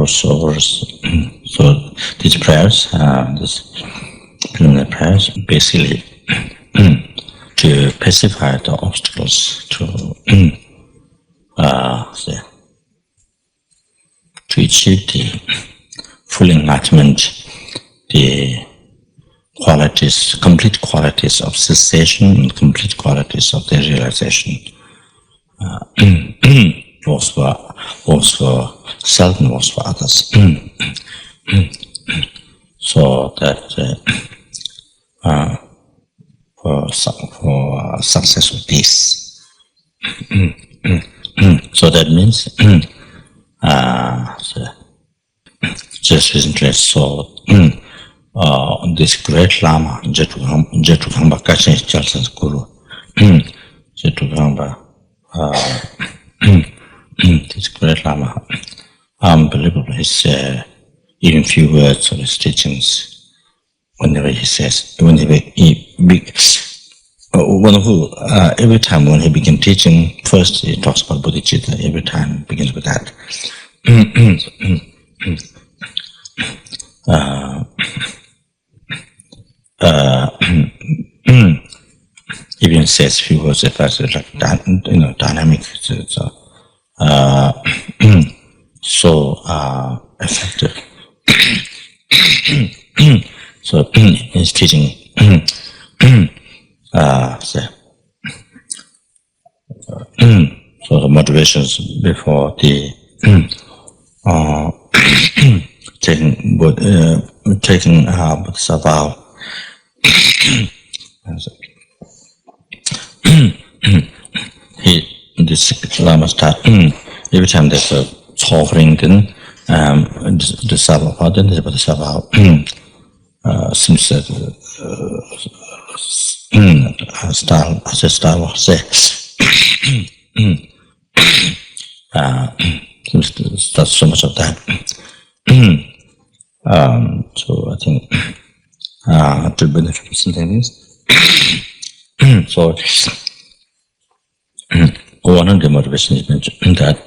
goes over. So these prayers, these preliminary prayers, basically to pacify the obstacles to achieve the full enlightenment, the qualities, complete qualities of cessation and complete qualities of the realization, both for self and both for others. So that for success of this. So that means just recently I saw this great Lama, Tsongkhapa Guru Yoga, this great Lama, unbelievable. His even few words of his teachings. Whenever he says, every time when he begins teaching, first he talks about Bodhicitta. Every time begins with that. Even says few words about like dynamic, so effective. So his teaching, so the motivations before the taking Bodhisattva. This Lama start every time there's a offering, then the Sabha, then the Bodhisattva seems that style seems to start so much of that. So I think to benefit sometimes. So one of the motivations is mentioned that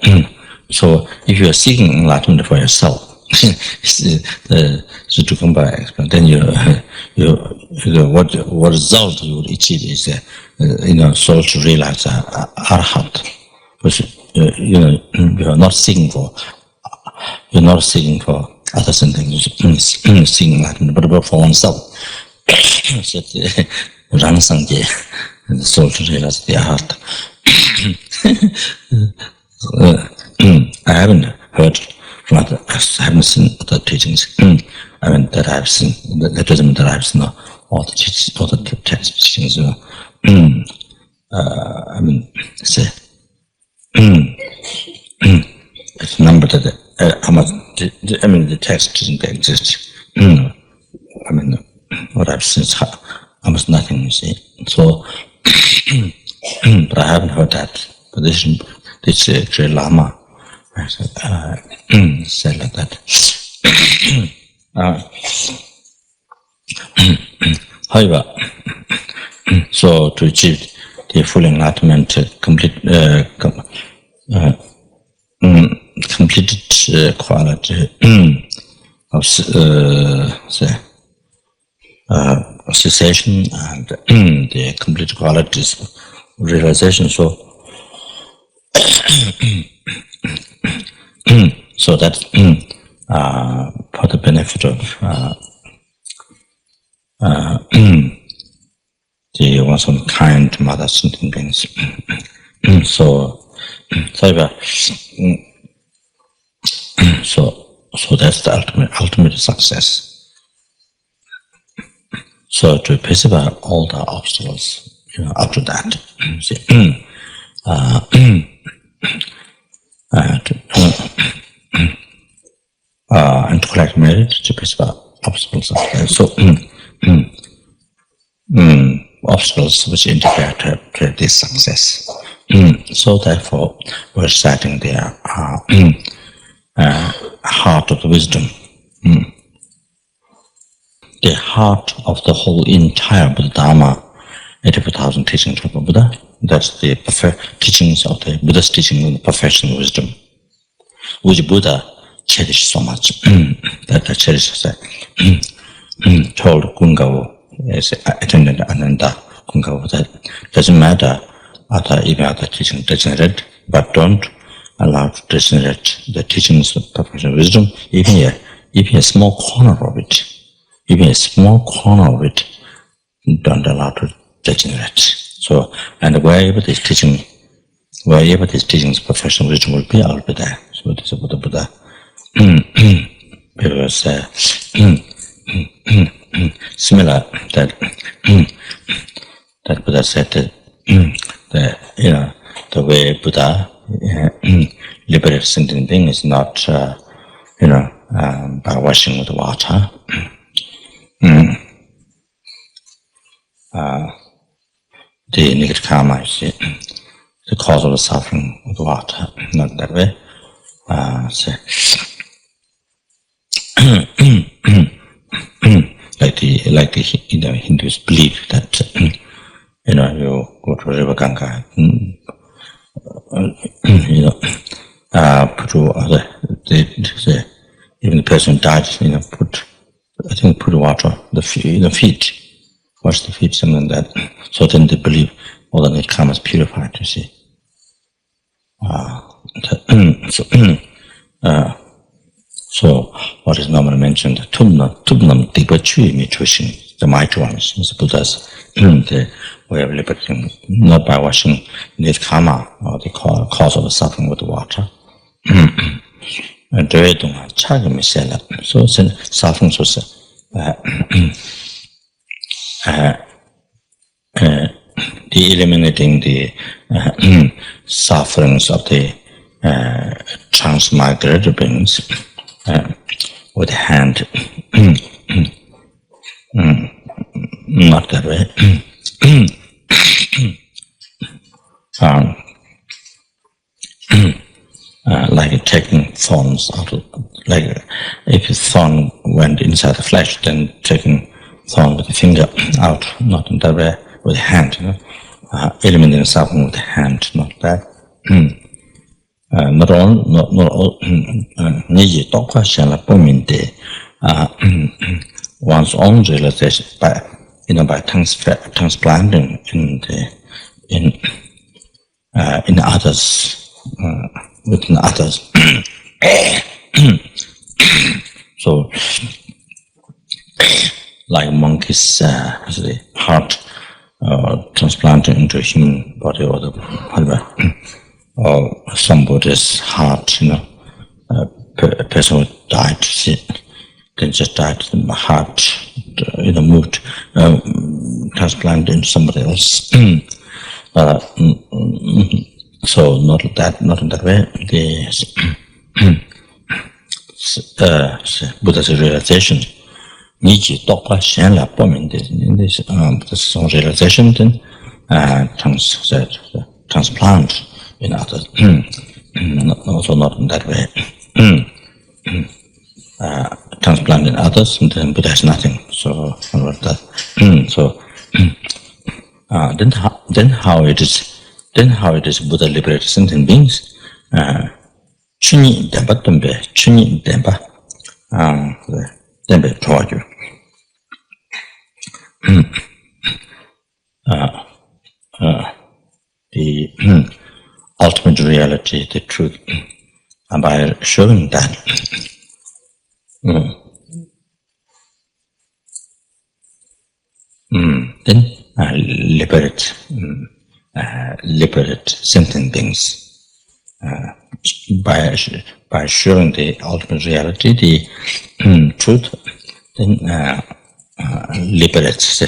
so if you are seeking enlightenment for yourself, to come back, then what result you will achieve is soul to realize arhat. You are not seeking for other things, seeking enlightenment, but for oneself. The soul to realize the heart. I haven't heard from other, I haven't seen other teachings. I mean that I've seen. That doesn't mean that I've seen all the teachings. I mean, say, it's a number that how much. I mean, the text doesn't exist. I mean, what I've seen is almost nothing. You see, so. But I haven't heard that. But this great Lama said like that. However, so to achieve the full enlightenment, completed quality of cessation and the complete qualities of realization. So, so that for the benefit of the one's own kind mother sentient beings. So that's the ultimate success. So to pacify all the obstacles, up to that, and to collect merit to pacify obstacles. So obstacles which interfere to this success. So therefore, we're reciting their heart of the wisdom. The heart of the whole entire Buddha Dharma, 84,000 teachings of the Buddha. That's the teachings of the Buddha's teaching of the perfection of wisdom, which Buddha cherish so much. That I cherish told Kungavu, as attendant Ananda Kungavu, that doesn't matter even other teaching degenerate, but don't allow to degenerate the teachings of perfection wisdom, even a small corner of it. Even a small corner of it, don't allow to degenerate. So, and wherever this teachings professional wisdom will be, I'll be there. So this is what the Buddha people say similar that Buddha said that the way Buddha liberates sentient being is not by washing with water. The negative karma is the cause of the suffering with water, not that way. Like the Hindus believe that you go to River Ganga, put even the person died, put water the feet, wash the feet, something like that. So then they believe all the negative karma is purified. You see. So what is normally mentioned, tubnam tikpa chui mi chushin, the mighty ones, the Buddha's the way of liberating, not by washing negative karma or the cause of the suffering with water. So suffering was eliminating the sufferings of the transmigrated beings with the hand, not that way. Like taking thorns out of, like if a thorn went inside the flesh, then taking thorn with the finger out, not in that way, with the hand, eliminating suffering with the hand, not that. Not all, one's own realization by transplanting in others, within others. So, like monkeys, the heart transplanted into a human body, or or somebody's heart, a person who died, then just died, the heart, moved, transplanted into somebody else. So not in that way. The Buddha's realization, Buddha's realization, then transplant in others. Also not in that way. Transplant in others, and then Buddha has nothing. So then how it is Buddha liberates sentient beings? Chuni dempa tumbe, chuni dempa, dempa toju. The ultimate reality, the truth, and by showing that, then liberate sentient beings by showing the ultimate reality, the truth, then liberates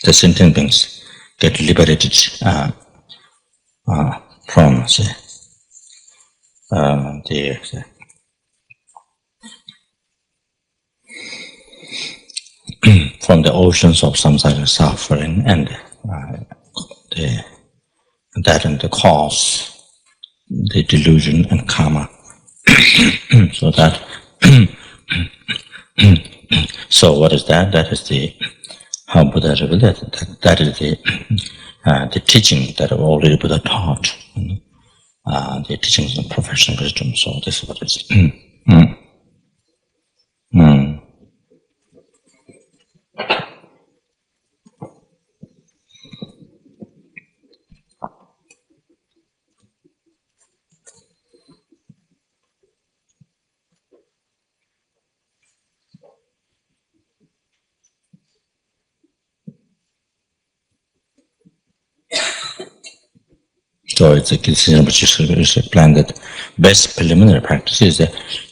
the sentient beings, get liberated from from the oceans of samsara suffering and the cause, the delusion and karma. So that so what is that? That is the how Buddha revealed. That is the teaching that already Buddha taught. the teachings of professional wisdom. So this is what it is. So it's a decision which is planned that best preliminary practice is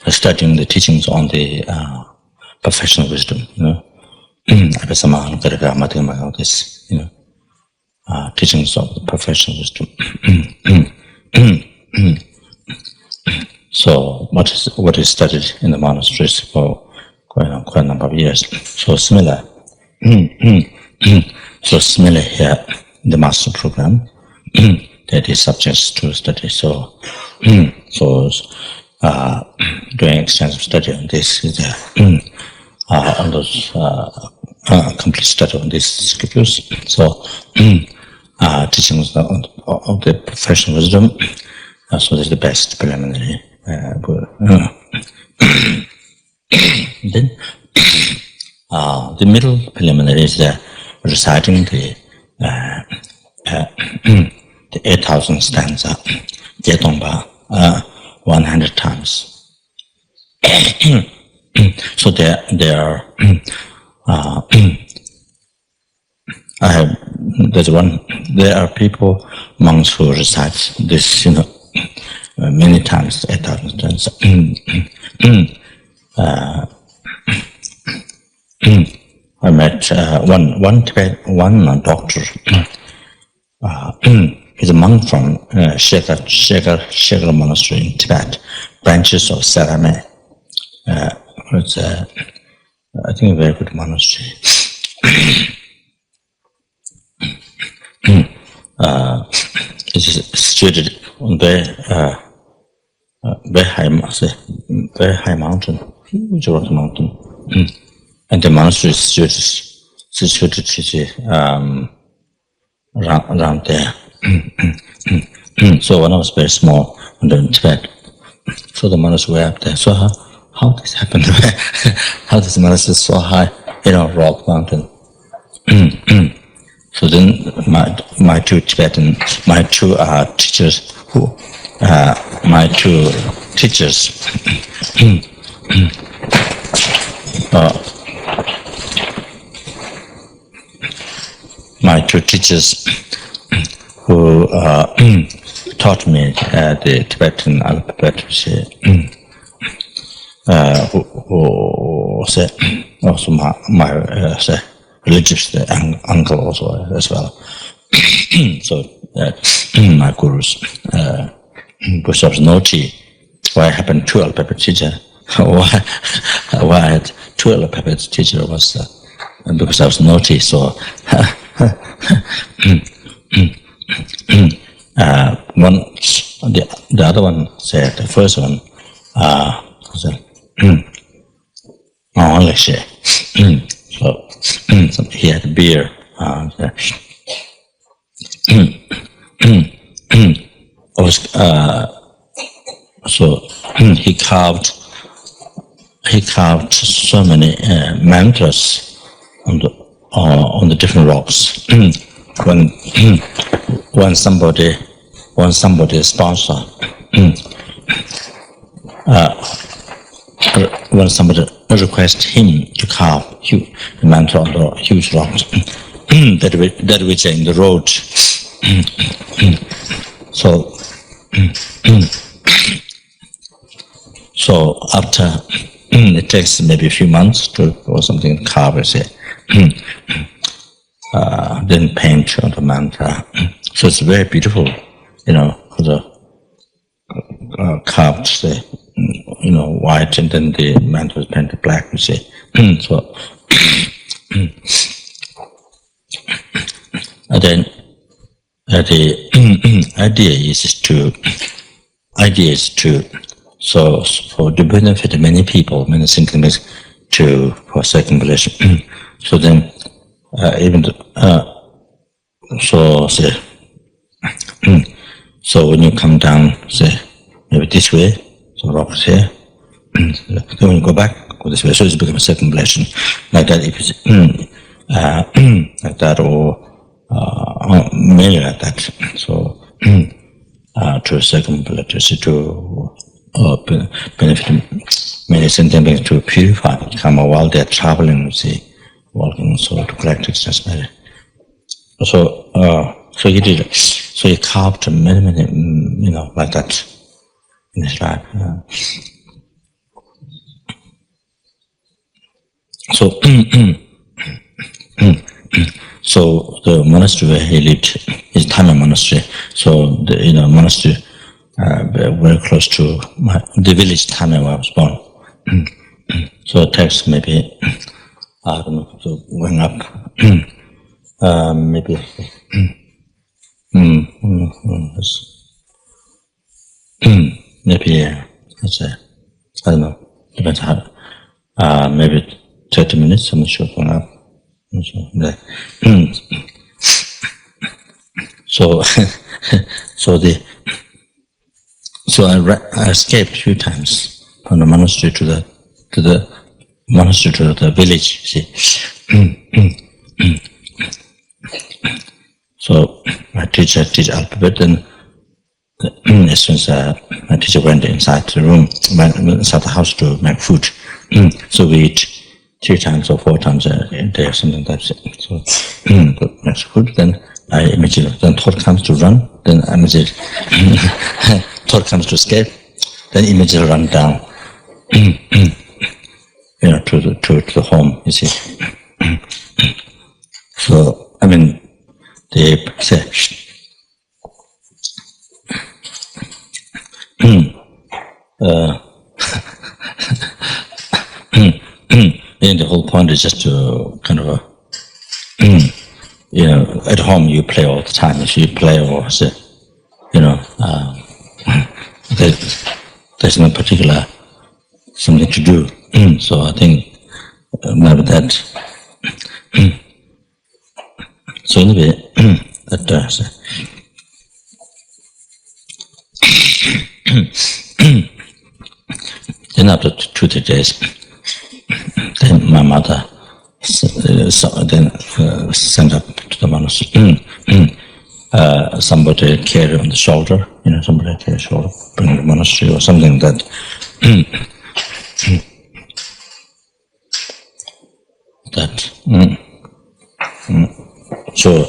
studying the teachings on the professional wisdom. All this, teachings of the professional wisdom. So what is studied in the monasteries for quite a number of years. So similar. So similar here in the master program. That is subjects to study. So, doing extensive study on this is on those complete study on these scriptures. So, teachings of the professional wisdom. So this is the best preliminary. Then, the middle preliminary is reciting the 8,000 stanza, Jetongpa, 100 times. So there are people, monks who recite this, many times, 8,000 stanza. I met one doctor. He's a monk from Shekhar monastery in Tibet, branches of Sarame. It's I think a very good monastery. It is situated on very high mountain, huge rocky mountain, and the monastery is situated around there. So when I was very small, in Tibet, so the monastery were up there. So how this happened? How this monastery is so high, rock mountain? So then my two teachers, who taught me the Tibetan alphabet, who said also my religious uncle also as well. So my gurus, Bishop's Noti, why happened to alphabet teacher? Why I had two alphabet teacher was because I was naughty. So the other one said, the first one said, only share. So he had beer. So he carved so many mantras on the different rocks. when somebody sponsor, when somebody requests him to carve a mantra on the huge rocks that which are in the road. So after it takes maybe a few months or something to carve it, then paint on the mantra. So it's very beautiful, the carved white, and then the mantra is painted black, you see. So and then the idea is to so for the benefit of many people, many single beings, for circumambulation. So then So when you come down, say, maybe this way, so rock is here, then when you go back, go this way, so it's become a circumambulation. Like that, if it's like that, or mainly like that. So to circumambulate, to benefit many sentient beings, to purify karma while they're traveling, see, walking, so to collect existence. So he did it. So he carved many, like that in his life. So, so the monastery where he lived is Tama monastery. So the monastery very close to the village Tama where I was born. So it takes maybe I don't know, so going up maybe maybe let's say I don't know, depends how maybe 30 minutes, I'm not sure, going up. So I escaped a few times from the monastery to the monastery to the village. See, so my teacher teach alphabet, and as soon as my teacher went inside the room, inside the house to make food, so we eat 3 times or 4 times a day or something like that. So makes food, then I immediately, then thought comes to run, then I immediately thought comes to escape, then immediately run down, to the home, you see. So I mean, they say and the whole point is just to kind of at home you play all the time. If you play or say, there's no particular something to do. So I think maybe that. So anyway, that then after 2-3 days, then my mother sent up to the monastery. Somebody carry on the shoulder, somebody carry shoulder, bring the monastery or something like that. So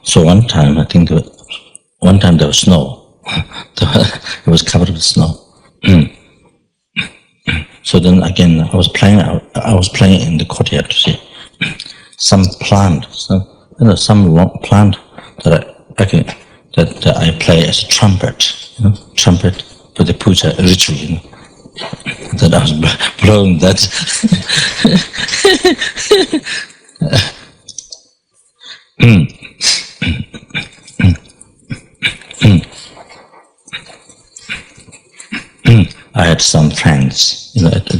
so one time, I think one time there was snow. It was covered with snow. So then again, I was playing in the courtyard to see some plant, some long plant that I play as a trumpet, trumpet for the puja ritual, that I was blowing that. I had some friends,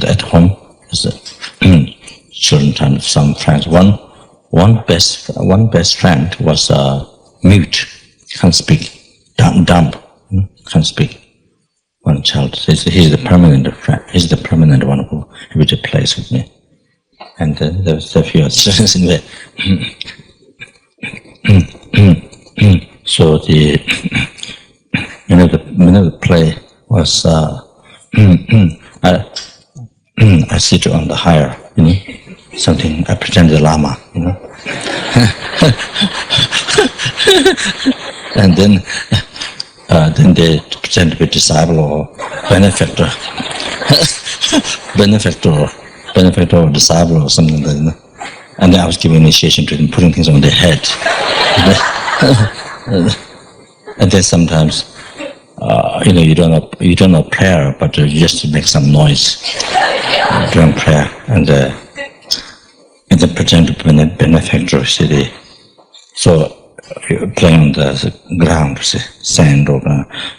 at home. Children time, some friends. One best friend was mute, can't speak, dumb, can't speak. One child, he's the permanent friend. He's the permanent one who every day plays with me. And there was a few others in there. So the the play was I sit on the higher, something. I pretend the Lama, and then they pretend to be disciple or benefactor, benefactor or disciple or something like that. And then I was giving initiation to them, putting things on their head. And then sometimes, you don't know prayer, but you just make some noise during prayer, and then pretend to be a benefactor. So you're playing on the ground, say, sand or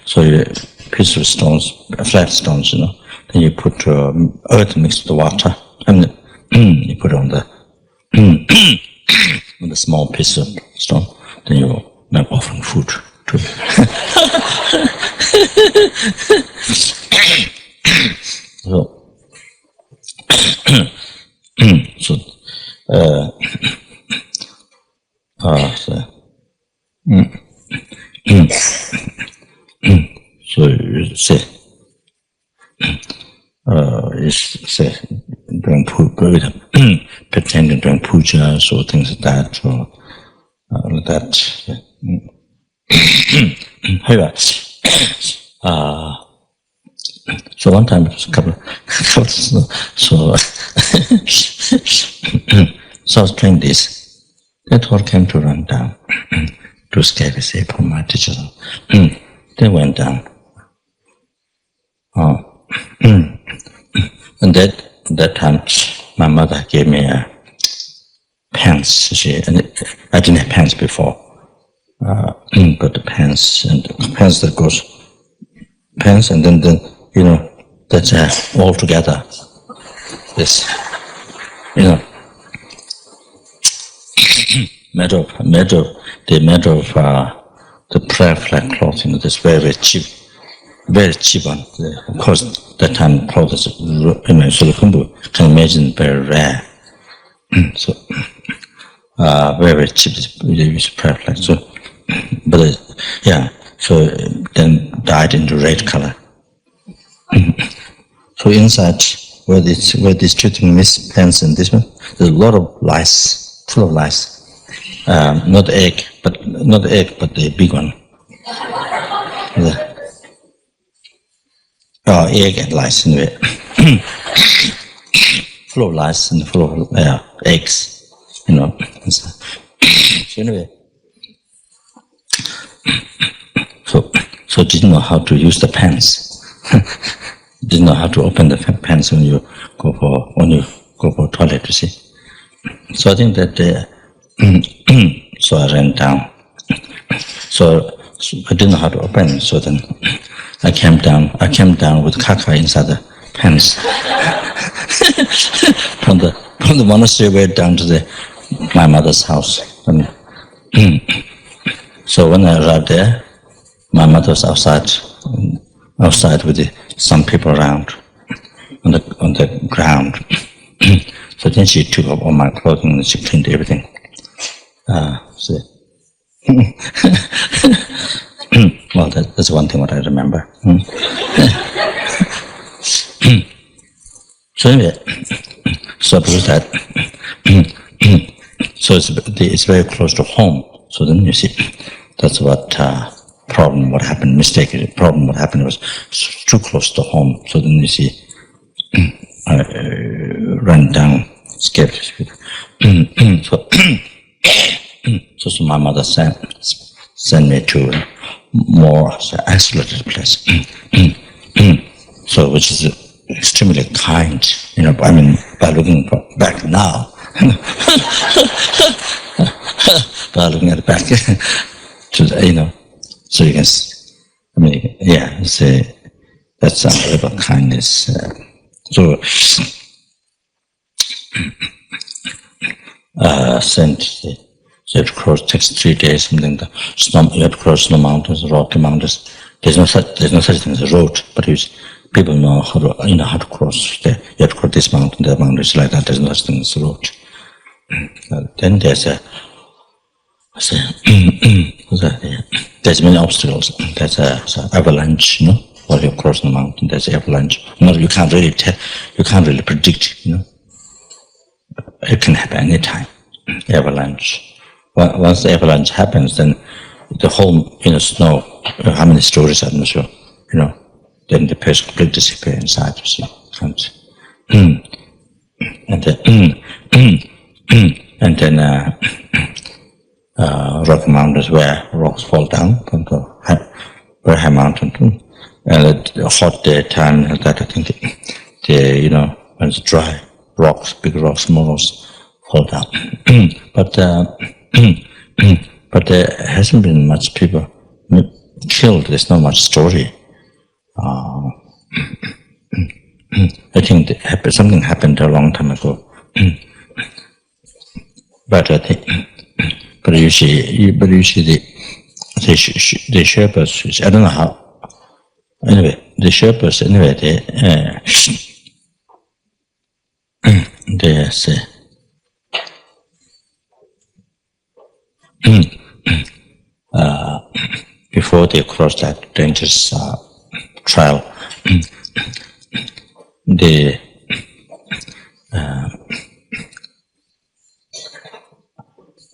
so a piece of stones, flat stones, then you put earth mixed with water, and you put on the on the small piece of stone, then you make offering food to it. So you say, doing pretending doing pujas or things like that, or like that. So one time it was a couple so I was playing this. That all came to run down to escape from my teacher. They went down. And that time, my mother gave me pants. I didn't have pants before, but the pants and pants that goes pants, and then that's all together. This, made of the prayer flag cloth. This very cheap one. Of course, that time cloth is, so you can imagine very rare. So, very cheap. They use prayer flag. So, but so then dyed into red color. So inside where this treating Miss Pence and this one, there's a lot of lice, full of lice. Not egg, but the big one. Egg and lice anyway. Full of lice and full of eggs, So anyway, so didn't know how to use the pants. Didn't know how to open the pants when you go for toilet. You see. So I think that. So I ran down. So I didn't know how to open. So then I came down with caca inside the pants. from the monastery way down to my mother's house. So when I arrived there, my mother was outside with some people around on the ground. So then she took off all my clothing and she cleaned everything. Well, that's one thing what I remember. So anyway, so because that, so it's very close to home. So then you see, that's what problem. What happened? Mistake. Problem. What happened was too close to home. So then you see, I ran down, scared. So my mother sent me to a more isolated place. So which is extremely kind, by looking back now. By looking at the back, so you can, say that's unbelievable kindness. So so you have to cross, takes 3 days, something. You have to cross snow mountains, rocky mountains. There's no such thing as a road, but people know how to cross. You have to cross this mountain, that mountain, it's like that. There's no such thing as a road. Then there's there's many obstacles. There's a avalanche, while you're crossing the mountain. There's an avalanche. You can't really tell. You can't really predict. It can happen any time. Avalanche. Once the avalanche happens, then the whole snow. How many stories I'm not sure. Then the place completely disappears inside. You see, and then rock mountains where rocks fall down from the very high mountain. And a hot day time that I think when it's dry, rocks, big rocks, small rocks fall down. But but there hasn't been much people killed. There's not much story. I think something happened a long time ago. But I think, but you see the Sherpas. I don't know how. Anyway, the Sherpas. Anyway, they say. Before they cross that dangerous trail, they I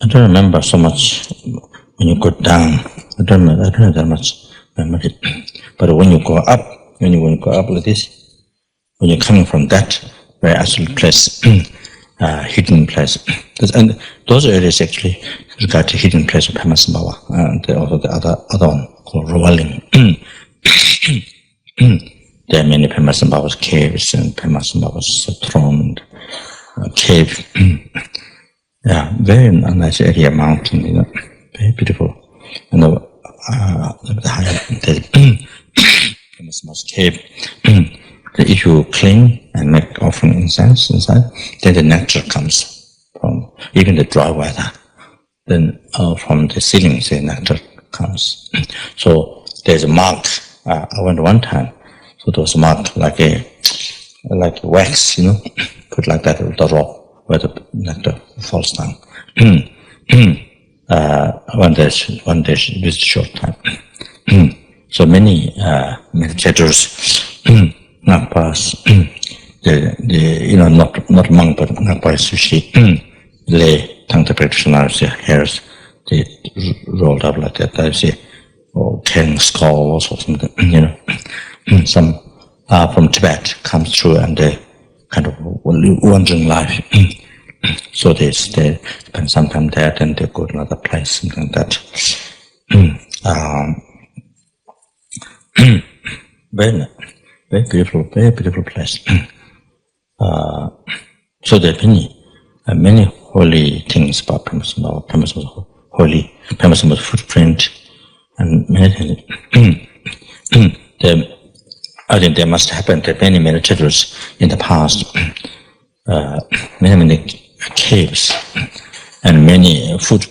don't remember so much when you go down. I don't have that much memory. But when you go up, when you go up like this, when you're coming from that very absolute place, hidden place, and those areas actually regard to hidden place of Pemasambawa, and also the other one called Rowaling. There are many Pemasambawa's caves and Pemasambawa's throne and cave. Yeah, very nice area, mountain, very beautiful. And the higher Pemasambawa's cave. If you clean and make offering incense inside, then the nectar comes from even the dry weather. Then from the ceilings, the nectar comes. So there's a mark. I went one time. So there was a mark like wax, put like that on the rock where the nectar falls down. One day, this short time. So many meditators. Ngakpas, not monk, but Ngakpas sushi, lay Tangta practitioners, hairs, they rolled up like that, I see, or carrying skulls or something, Some from Tibet comes through and they kind of wandering life. So they spend some time there, then they go to another place, something like that. Very beautiful place. So there are many holy things about Pemasamba's holy, Pemasamba's footprint, and many things. I think there must happen that many meditators in the past, many caves, and many foot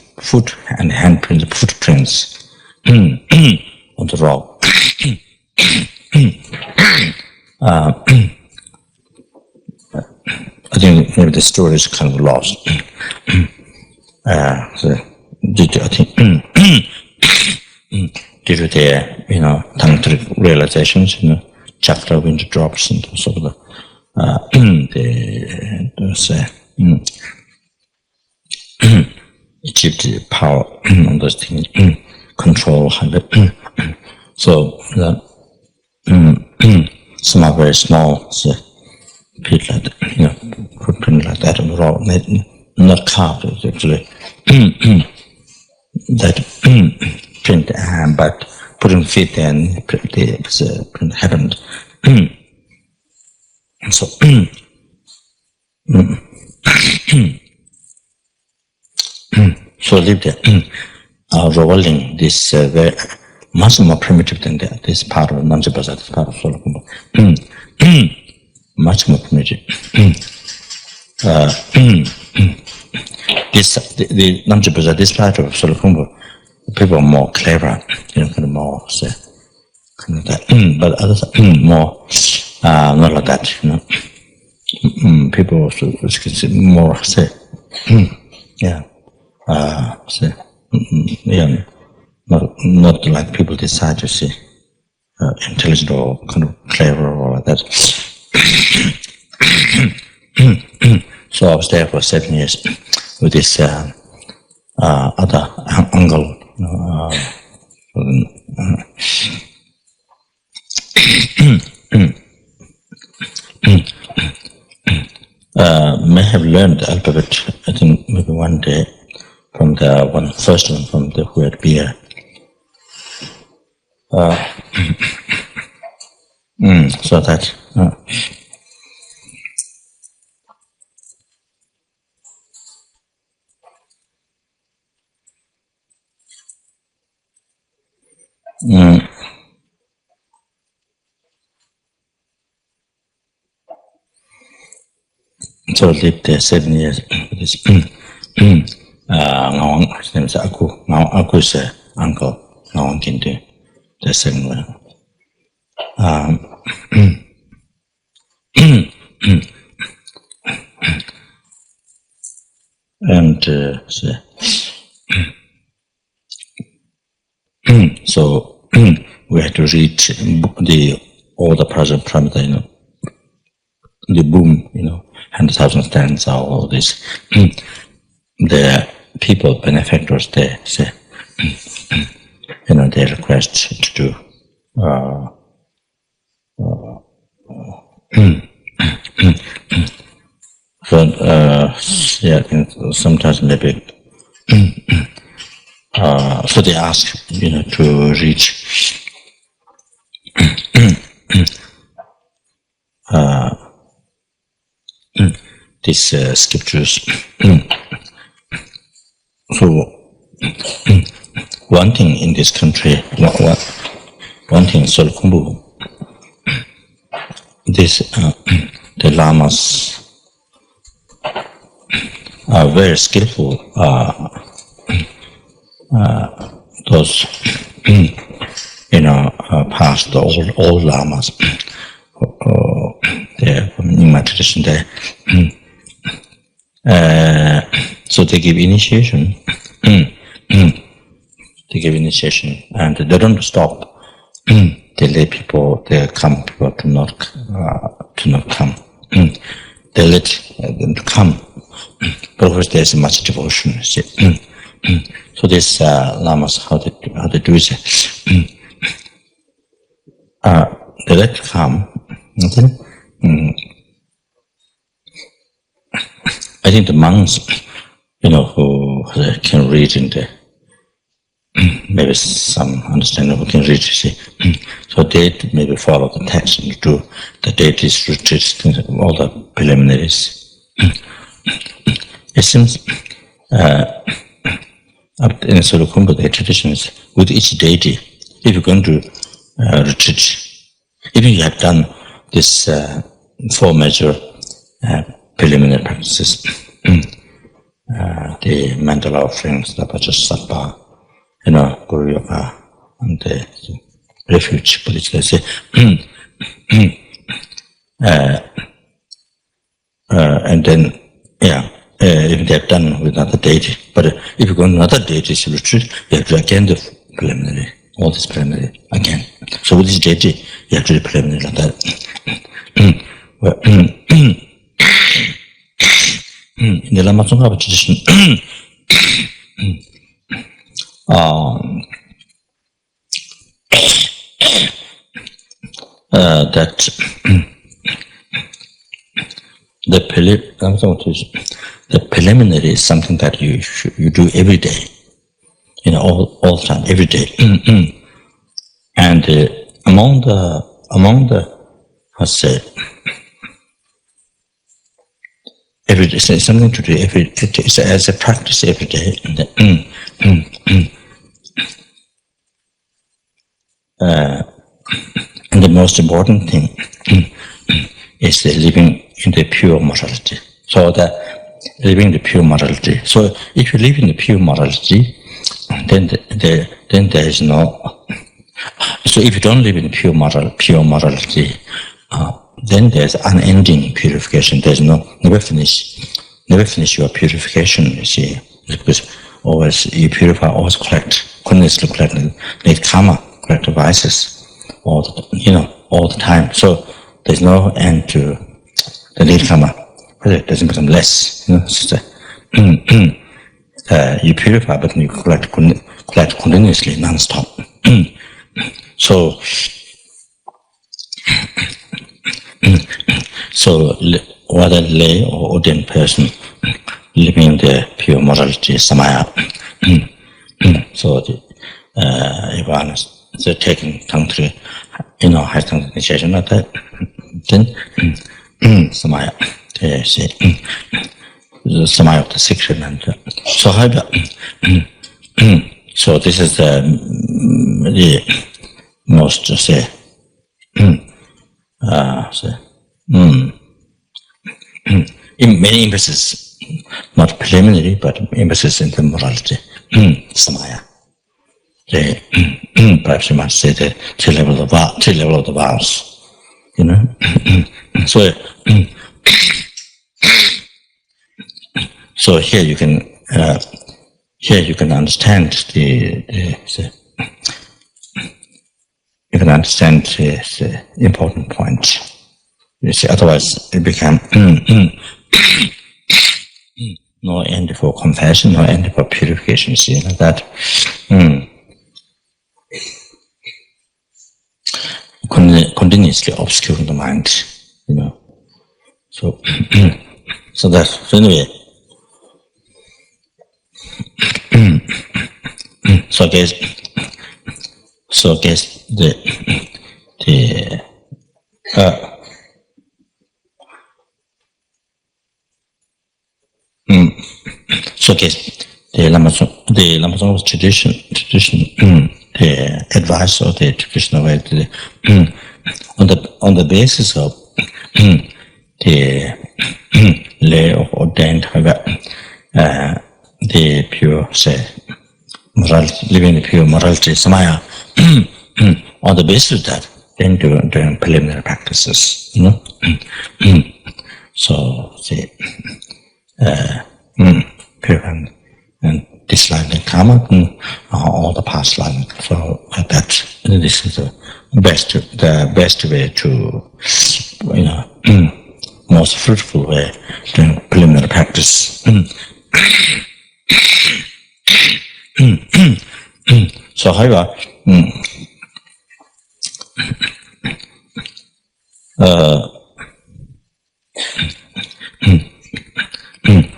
and handprints, footprints on the rock. I think maybe the story is kind of lost. I think due to their tantric realizations, chakra wind drops and sort of achieved power on those things, control. So some are very small, so pit like that, footprint like that on the rock, not carved, it's actually that print, but putting feet and the print happened. So so live there, rolling this very much more primitive than that. This part of Namjapasa, this part of Solakumba. Much more primitive. The Namjapasa, this part of Solakumba, people are more clever, kind of more, say, kind of that. But others are more, not like that, People more, say, yeah, say, yeah. Not like people decide to see intelligent or kind of clever or like that. So I was there for 7 years with this other uncle. May have learned the alphabet, I think maybe one day, from the first one from the who had beer. So that So I lived there 7 years. This Ngawang, his name is Aku. Aku's uncle, Ngawang Kintu, the second one. And so we had to reach all the present parameter, the boom, 100,000 stands, all this. The people, benefactors, they say, they request to do. Sometimes maybe. So they ask, to reach these scriptures. So one thing in this country, one thing, Solkumbu, the lamas are very skillful. Those past all lamas, in my tradition there. So they give initiation. They give initiation, and they don't stop. They let people, they come, people to not come. They let them to come, but of course there's much devotion. So these lamas, how they do it? They let them come. I think the monks, who can read in the maybe some understanding who can read, so they maybe follow the text and do the deities, retreats, all the preliminaries. It seems in Sulukumbu, the tradition is with each deity, if you're going to retreat, even you have done this 4 major preliminary practices, the mandala offerings, the Bodhicitta, Guru Yoga, and the refuge, Bodhicitta, and then, if they have done with another deity, but if you go to another deity's retreat, you have to again do preliminary, all this preliminary again. So with this deity, you have to do preliminary like that. In the Lama Tsongkhapa tradition, that the preliminary is something that you do every day, all the time, every day. And among the let's say, every day, it's something to do every day, it's as a practice every day. And the most important thing is living in the pure morality. So living the pure morality. So if you live in the pure morality, then there is no. So if you don't live in pure morality, then there's unending purification. There's never finish your purification. You see, because always you purify, always continuously collect, need karma, collect vices, all the time. So there's no end to the need karma, but it doesn't become less. You purify, but you collect continuously, non-stop. So whether lay or ordained person living in the pure morality, samaya. So if one is taking tongue to, high tongue initiation like that, then samaya, they say, the samaya of the section. And so how so this is the most say, in many emphasis, not preliminary, but emphasis in the morality, samaya. Perhaps you might say the three level of the vows, you know. So, so here you can understand you can understand the important point. You see, otherwise it become no end for compassion, no end for purification. See, like that. Continuously obscuring the mind, you know. So, so anyway. So I guess the Lama Tsongkhapa's tradition, the advice of the traditional way, on the basis of the lay of ordained, the pure, say, morality, living the pure morality, samaya, on the basis of that, then doing preliminary practices, you know. So, say, pure and disliking karma, all the past life. So, like that, this is the best way to, you know, most fruitful way doing preliminary practice. So, however,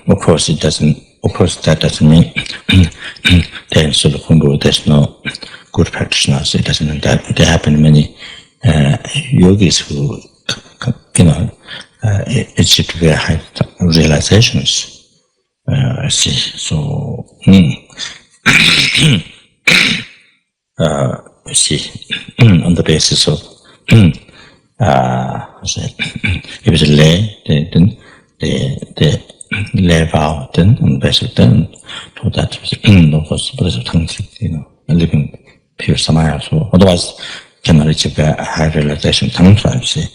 of course, it doesn't. Of course, that doesn't mean then sort of there's no good practitioners. It doesn't mean that. There have been many yogis who, you know, achieved very high realizations. See, so see, on the basis of if it's a lay, then they lay vow, then on the basis of then to that no possibility of you know, living pure samaya. So otherwise cannot achieve a high realization tantra, you see.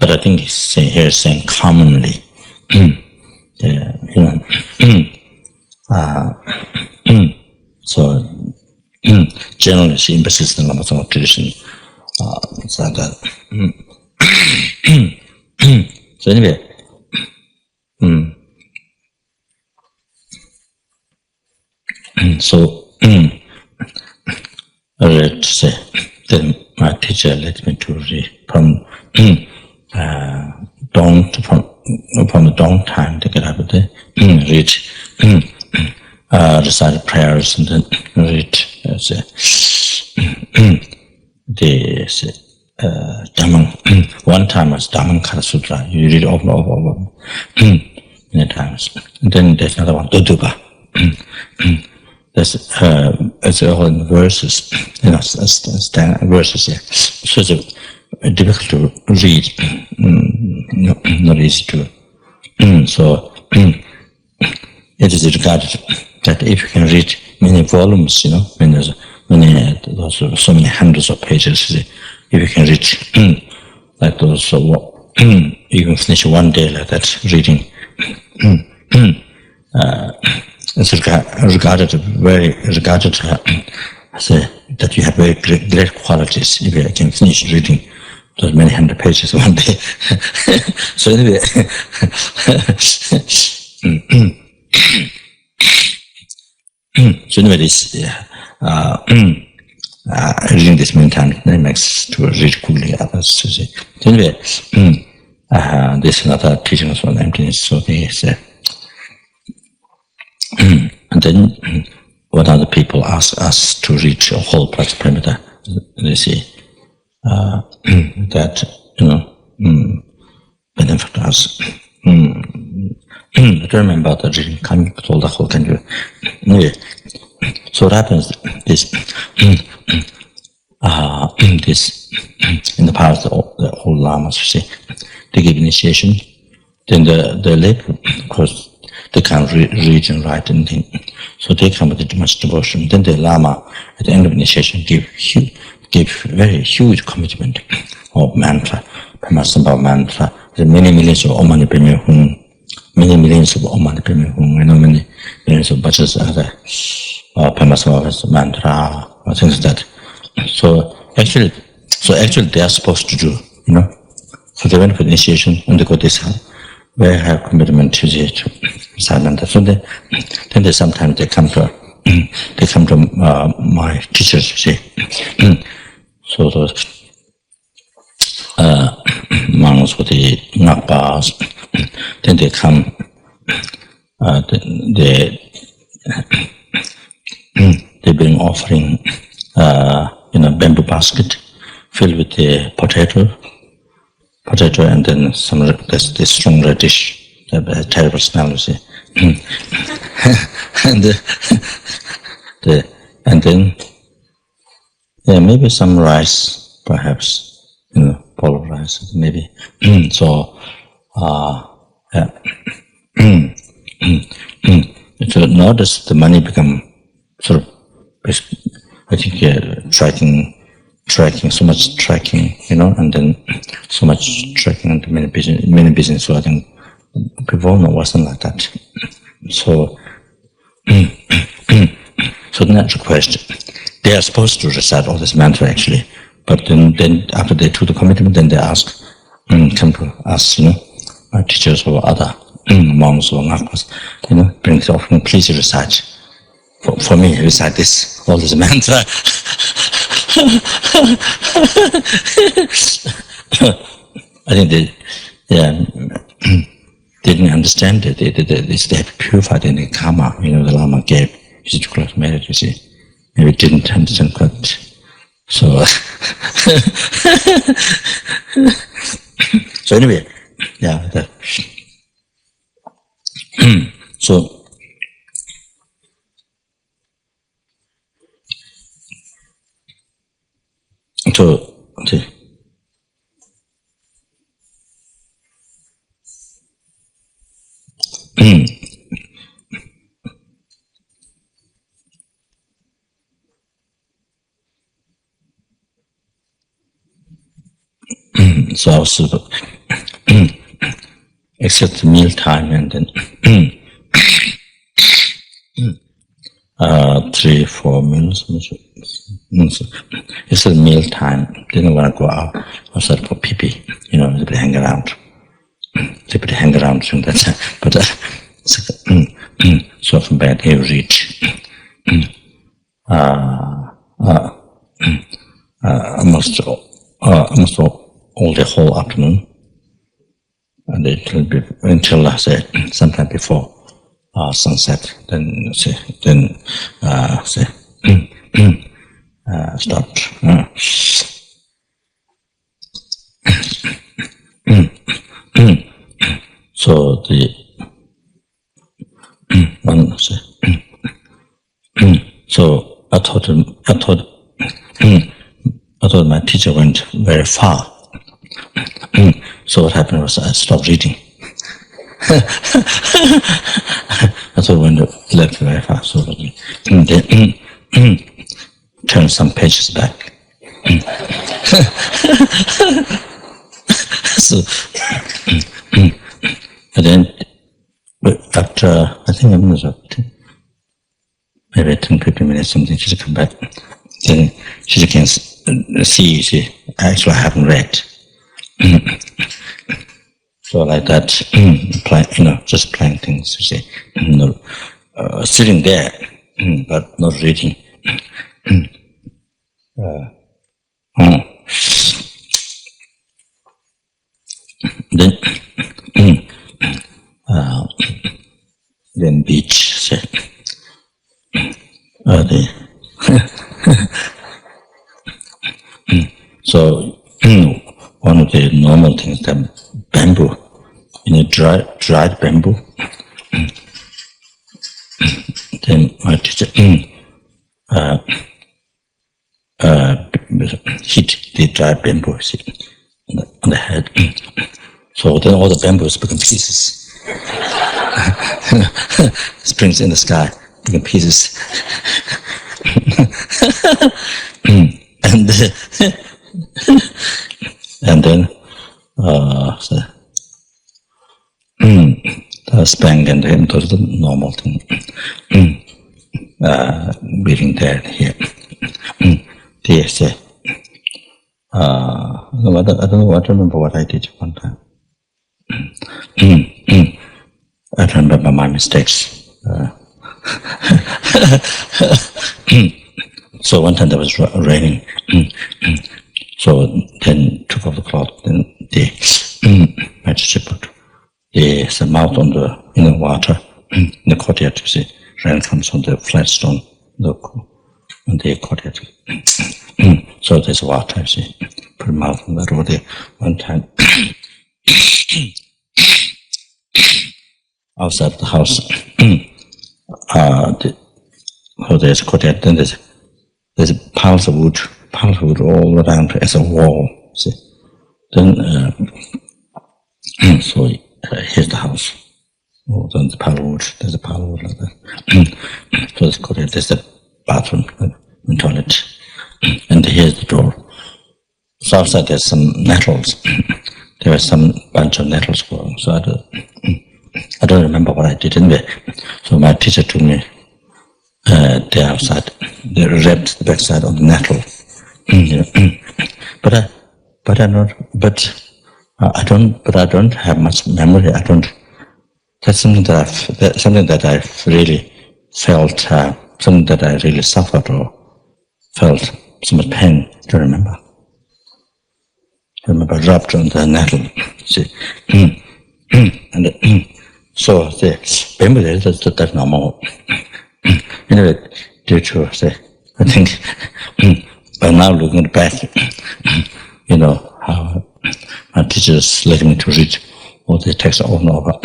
But I think he's saying commonly, you know, so generally she emphasizes in Lama Tsongkhapa tradition, so that. So anyway, so let's say then my teacher led me to read from dawn from the dawn time to get up at the read recite prayers and then read the Dhammam. One time was Heart Sutra. You read over and over many times. And then there's another one, Duduba. There's it's all in verses, you know, verses here. So it's difficult to read, not easy to. So it is regarded that if you can read many volumes, you know, when there's so many hundreds of pages, if you can read like those, so you can finish one day like that reading. It's regarded that you have very great qualities if you can finish reading those many hundred pages one day. So anyway, this reading this many times then makes to read quickly others. So anyway, this is another teaching on emptiness. So they say. And then when other people ask us to reach a whole parameter, they say that, you know, benefit us. I don't remember the reading coming to the whole country. Anyway, so what happens is this in the past the old lamas, you see, they give initiation, then the lay, of course, they can't read and write anything, so they come with much devotion. Then the lama at the end of initiation give very huge commitment of mantra, Pamasambhava mantra. There are many millions of Om Mani Padme Hum, many millions of Om Mani Padme Hum, many millions of bhajans, other Pamasambhava mantra, or things like that. So actually they are supposed to do, So they went for initiation and they got this very high commitment to silence. So then they sometimes they come to my teachers, you see. So those monks with the ngakpas, then they come, they bring offering in a bamboo basket filled with the potato, and then this strong radish, the terrible smell, you see. and then maybe some rice, perhaps, bowl of rice, maybe. So, to notice the money become sort of, I think, tracking, so much tracking, and then so much tracking and many business. So I think before no wasn't like that. So, so the natural question, they are supposed to recite all this mantra actually, but then after they took the commitment, then they ask, come to us, our teachers or other monks or ngakpas, bring the offering, please recite. For me, recite all this mantra. I think they didn't understand it. They have purified in the karma, the Lama gave his close merit, you see. Maybe didn't understand quite. So, so anyway, so, so I was except the meal time and then 3-4 meals. It's a meal time. Didn't want to go out outside for pee-pee. They hang around. They hang around during that time. But so from bed he read almost all the whole afternoon, and until I say sometime before sunset. Then stopped. So the one say, so I thought my teacher went very far. So what happened was I stopped reading. I thought when it left very fast, so then turn some pages back. So, and then after I think I'm maybe 10-15 minutes something, she come back. Then she can see actually I haven't read. So like that, just playing things, you see, sitting there, but not reading. Then beach, say, so one of the normal things that bamboo, dried bamboo, then my teacher hit the dry bamboo on the head. So then all the bamboos become pieces. Springs in the sky become pieces. and then spank and him does the normal thing. Beating there and here. They say, I don't remember what I did one time. I don't remember my mistakes. So one time there was raining. So then took off the cloth. Then the magistrate put the mouth on the water in the courtyard. You see, rain comes on the flat stone. On the courtyard. So there's water. You see, put the mouth on that over there. One time. Outside the house, so there's a courtyard. Then there's piles of wood all around as a wall. See, then so here's the house. Oh, then the pile of wood. There's a pile of wood like that. So there's courtyard. There's the bathroom and toilet, and here's the door. So outside there's some nettles. There was some bunch of nettles growing. So I don't remember what I did anyway. So my teacher took me there outside. They rubbed the backside on the nettle. But I don't have much memory. That's something that I've really felt. Something that I really suffered or felt so much pain. I don't remember. I remember rubbed on the nettle. See, and. So the bamboo that's normal. Anyway, due to I think by now looking back, how my teachers letting me to read all the texts over and over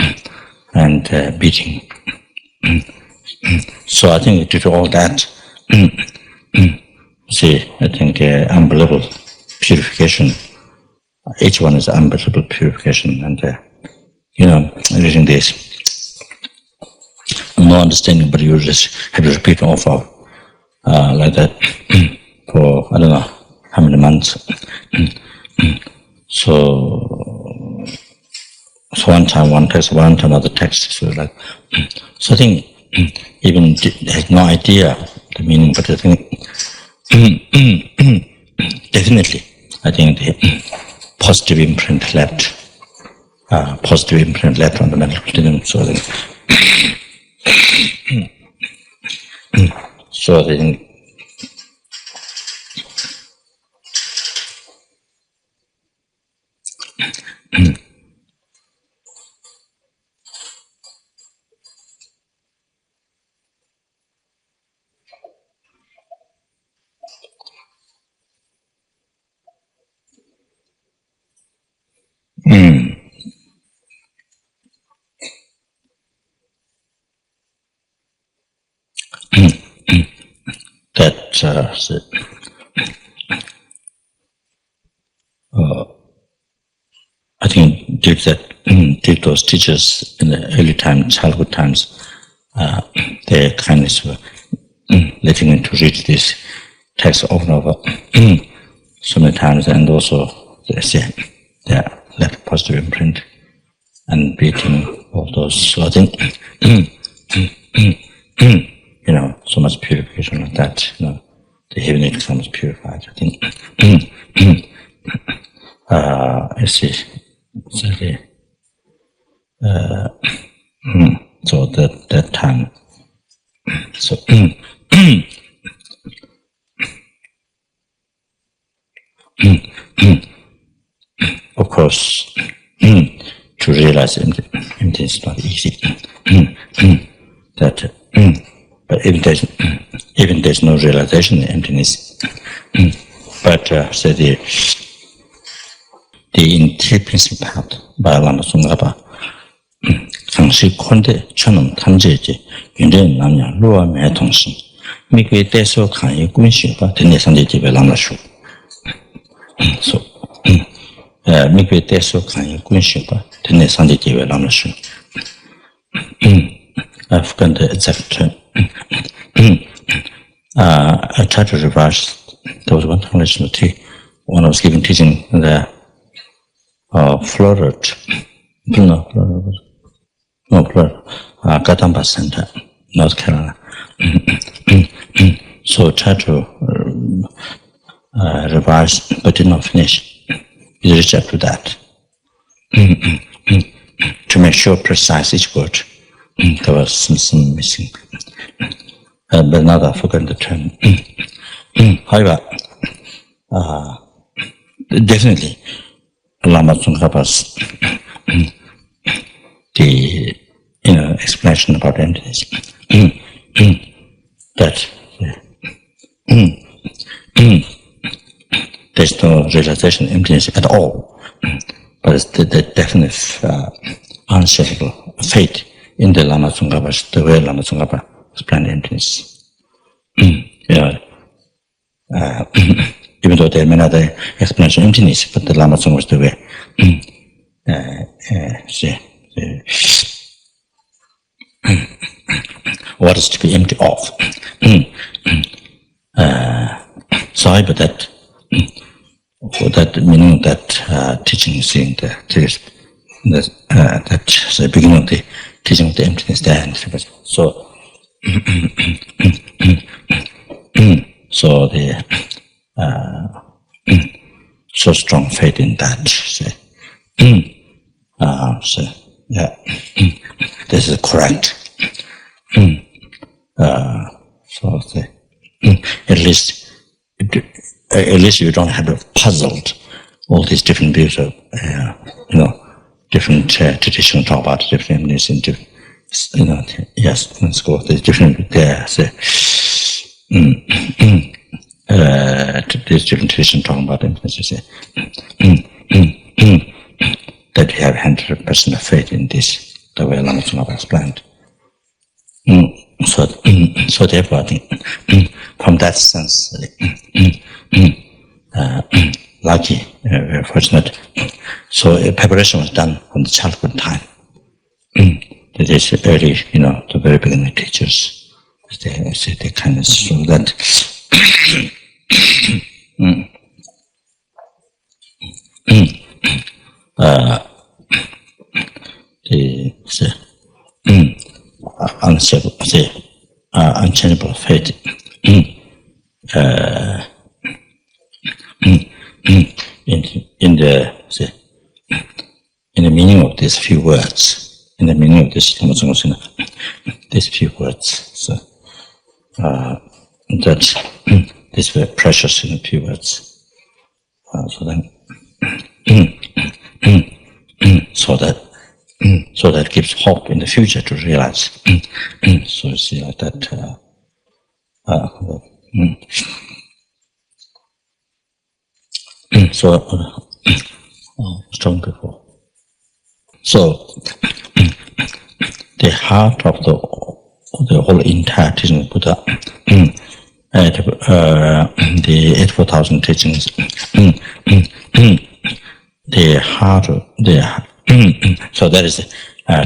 and beating. So I think due to all that, I think unbelievable purification. Each one is unbelievable purification and. Reading this, no understanding, but you just have to repeat over like that for I don't know how many months. So one time one text, one time another text. So so I think even has no idea the meaning, but I think definitely I think the positive imprint left. Positive imprint left on the mental continuum. So then, I think did those teachers in the early times, childhood times, their kindness were letting me to read this text over and over so many times, and also they left positive imprint and beating all those. So I think so much purification like that. The heavenly becomes purified. I think. So that time. So of course, to realize emptiness is not easy. But even there's no realization of emptiness. But the interior principle path by Lama Tsongkhapa 당시 콘데 천음 탐제지 윤전 남녀 루어매 통신 미국의 대소 강의 군시가 대내상대 집에 남라슈 so 미국의 대소 강의 군시가 대내상대 집에 남라슈 I forgot the exact term. I tried to reverse. There was one translation when I was giving teaching the Florida, Kadamba Center, North Carolina. So I tried to revise, but did not finish. You reach up to that. To make sure precise each word. There was some missing. But now I forgot the term. However, definitely, Lama Tsongkhapa's the explanation about emptiness that there's no realization of emptiness at all, but it's the definite unshakable fate in the Lama Tsongkhapa, the way Lama Tsongkhapa explained emptiness. Even though there are many other explanations of emptiness, but the Lama Tsongkhapa was the way. What is to be empty of? Sorry, but that meaning that teaching is in that's the beginning of the teaching of the emptiness there. So, so the so strong faith in that. So yeah, this is correct. So at least you don't have to puzzled all these different views of different traditions talk about different emptiness and different, yes, let's go. There's different there. There's different traditions talking about emptiness. That we have 100% of faith in this, the way Lama Tsongkhapa explained. So therefore, I think, from that sense, lucky, very fortunate. So preparation was done from the childhood time. That is early, the very beginning teachers, they kind of so that unchangeable fate in the meaning of these few words, in the meaning of this these few words, so that this very precious in a few words, so that gives hope in the future to realize. So you see like that. Strong before. So the heart of the whole entire teaching of Buddha, the 84,000 teachings, the heart of the so that is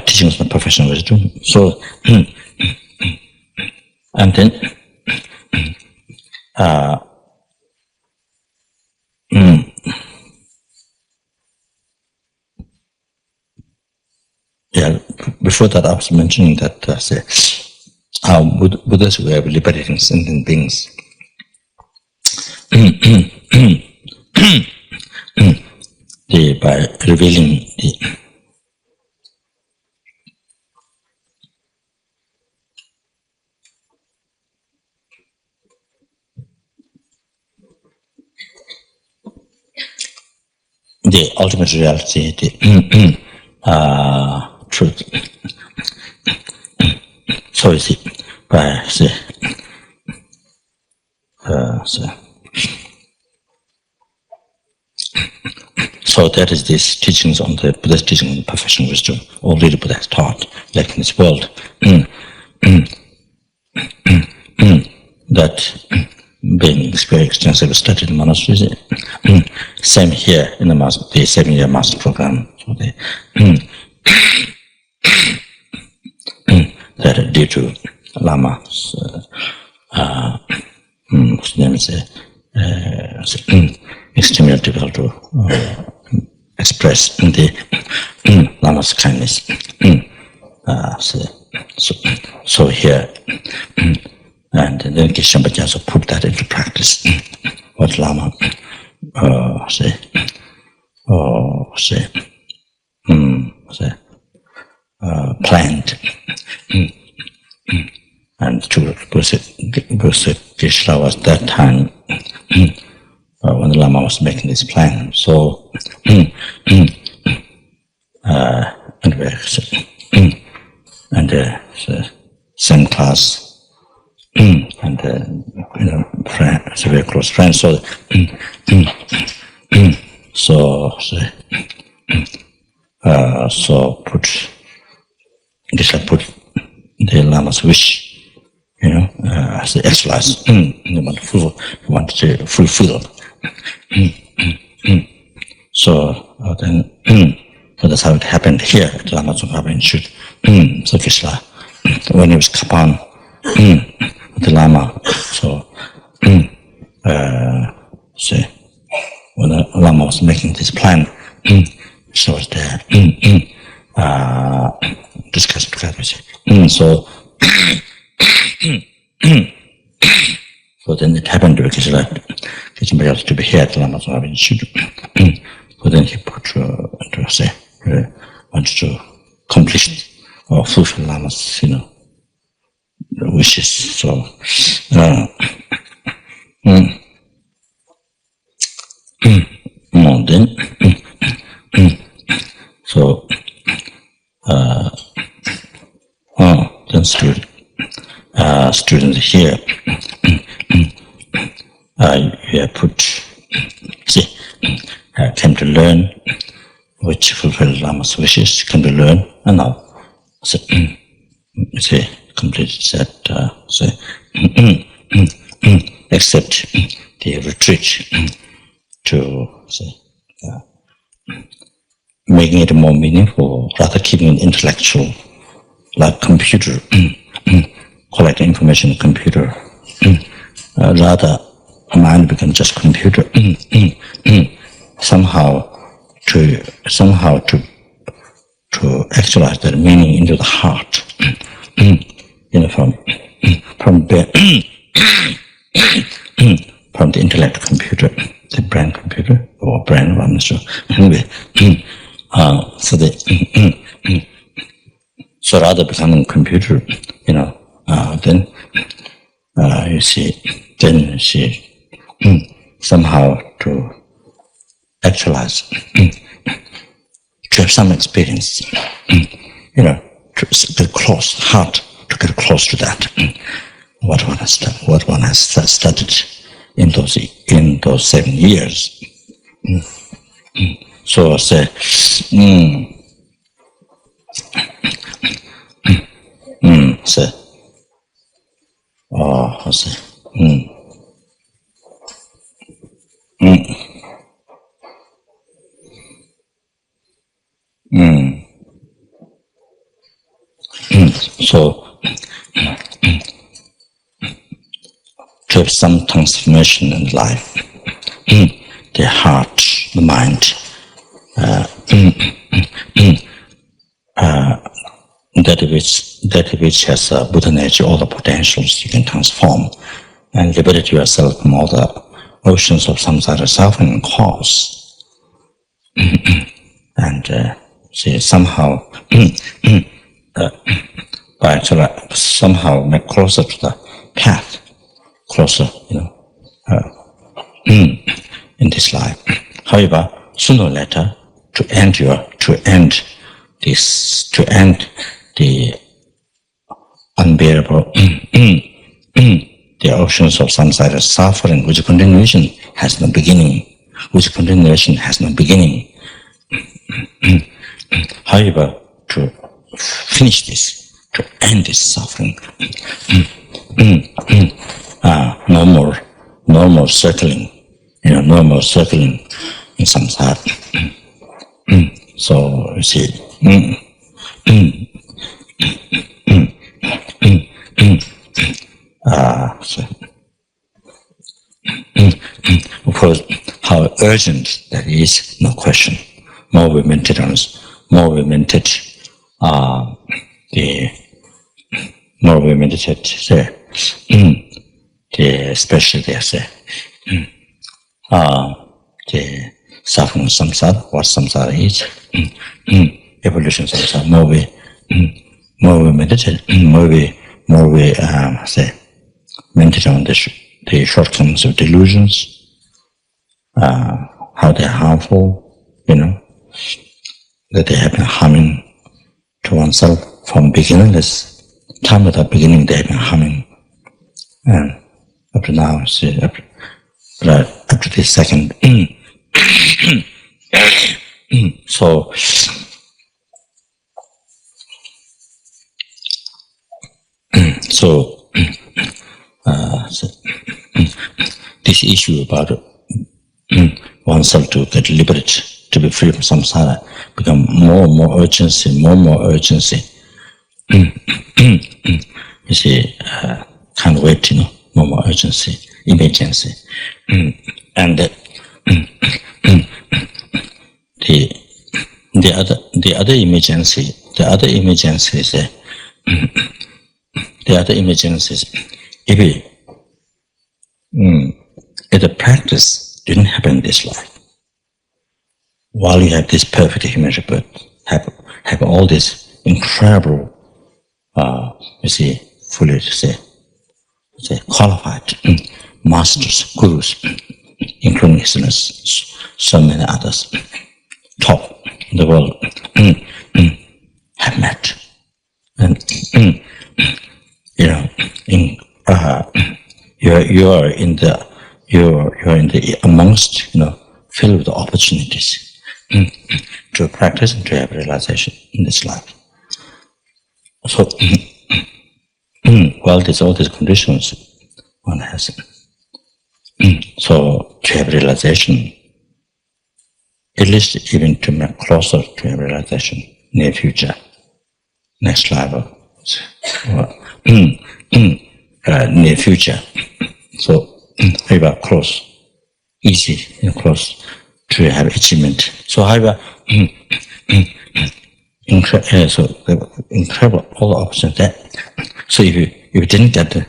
teachings of professional wisdom. So and then yeah, before that I was mentioning that Buddha's way of liberating sentient beings. By revealing the ultimate reality, the truth. So you see, by so that is these teachings on the Buddha's teaching on the perfection wisdom. Already Buddha has taught like in this world, that being very extensively studied in monasteries. Same here in the 7-year master program. So that due to Lama's whose name is extremely difficult to express the Lama's kindness. So here, and then Geshe also put that into practice. What Lama planned. And to Geshe was that time when the Lama was making this plan. So and same class. And friends, very close friends. So, put the Lama's wish, as the exercise. You want to fulfill. So that's how it happened here at Lama Tsongkhapa Institute. So Geshe, when he was Kapan. The Lama, so when the Lama was making this plan, so was there discussed together. So then it happened to Geshe to be here at Lama Tsongkhapa Institute. So then he put wanted to accomplish or fulfill Lama's wishes. So then so then students here came to learn, which fulfilled Lama's wishes, came to learn, and now completed that, accept the retreat to making it more meaningful, rather keeping it intellectual, like computer, collecting information in computer, rather mind becomes just computer, somehow to actualize that meaning into the heart. From the intellect computer, the brain computer, or brain one. So anyway, so rather becoming computer, then you see, somehow to actualize, to have some experience, to get close, heart, to get close to that, what one has studied in those 7 years. So say, so to have some transformation in life, the heart, the mind, that which has Buddha nature, all the potentials you can transform and liberate yourself from all the oceans of samsara, suffering and cause, and somehow by actually somehow make closer to the path, closer, in this life. However, sooner or later, to end the unbearable, the oceans of samsara suffering, which continuation has no beginning, However, to finish this, to end this suffering. No more circling, no more circling in samsara. So you see, of course, how urgent that is, no question. More we meditate on this, more we meditate, especially the suffering of samsara, what samsara is, evolution of samsara. More we meditate, more we meditate on the shortcomings of delusions, how they're harmful, that they have been harming to oneself from beginningless time without beginning. They have been harming, and up to now, see, up to this second. So this issue about oneself to get liberate, to be free from samsara, become more and more urgency, You see, can't wait, more urgency, emergency. And the other emergency is if the practice didn't happen in this life, while you have this perfect human birth, have all this incredible, fully qualified masters, gurus, including listeners, so many others, top in the world, have met, and you're in the amongst, filled with opportunities to practice and to have realization in this life. So, well, there's all these conditions one has. So, to have realization, at least even to make closer to have realization, near future, next level, near future. So, however, close, easy, close to have achievement. So, however, incredible, all the options there. So if you didn't get them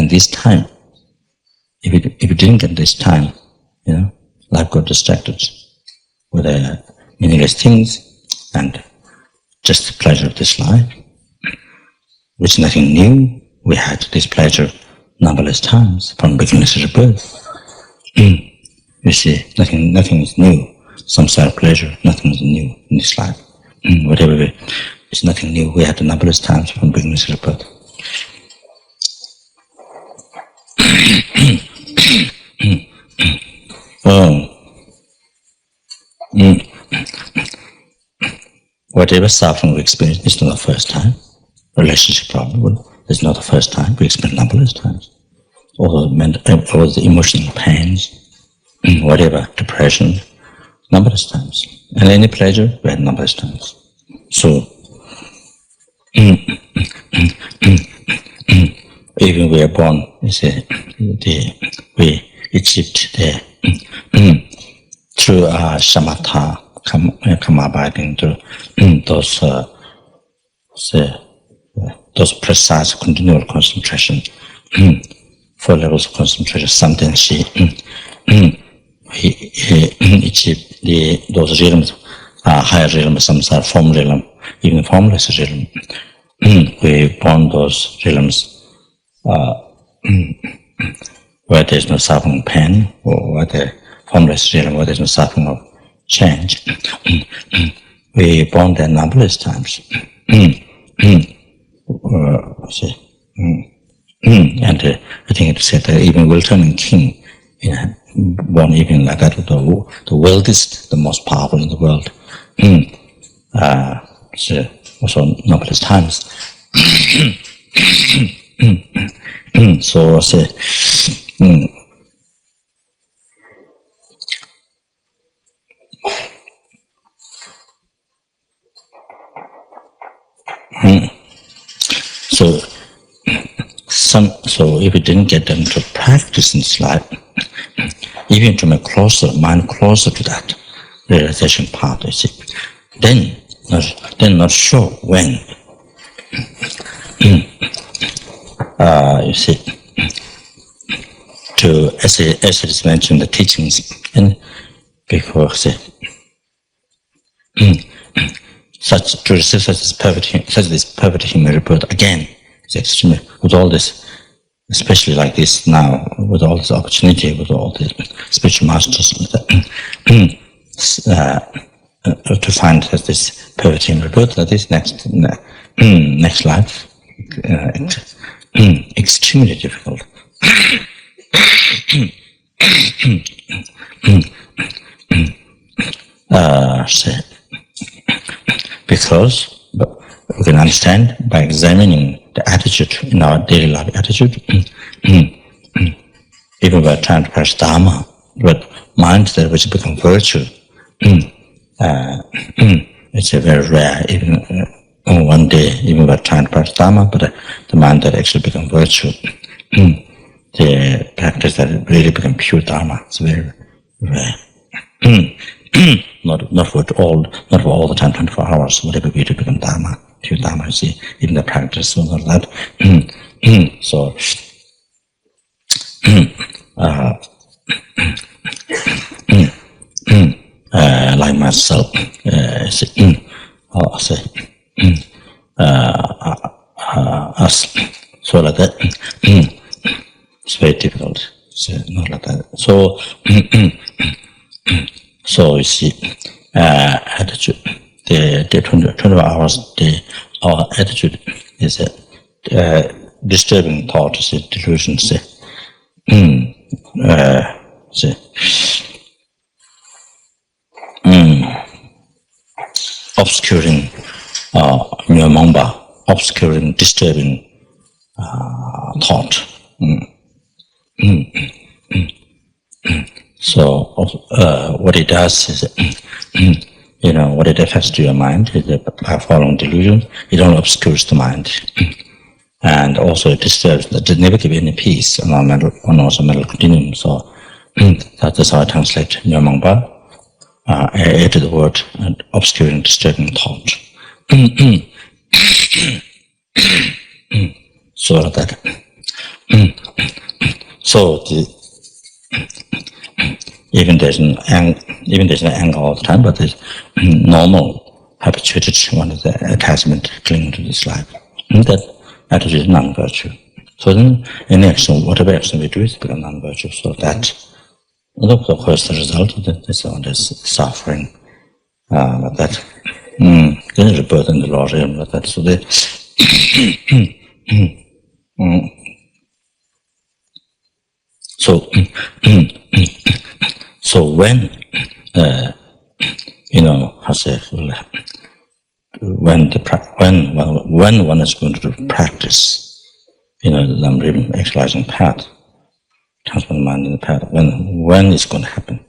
this time, if you didn't get this time, life got distracted with meaningless things and just the pleasure of this life, which is nothing new. We had this pleasure numberless times from beginning to birth. You see, nothing is new. Samsara pleasure, nothing is new in this life. Whatever it's nothing new. We had the numberless times from beginning to birth. Whatever suffering we experience is not the first time. Relationship problem is not the first time. We experience numberless times. All the emotional pains, whatever, depression, numberless times. And any pleasure, we had numberless times. So, even we are born, we achieved through shamatha, come abiding through those precise continual concentration, 4 levels of concentration, samtenshi. He achieved those realms, higher realms, samsara, form realm, even formless realm. We born those realms where there is no suffering pain, or where the formless realm where there is no suffering of change. We born there numberless times. And I think it said that even Wilton King, born even like that, the wealthiest, the most powerful in the world. also numberless times. So say, so if you didn't get them to practice in this life, even to make mind closer to that realization path, you see, then not sure when. You see, as it is mentioned in the teachings, and because to receive such this perfect human rebirth again is extremely, with all this, especially like this now, with all this opportunity, with all the spiritual masters, to find that this perfect human rebirth, that is next life, extremely difficult. Because we can understand by examining the attitude in our daily life attitude, even by trying to practice Dharma, but mind that which become virtue, it's a very rare, even one day, even by trying to practice Dharma, but the mind that actually become virtue, the practice that really become pure Dharma, it's very rare. Not for all the time, 24 hours, whatever we do become Dharma, pure Dharma, you see, even the practice, so not that. So, like myself, us, so like that, it's very difficult, so not like that. So, so you see, attitude, the 24 hours, our attitude is disturbing thoughts, delusions, obscuring mamba, obscuring, disturbing thought. So what it does is, what it affects to your mind is that by following delusion, it only obscures the mind, and also it disturbs. That never give any peace on our mental continuum. So that's how I translate nyamangpa. Add to the word obscuring, disturbing thought. So that. So even there's an anger all the time, but there's normal habituated one of the attachment clinging to this life. And that attitude is non-virtue. So then in action, whatever action we do is become non-virtue. So that, of course, the result is all this suffering. Like that. Then the rebirth in the Lord realm, like that. So they so when when one is going to practice, the Lam actualizing path, transforming mind in the path, when it's going to happen?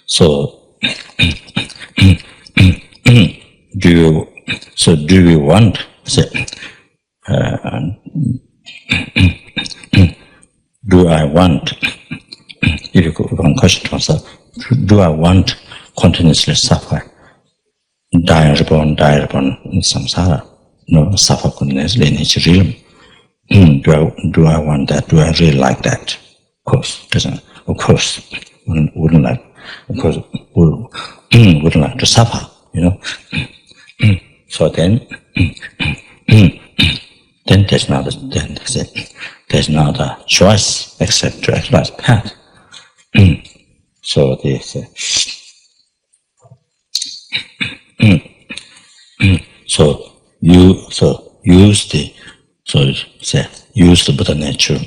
So do we want, do I want, if you can question myself, do I want continuously suffer, die reborn in samsara, suffer continuously in each realm? Do I want that? Do I really like that? Of course, wouldn't like. Of course, wouldn't like to suffer. So then there's no other choice except to actualize path. So this. So use the. So say. use the Buddha nature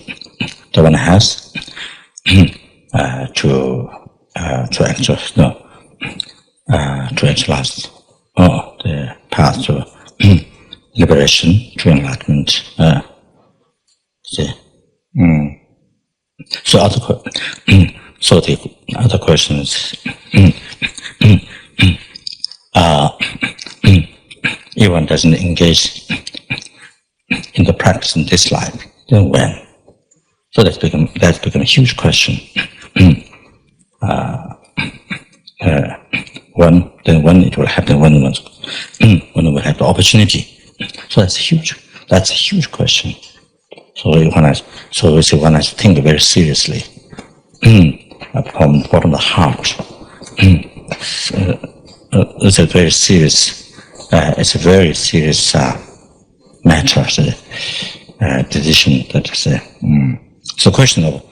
that one has to actualize the path to liberation, to enlightenment. See. So so the other questions. If one doesn't engage in the practice in this life, then when? So that's become a huge question. When it will happen, when we will have the opportunity. So that's a huge question. So one has to think very seriously from the bottom of the heart. It's a very serious. It's a very serious matter. Decision that is. So question of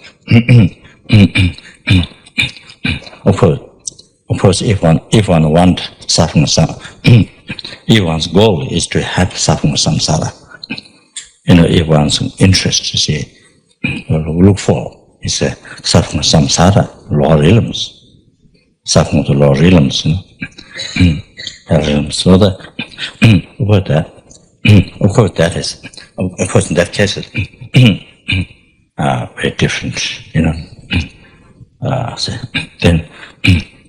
of course, if one want suffering, if one's goal is to have suffering samsara, if one's interest, look for is suffering samsara, lower realms, suffering to lower realms, so that, of course, in that case, very different, then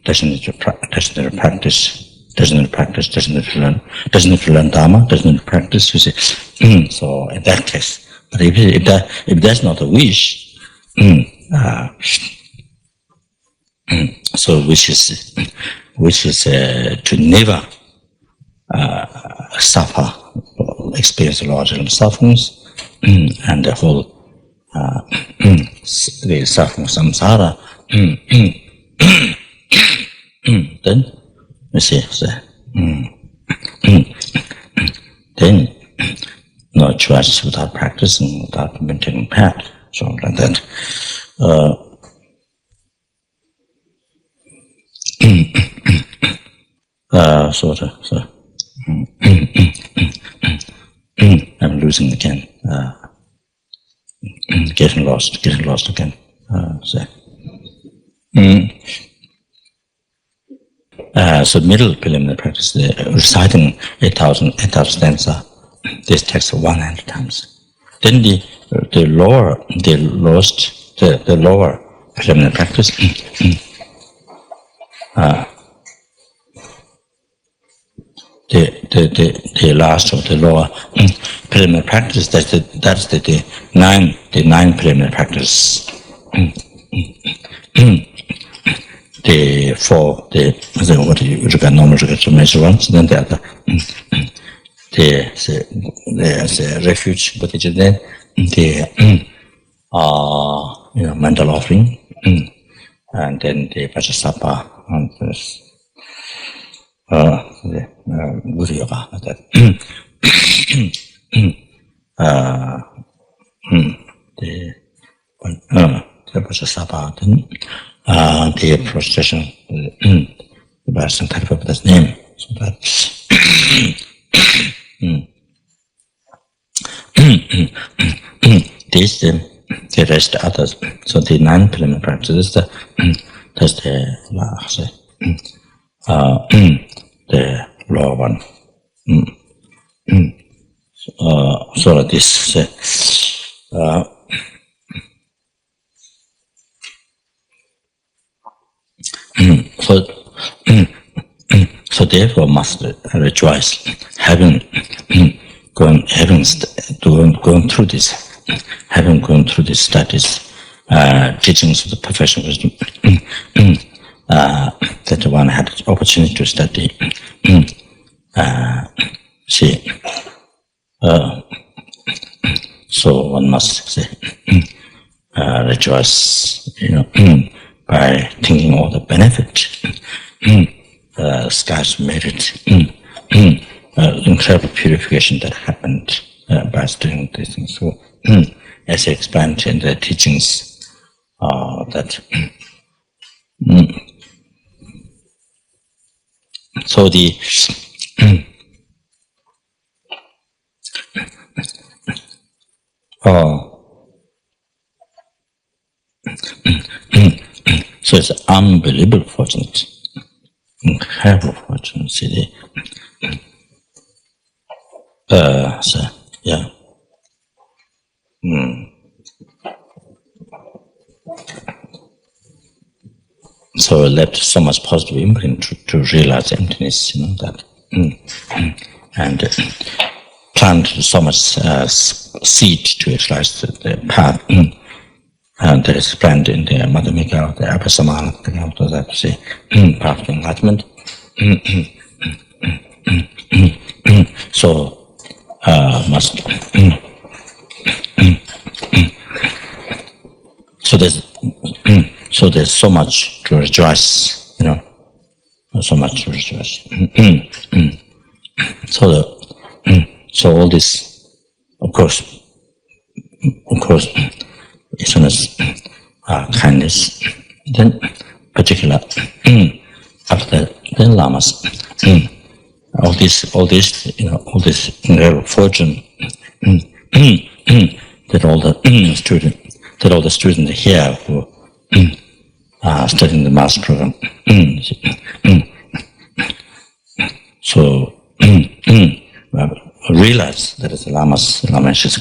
doesn't need to practice, doesn't need to learn Dharma, doesn't need to practice, So in that case, but if that's not a wish, so which is to never suffer, experience larger sufferings, and the whole the suffering samsara. Then you see, then no choice without practicing, without maintaining path, so like that. I'm losing again. Getting lost again. So middle preliminary practice, reciting 8,000 stanza, this takes 100 times. Then the lower preliminary practice, the last of the lower preliminary practice, that's the nine preliminary practice. The four, what you normal measure ones, then the other, the refuge, Bodhicitta, the mental offering, and then the pacify, and the Guru Yoga, that. The pacify, the prostration, the Santaripa Buddha's name. So that these the rest others. So the 9 preliminary practices, that's the lower one. So this. So therefore must rejoice, having gone through this studies, teachings of the perfection wisdom, that one had the opportunity to study. So one must say, rejoice, by thinking all the benefit, sky's merit, incredible purification that happened by studying these things. So, as I explained in the teachings, that so the So it's unbelievable fortunate, incredible fortune. See so yeah. So it left so much positive imprint to realize emptiness, that, and plant so much seed to realize the path. And that is planned in the Madhyamika, the upper samana, that say, path of enlightenment. So must so there's so much to rejoice, so much to rejoice. So all this, of course, as soon as kindness, then particular after that, then lamas, all this, all this fortune that all the students here who are studying the master program. So realize that is the Lama's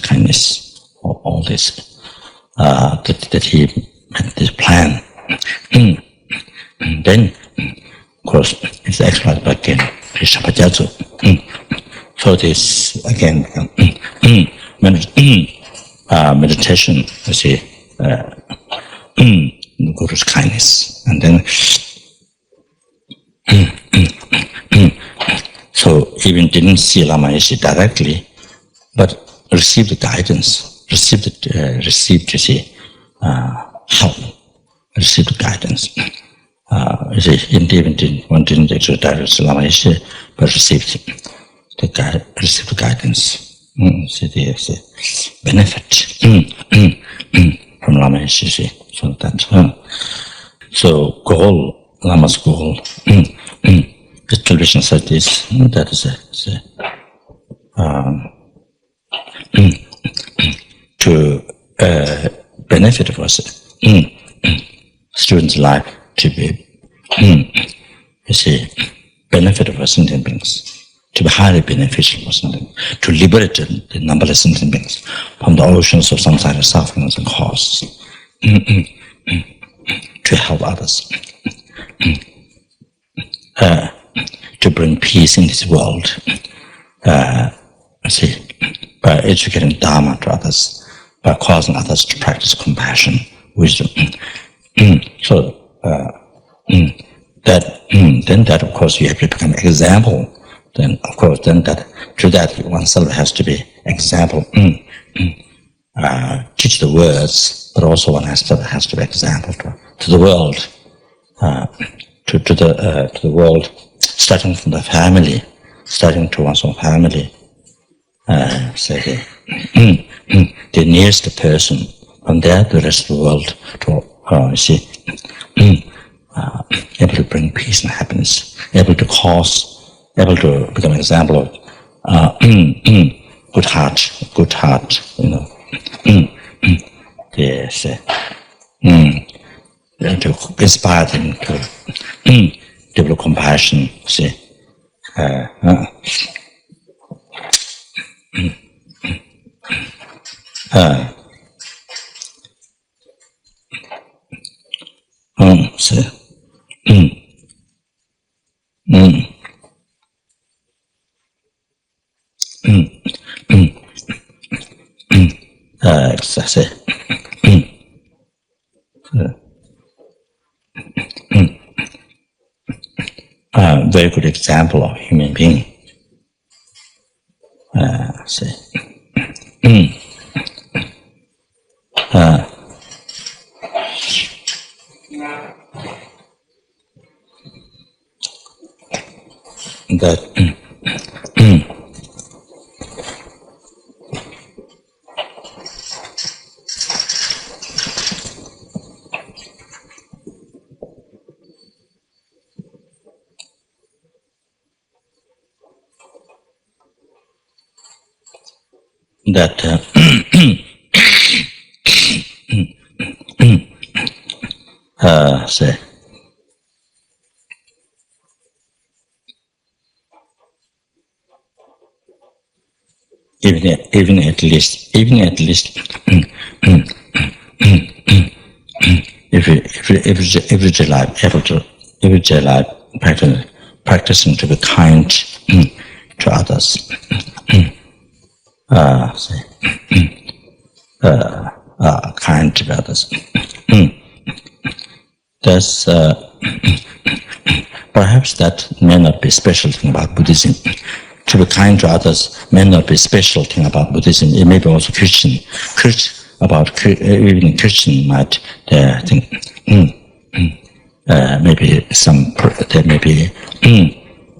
kindness, all this. That he had this plan. Then, of course, it's explained back again. So this again meditation. You see, the Guru's kindness, and then so even didn't see Lama Yeshe directly, but received the guidance, received you see, help, received the guidance. You see, one didn't actually direct Lama Yeshe, but received the guidance. See the benefit from Lama Yeshe. So that so goal, Lama's goal. The television said this. That is to benefit of us, students' life to be, you see, benefit of us sentient beings, to be highly beneficial for sentient beings, to liberate the numberless sentient beings from the oceans of samsara sufferings and causes, to help others, to bring peace in this world, see, by educating Dharma to others, by causing others to practice compassion, wisdom. So then that of course you have to become example. Then of course then that oneself has to be example. Teach the words, but also one has to be example to the world, to the world, starting from the family, starting to one's own family. Say the nearest person, from there the rest of the world, to see, able to bring peace and happiness, able to become an example of good heart, yes, to inspire them to develop compassion, see. Very good example of human being. That say, even at least, everyday life, everyday life practicing to be kind to others, kind to others. That's perhaps that may not be special thing about Buddhism. To be kind to others may not be special thing about Buddhism. It may be also Christian. Even Christian might think maybe there may be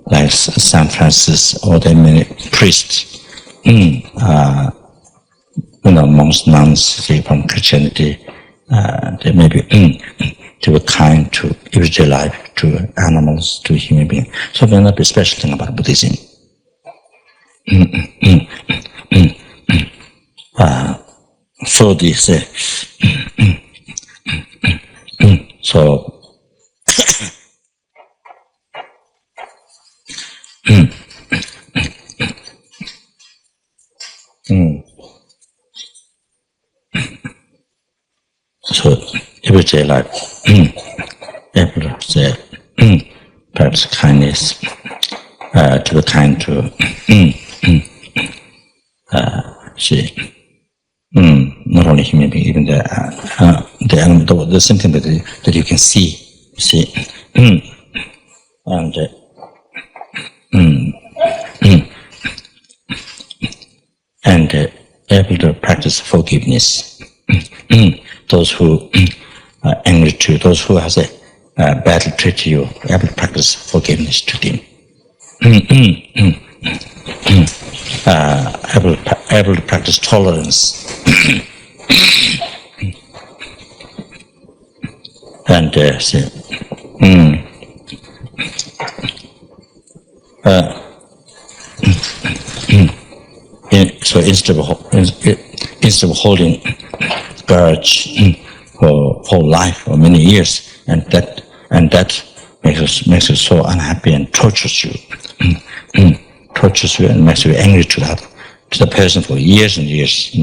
like San Francis, or there may be priests, monks, nuns, say from Christianity. They may be to be kind to everyday life, to animals, to human beings. So there may not be special thing about Buddhism. So they say, so so everyday life, able to say, perhaps kindness, to be kind to not only human being, even the animal, the something that you can see, and able to practice forgiveness. Those who are angry to you, those who has a badly treated you, able to practice forgiveness to them. Able to practice tolerance. And so instead of holding grudge for whole life or many years, and that makes you so unhappy and tortures you, and makes you angry to the person for years and years.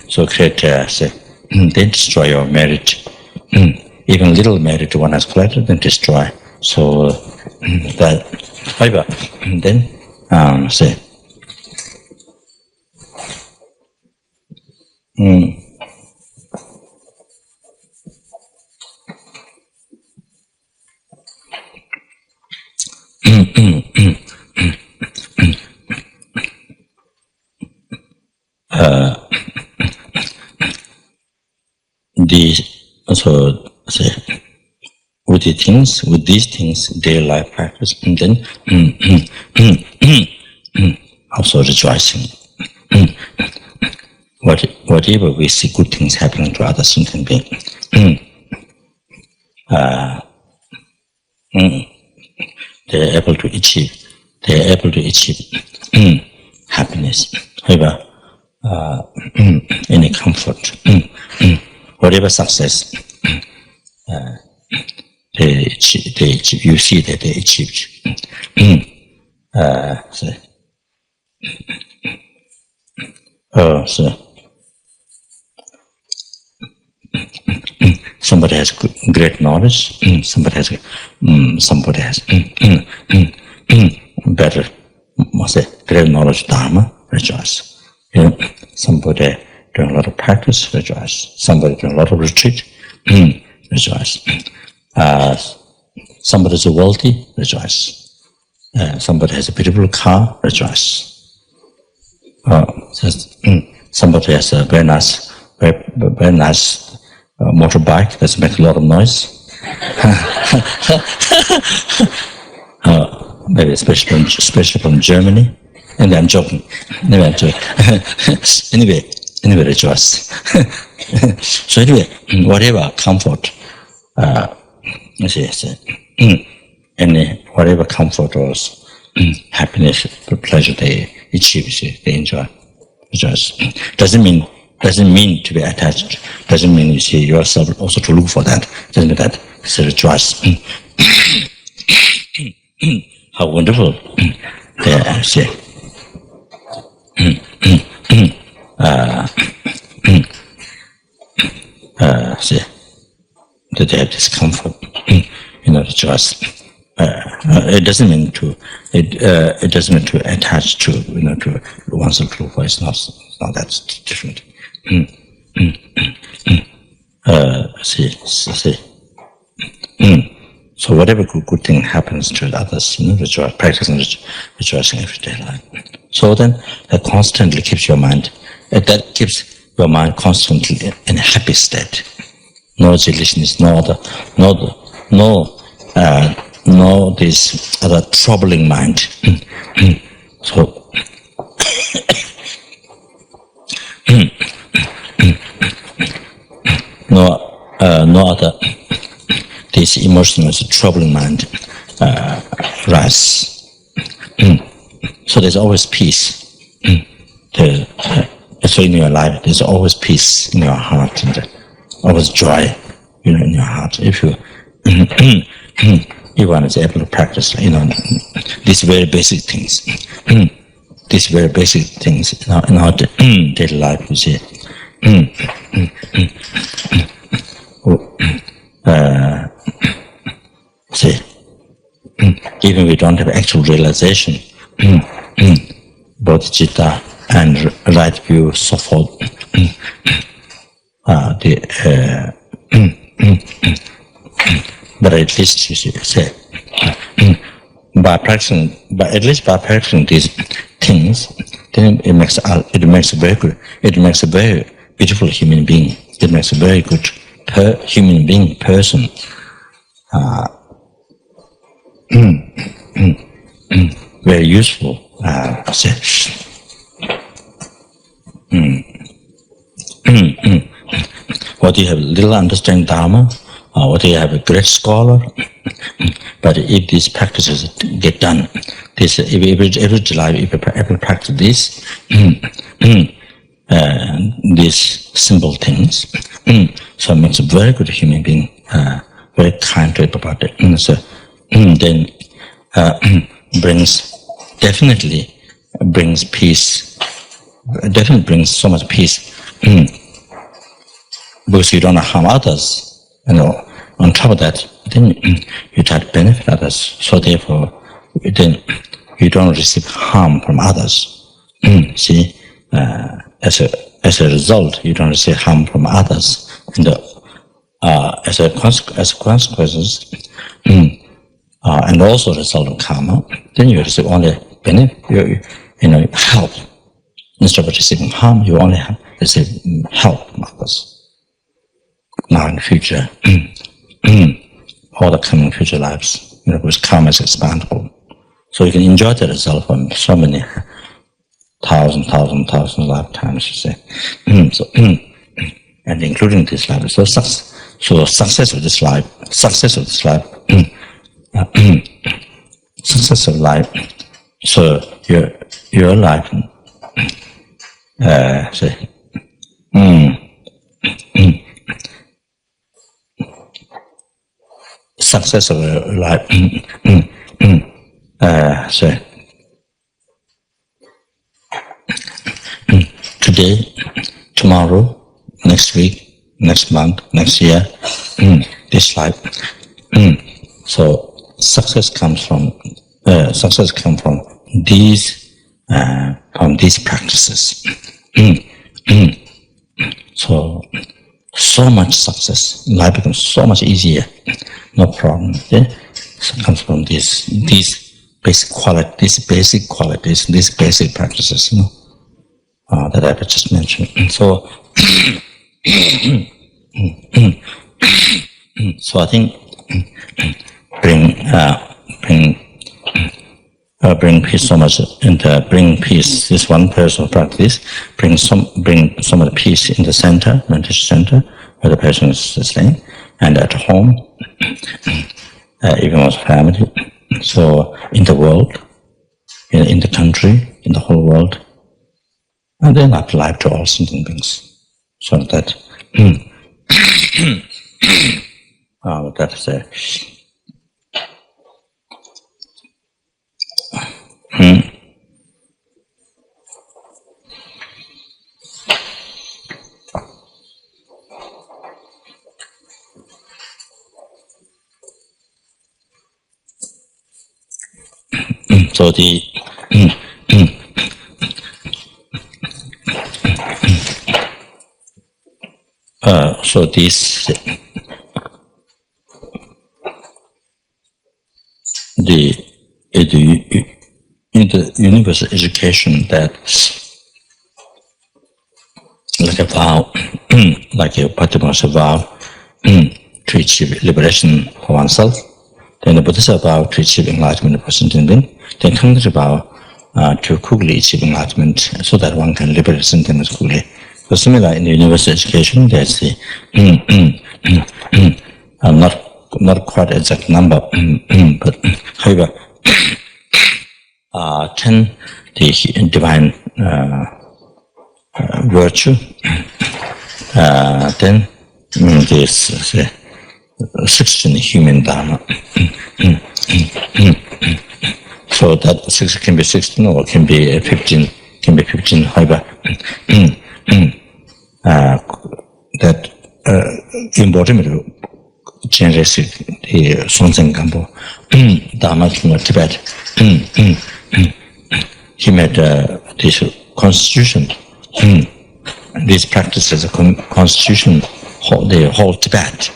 So create they destroy your marriage. Even little marriage one has collected, then destroy. So that however, then say. So say with these things, daily life practice, and then also rejoicing. Whatever we see good things happening to other sentient beings, they're able to achieve happiness. However, any comfort, whatever success they achieve, you see that they achieved. Somebody has great knowledge. Somebody has better, great knowledge, Dharma. Rejoice. Somebody doing a lot of practice. Rejoice. Somebody doing a lot of retreat. Rejoice. Somebody is wealthy. Rejoice. Somebody has a beautiful car. Rejoice. Somebody has a very nice motorbike that makes a lot of noise. Maybe especially from Germany. And I'm joking. Anyway, rejoice. So anyway, whatever comfort, whatever comfort or happiness, pleasure they achieve, they enjoy. Rejoice. Doesn't mean to be attached. Doesn't mean you see yourself also to look for that. Doesn't mean that. So rejoice. How wonderful. Yeah, see. See. That they have discomfort. Rejoice. It doesn't mean to. It doesn't mean to attach to to oneself to voice. It's not that different. See. So whatever good thing happens to others, rejoice, practicing rejoicing everyday life. So then that constantly keeps your mind. That keeps your mind constantly in a happy state. No delusions, no this other troubling mind. So no other this emotional troubling mind rise. So there's always peace. So in your life, there's always peace in your heart and always joy, in your heart. If you everyone is able to practice, these very basic things. These very basic things in our daily life, you see. See, even we don't have actual realization, bodhicitta and right view, so forth. But at least you say, by at least by practicing these things, then it makes a very good. It makes a very beautiful human being. It makes a very good human being person. Very useful. What you have little understand Dharma, what you have a great scholar, but if these practices get done, this every life, if you practice this, these simple things, so it makes a very good human being, very kind to everybody. So then definitely brings peace. Definitely brings so much peace. Because you don't harm others, on top of that, then you try to benefit others. So therefore, then you don't receive harm from others. See, as a result, you don't receive harm from others, and as consequences, and also a result of karma, then you receive only benefit. Help. Instead of receiving harm, you only receive help from others. Now in the future, all the coming future lives, because karma is expandable. So you can enjoy the result from so many thousand lifetimes, you say. And including this life. So success of this life, success of life. So your life, success of your life. Today, tomorrow, next week, next month, next year, this life. So success comes from these practices. So much success. Life becomes so much easier. No problem. Yeah? So it comes from these basic qualities, these basic practices, that I just mentioned. So, so I think bring peace so much, and bring peace. This one person practice bring some of the peace in the center, meditation center, where the person is staying, and at home, even with family. So in the world, in the country, in the whole world, and then apply to all sentient beings, so that That's so the so this in the universal education that like a vow, like a Bodhisattva vow to achieve liberation for oneself. Then the Bodhisattva vow to achieve enlightenment for sentient being. Then Kangra vow to quickly achieve enlightenment so that one can liberate sentient quickly. So similar in the universal education, there's the not quite exact number, but however, 10 the divine virtue, then there's 16 human dharma. So that 6 can be 16 or can be 15. Can be 15. However, that embodiment changes the Songtsen Gampo Dharma from Tibet. He made this constitution. These practices, a constitution, the whole Tibet.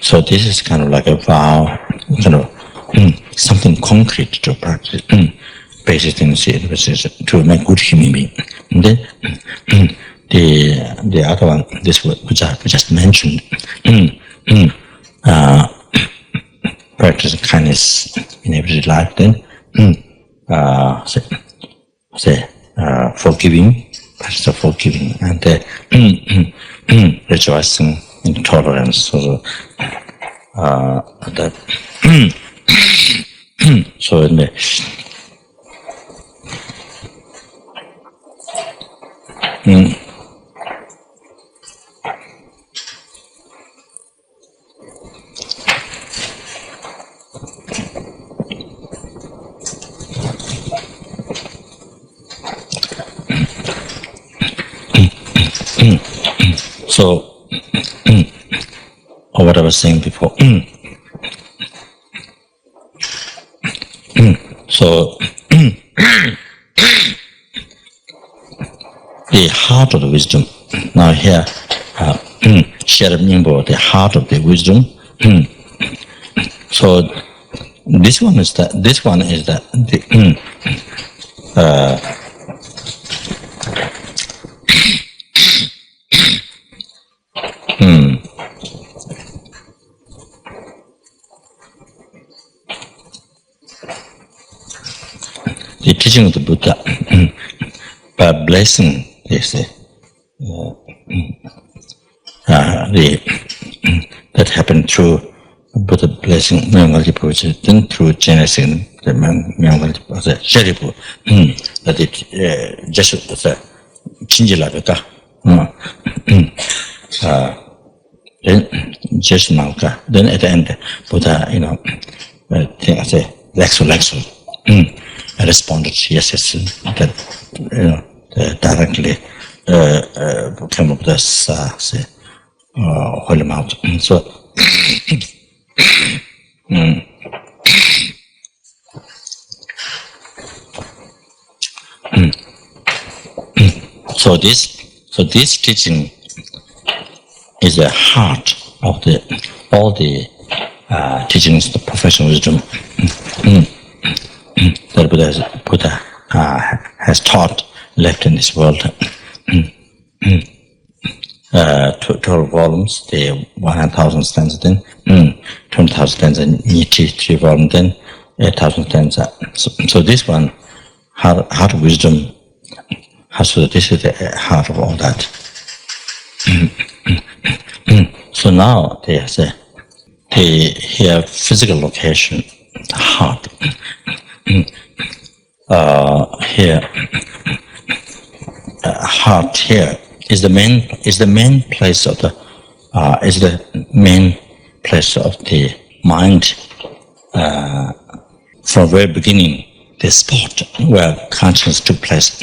So this is kind of like a vow, kind of something concrete to practice, basic things to make good human being. And then the other one, this which I just mentioned, practice kindness in everyday life. Then forgiving, practice of forgiving, and rejoicing in tolerance. So that so in the so or what I was saying before. So the heart of the wisdom. Now here, share the heart of the wisdom. So this one is that. This one is that the teaching of the Buddha by blessing this that happened through Buddha blessing Rinpoche, then through generating the Rinpoche Sherifu, that it just chinjilaka, then just malka. Then at the end, Buddha, I say lexo. I responded yes, that directly came up with this holy mouth. So so this teaching is the heart of all the teachings, the professional wisdom that Buddha has taught, left in this world. 12 volumes, the 100,000 stanzas, then 20,000 stanzas, 3 volumes, then 8,000 stanza. So this one, heart of wisdom, this is the heart of all that. So now they have physical location, heart. Here, heart here is the main place of the mind. From very beginning, the spot where consciousness took place,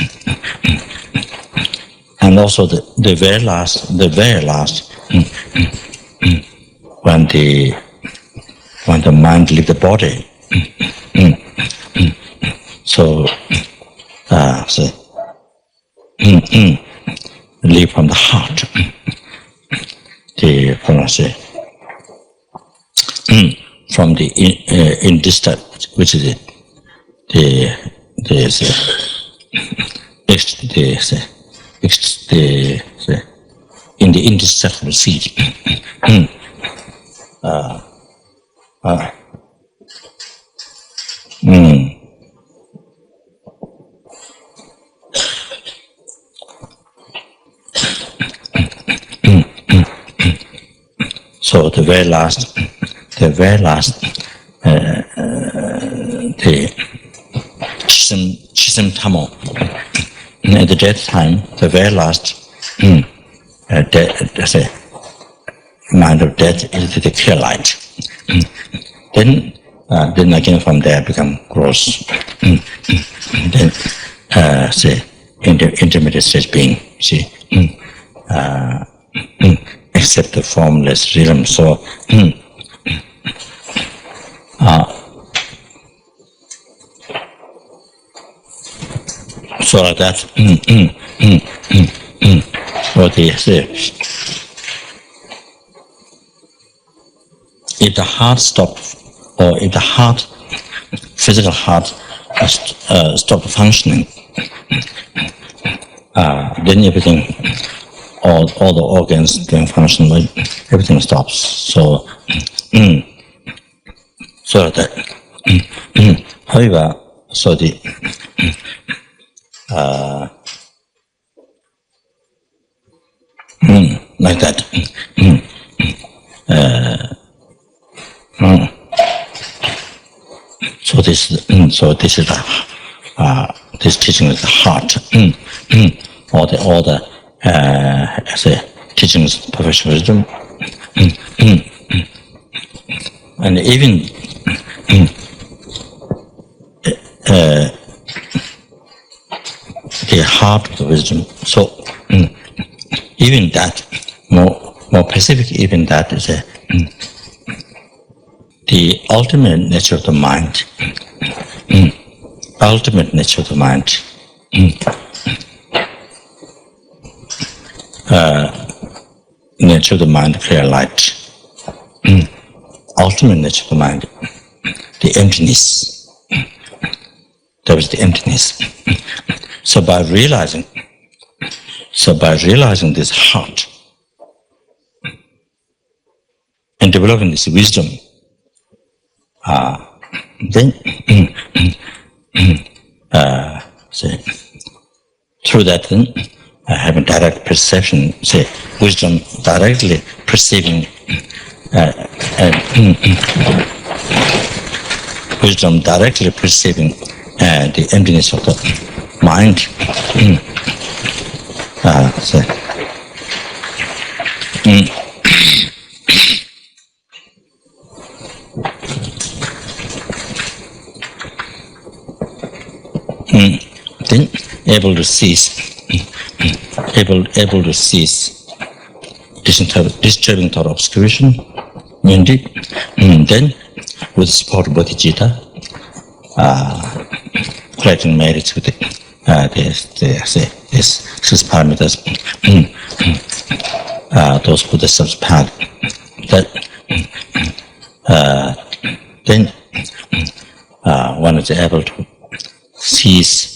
and also the very last, when the mind leaves the body. So leave from the heart. From the indistant, which is in the indestructible seed. So the very last, the Chisum Tamo, at the death time, the very last mind of death is the clear light. Then again from there become gross. Then intermediate stage being, except the formless realm. So so like that. What they say. If the heart stops, or if the heart, physical heart, stop functioning, then everything, all the organs don't function, everything stops. So, so that. However, so the like that. So this is the this teaching is the heart. All the teachings of perfect wisdom, and even the heart of the wisdom. So even that, more specific, even that is the ultimate nature of the mind. Ultimate nature of the mind. Nature of the mind, clear light. Ultimate nature of the mind, the emptiness. That was the emptiness. So by realizing this heart and developing this wisdom, then through that, then having direct perception, wisdom directly perceiving, wisdom directly perceiving the emptiness of the mind. Then able to cease disturbing thought obscuration, indeed. Then with the support of Bodhicitta, collecting merits with these 6 parameters, those Buddhist path, that then one is able to seize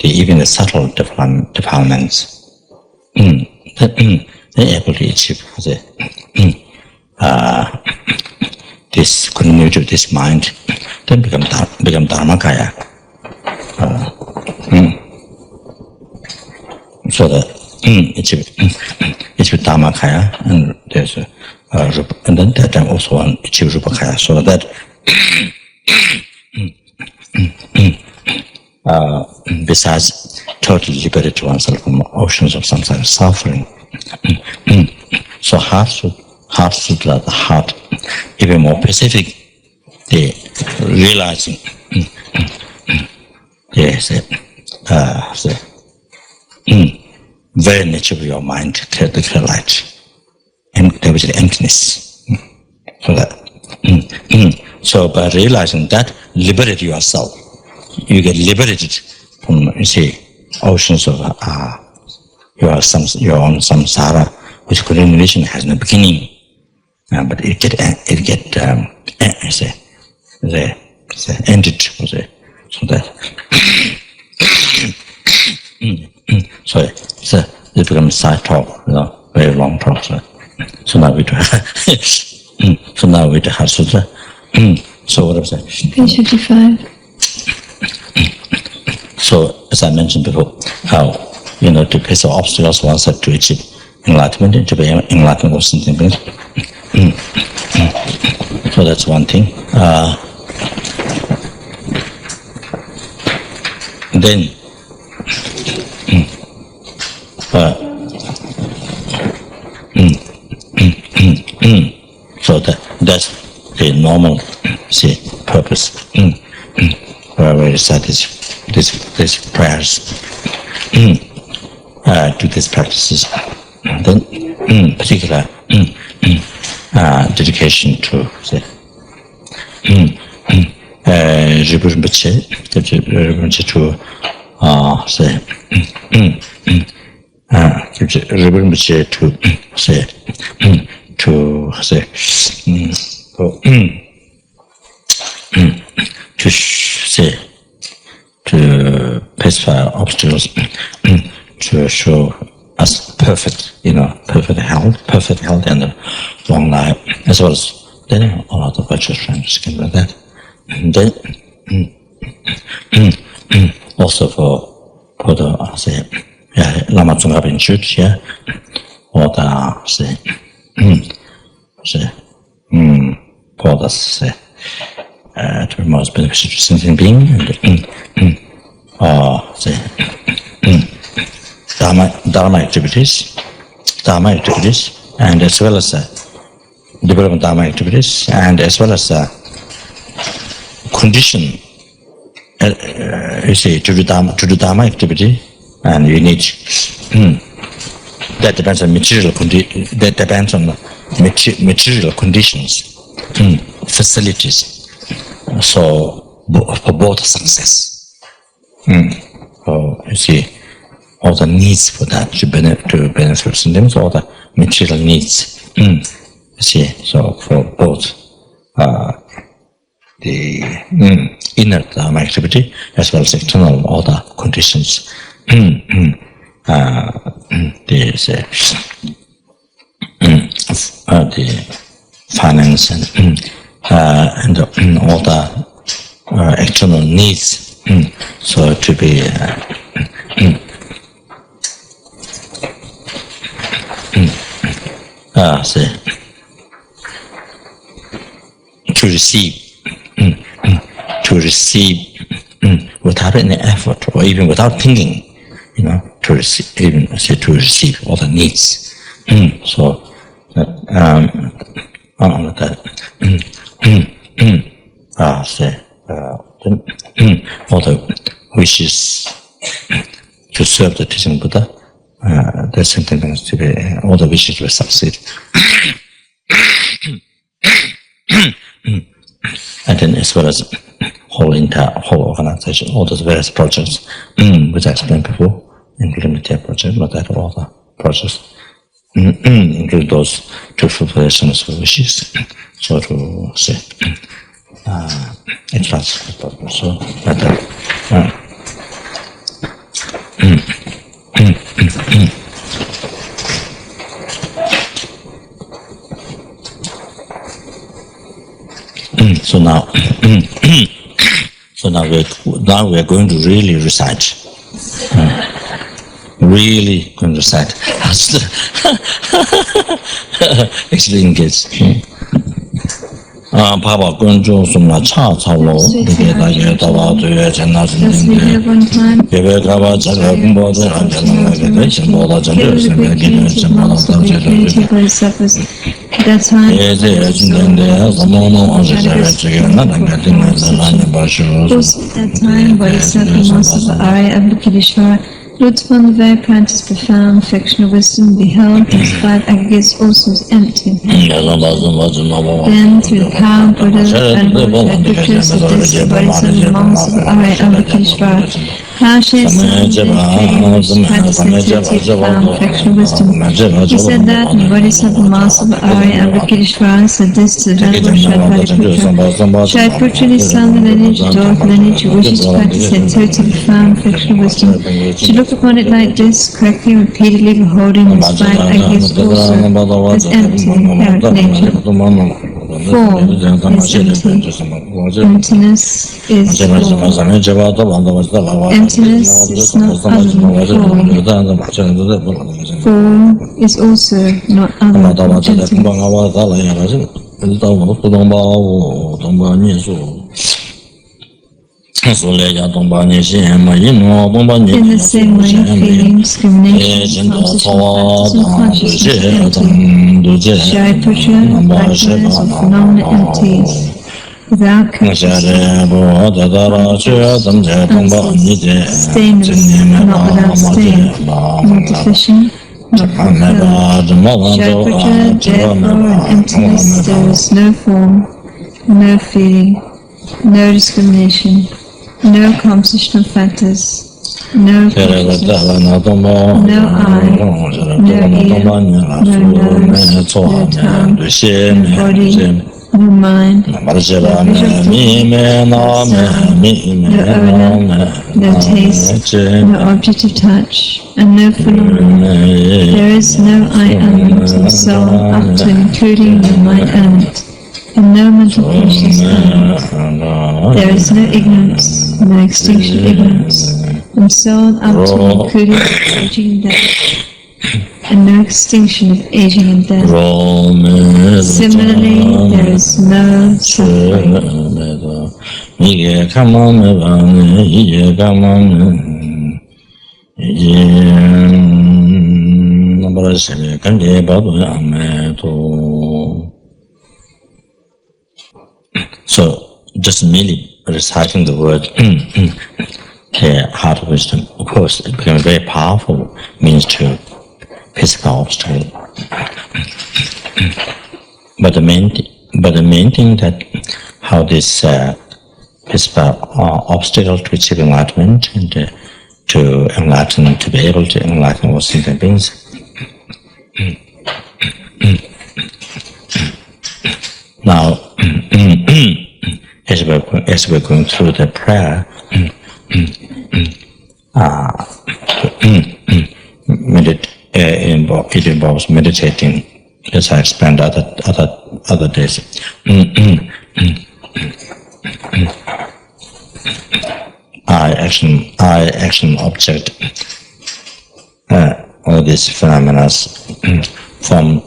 even the subtle defilements. They're able to achieve this continuity of this mind then become Dharmakaya. So that it's with Dharmakaya, and there's and then that time also one achieve Rupakaya, so that besides totally liberate oneself from oceans of samsara suffering. So Heart Sutra, the heart, even more specific, the realizing the very nature of your mind, the clear light, and there was the emptiness. So that so by realizing that, liberate yourself. You get liberated from, oceans of your own samsara, which continuation has no beginning, but it get ended, so that so it becomes side talk, very long talk. So now we do so now we do Heart Sutra. So what was that? Page 55. So, as I mentioned before, how, to face the obstacles oneself to achieve enlightenment, to be enlightenment of sentient beings. So that's one thing. Then, so that's the normal, purpose. Where we recite these prayers, do these practices, then particular dedication to Rinpoche, to to pacify obstacles, to show us perfect health and long life, as well as then all other virtuous friends like that. And then also for the Lama Tsongkhapa Institute here, or the for the to be most beneficial to sentient being, and Dharma activities, and as well as development Dharma activities, and as well as condition. To do Dharma activity, and you need that depends on material material conditions, facilities. So for both success, all the needs for that to benefit them, all the material needs. So for both the inner Dharma activity as well as external all the conditions, the finance and all the external needs. So to be to receive without any effort or even without thinking, to receive all the needs. So all the wishes to serve the teaching Buddha, the sentient beings to be, all the wishes will succeed. And then as well as whole organization, all those various projects, which I explained before, including the project, but that all the projects, include those to fulfill some wishes, so to say, advance the purpose. So that. So now, So now we're going to really recite. Really going to recite. Actually engage. Papa Gunjo Sumla Cha Chalo, the Tava to Yachanas and Gavakava Chakakumbo, and Generation Bola Generous and Regulation that time, Bodhisattva Master Arya Avalokiteshvara looked upon the very practice profound affection of wisdom, beheld these five aggregates also as empty. Then, through the power of Buddha and Bodhisattva of this Bodhisattva Master Arya Avalokiteshvara, how she is practice activity profound affection of wisdom. He said that the Bodhisattva Master Arya Avalokiteshvara said this to the Venerable Shariputra. Shariputra, the son of the lineage, daughter of the lineage, who wishes to practice activity profound affection of wisdom, should look upon it like this, correctly, repeatedly, beholding this five aggregates also as empty, inherent nature. Form is empty. Emptiness is form. Emptiness is not other than form. Form is also not other than emptiness. In the same way, feeling, discrimination, Shariputra, likewise, or phenomena empties, without consciousness, stainless, not without stain, not deficient, not fulfilled. Shariputra, therefore, in emptiness there is no form, no feeling, no discrimination, no compositional factors, no consciousness, no eye, no ear, no nose, no tongue, no body, no mind, no visual no taste, no object of touch, and no phenomenon. There is no I element in the soul up to including the mind element, and no mental consciousness element. There is no ignorance, no extinction of ignorance, and so on up to including aging and death, and no extinction of aging and death. Similarly, there is no suffering. So, just merely reciting the word heart wisdom, of course, it becomes very powerful means to pacify obstacle. But the main thing that how this pacify obstacle to achieve enlightenment and to enlighten, to be able to enlighten all sentient beings. Now, as we're going through the prayer, it involves meditating, as I explained other days. I action object. All these phenomena form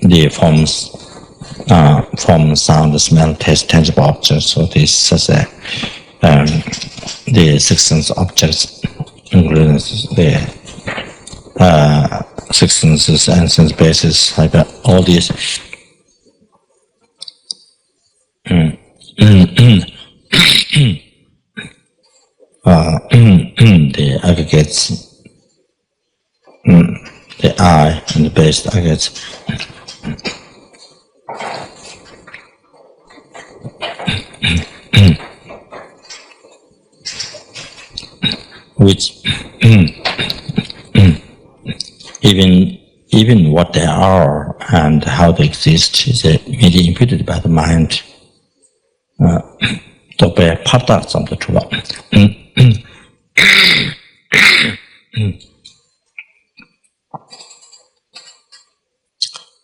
the form, sound, smell, taste, tangible objects. So this such a the six sense objects, including the six senses and sense bases, like all these. The aggregates, the eye and the base aggregates. Which even what they are and how they exist is merely imputed by the mind.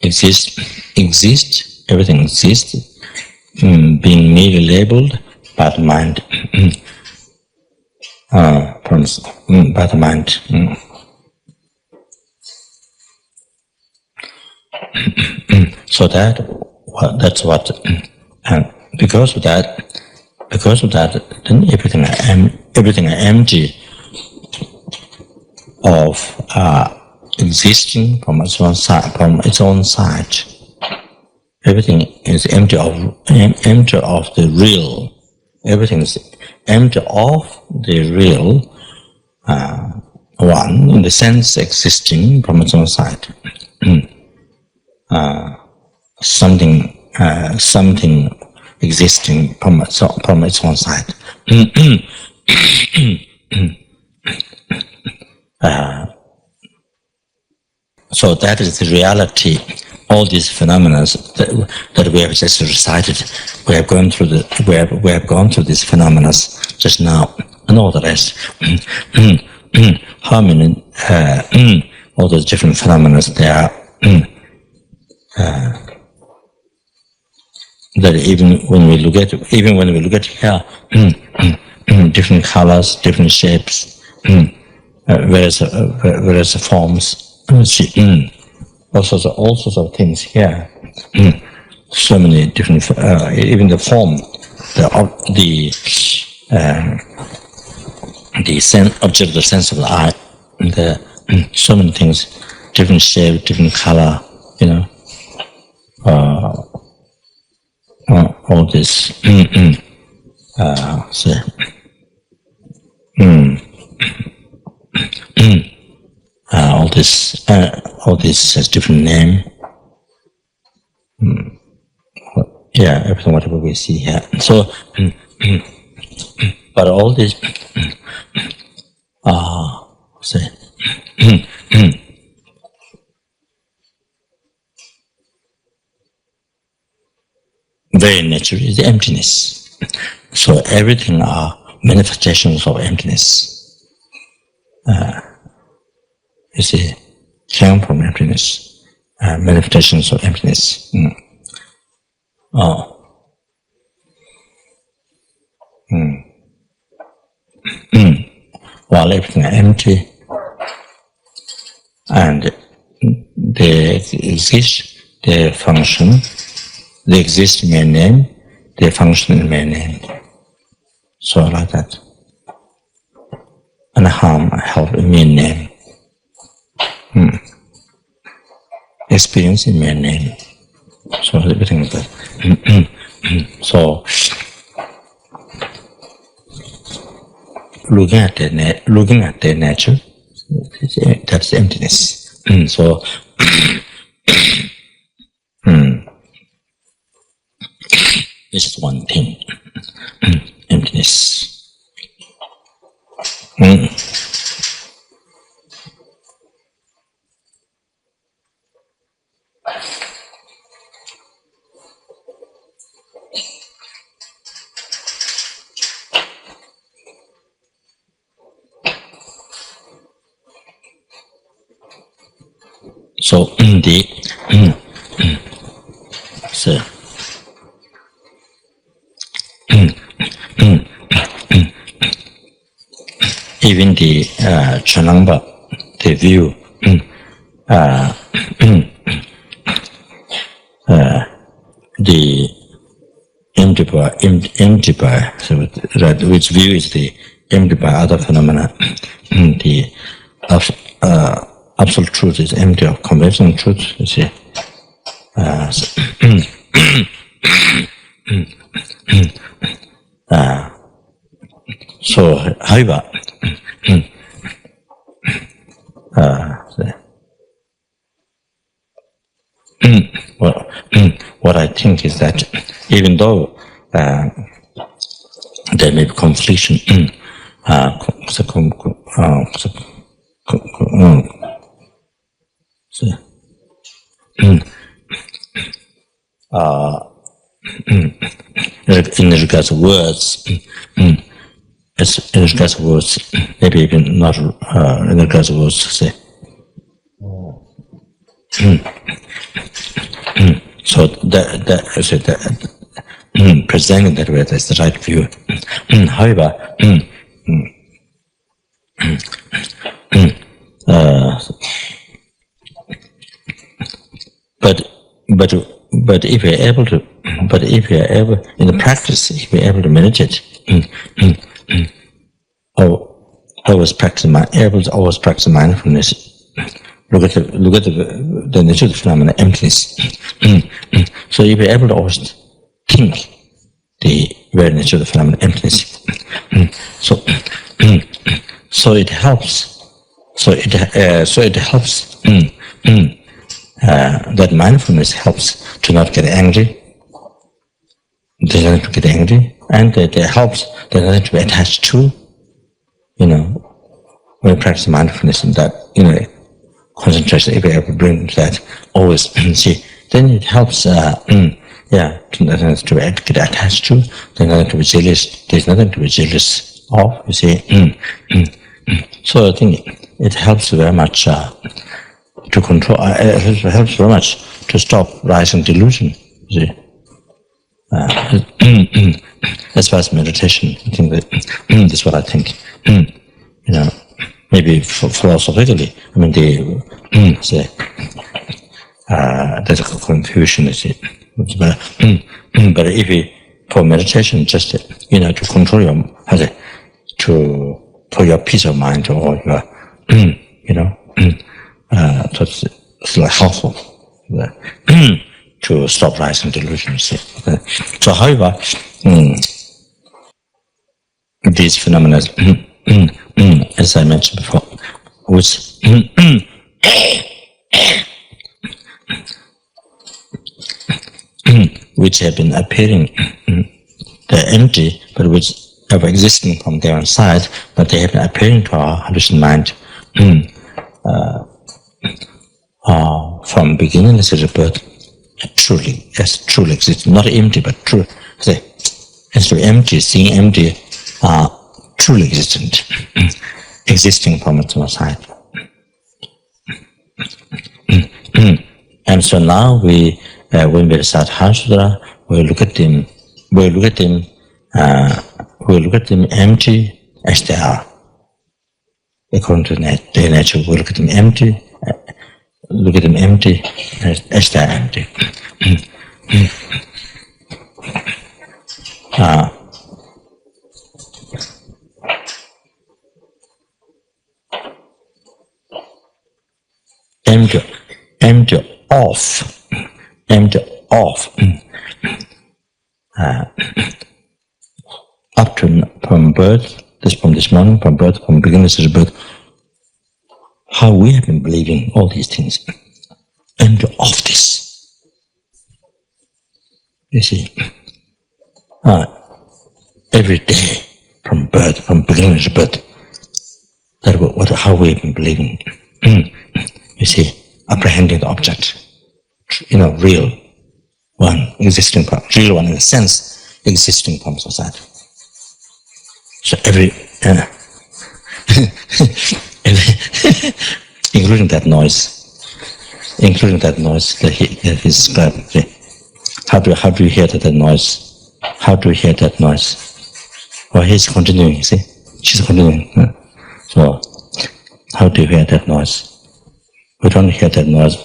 Exist, everything exists, being merely labeled by the mind, by the mind. So that's what, and because of that, then everything empty of existing from its own side. Everything is empty of the real. Everything is empty of the real one, in the sense existing from its own side. Something existing from its own side. So that is the reality. All these phenomena that we have just recited, we have gone through these phenomena just now, and all the rest. How many all those different phenomena there are. That even when we look at here, different colors, different shapes, various forms, all sorts of things here. So many different, even the form, object, the sense of the eye, so many things, different shape, different color, all this. All this has different name. Yeah, everything whatever we see here. So, but all this, very nature is emptiness. So everything are manifestations of emptiness. You see, came from emptiness, manifestations of emptiness. While everything is empty, and they exist, they function, they exist in my name, they function in my name. So like that. And harm, help in my name. Experience in my name. So everything like that. So looking at the nature, that's emptiness. So this is one thing. Emptiness. So even the Chanangpa, the view, the empty by, so which view is the empty by other phenomena. The absolute truth is empty of conventional truth, you see. So, however, what I think is that even though there may be confliction, in regards to words, in regards to words, maybe even not in regards to words, say. So presenting that way, that's the right view. However, but if you're able to, in the practice, if you're able to meditate, always practice mindfulness. Look at the nature of the phenomena, emptiness. So if you're able to always think the very nature of the phenomena, emptiness. So it helps. So it helps. That mindfulness helps to not get angry. There's nothing to get angry, and it helps. There's nothing to be attached to. When you practice mindfulness and that, concentration, if you ever bring that, always see, then it helps. To nothing to get attached to. There's nothing to be jealous. There's nothing to be jealous of. You see. So I think it helps very much to control. It helps very much to stop rising delusion. You see. As far as meditation, I think that's what I think. Maybe philosophically, there's a confusion, you see. But if for meditation, just to control for your peace of mind, or your so it's like helpful to stop rising delusions. So, however, these phenomena, as I mentioned before, which have been appearing, they're empty, but which are existing from their own side, but they have been appearing to our hallucinant mind from beginningless as a birth, truly existing, not empty, but true. Instead of empty, seeing empty, truly existent, existing from its own side. And so now when we recite Heart Sutra, we look at them empty as they are. According to their nature, we look at them empty as they are empty. Empty off. Up to from birth, from this morning, from beginnings to birth, how we have been believing all these things. Empty off this. You see, every day from beginning to birth, how we have been believing. You see, apprehending the object, real one, existing part, real one in a sense, existing from society. So including that noise that he described. How do you hear that noise? How do you hear that noise? Well, he's continuing, you see? She's continuing. So, how do you hear that noise? We don't hear that noise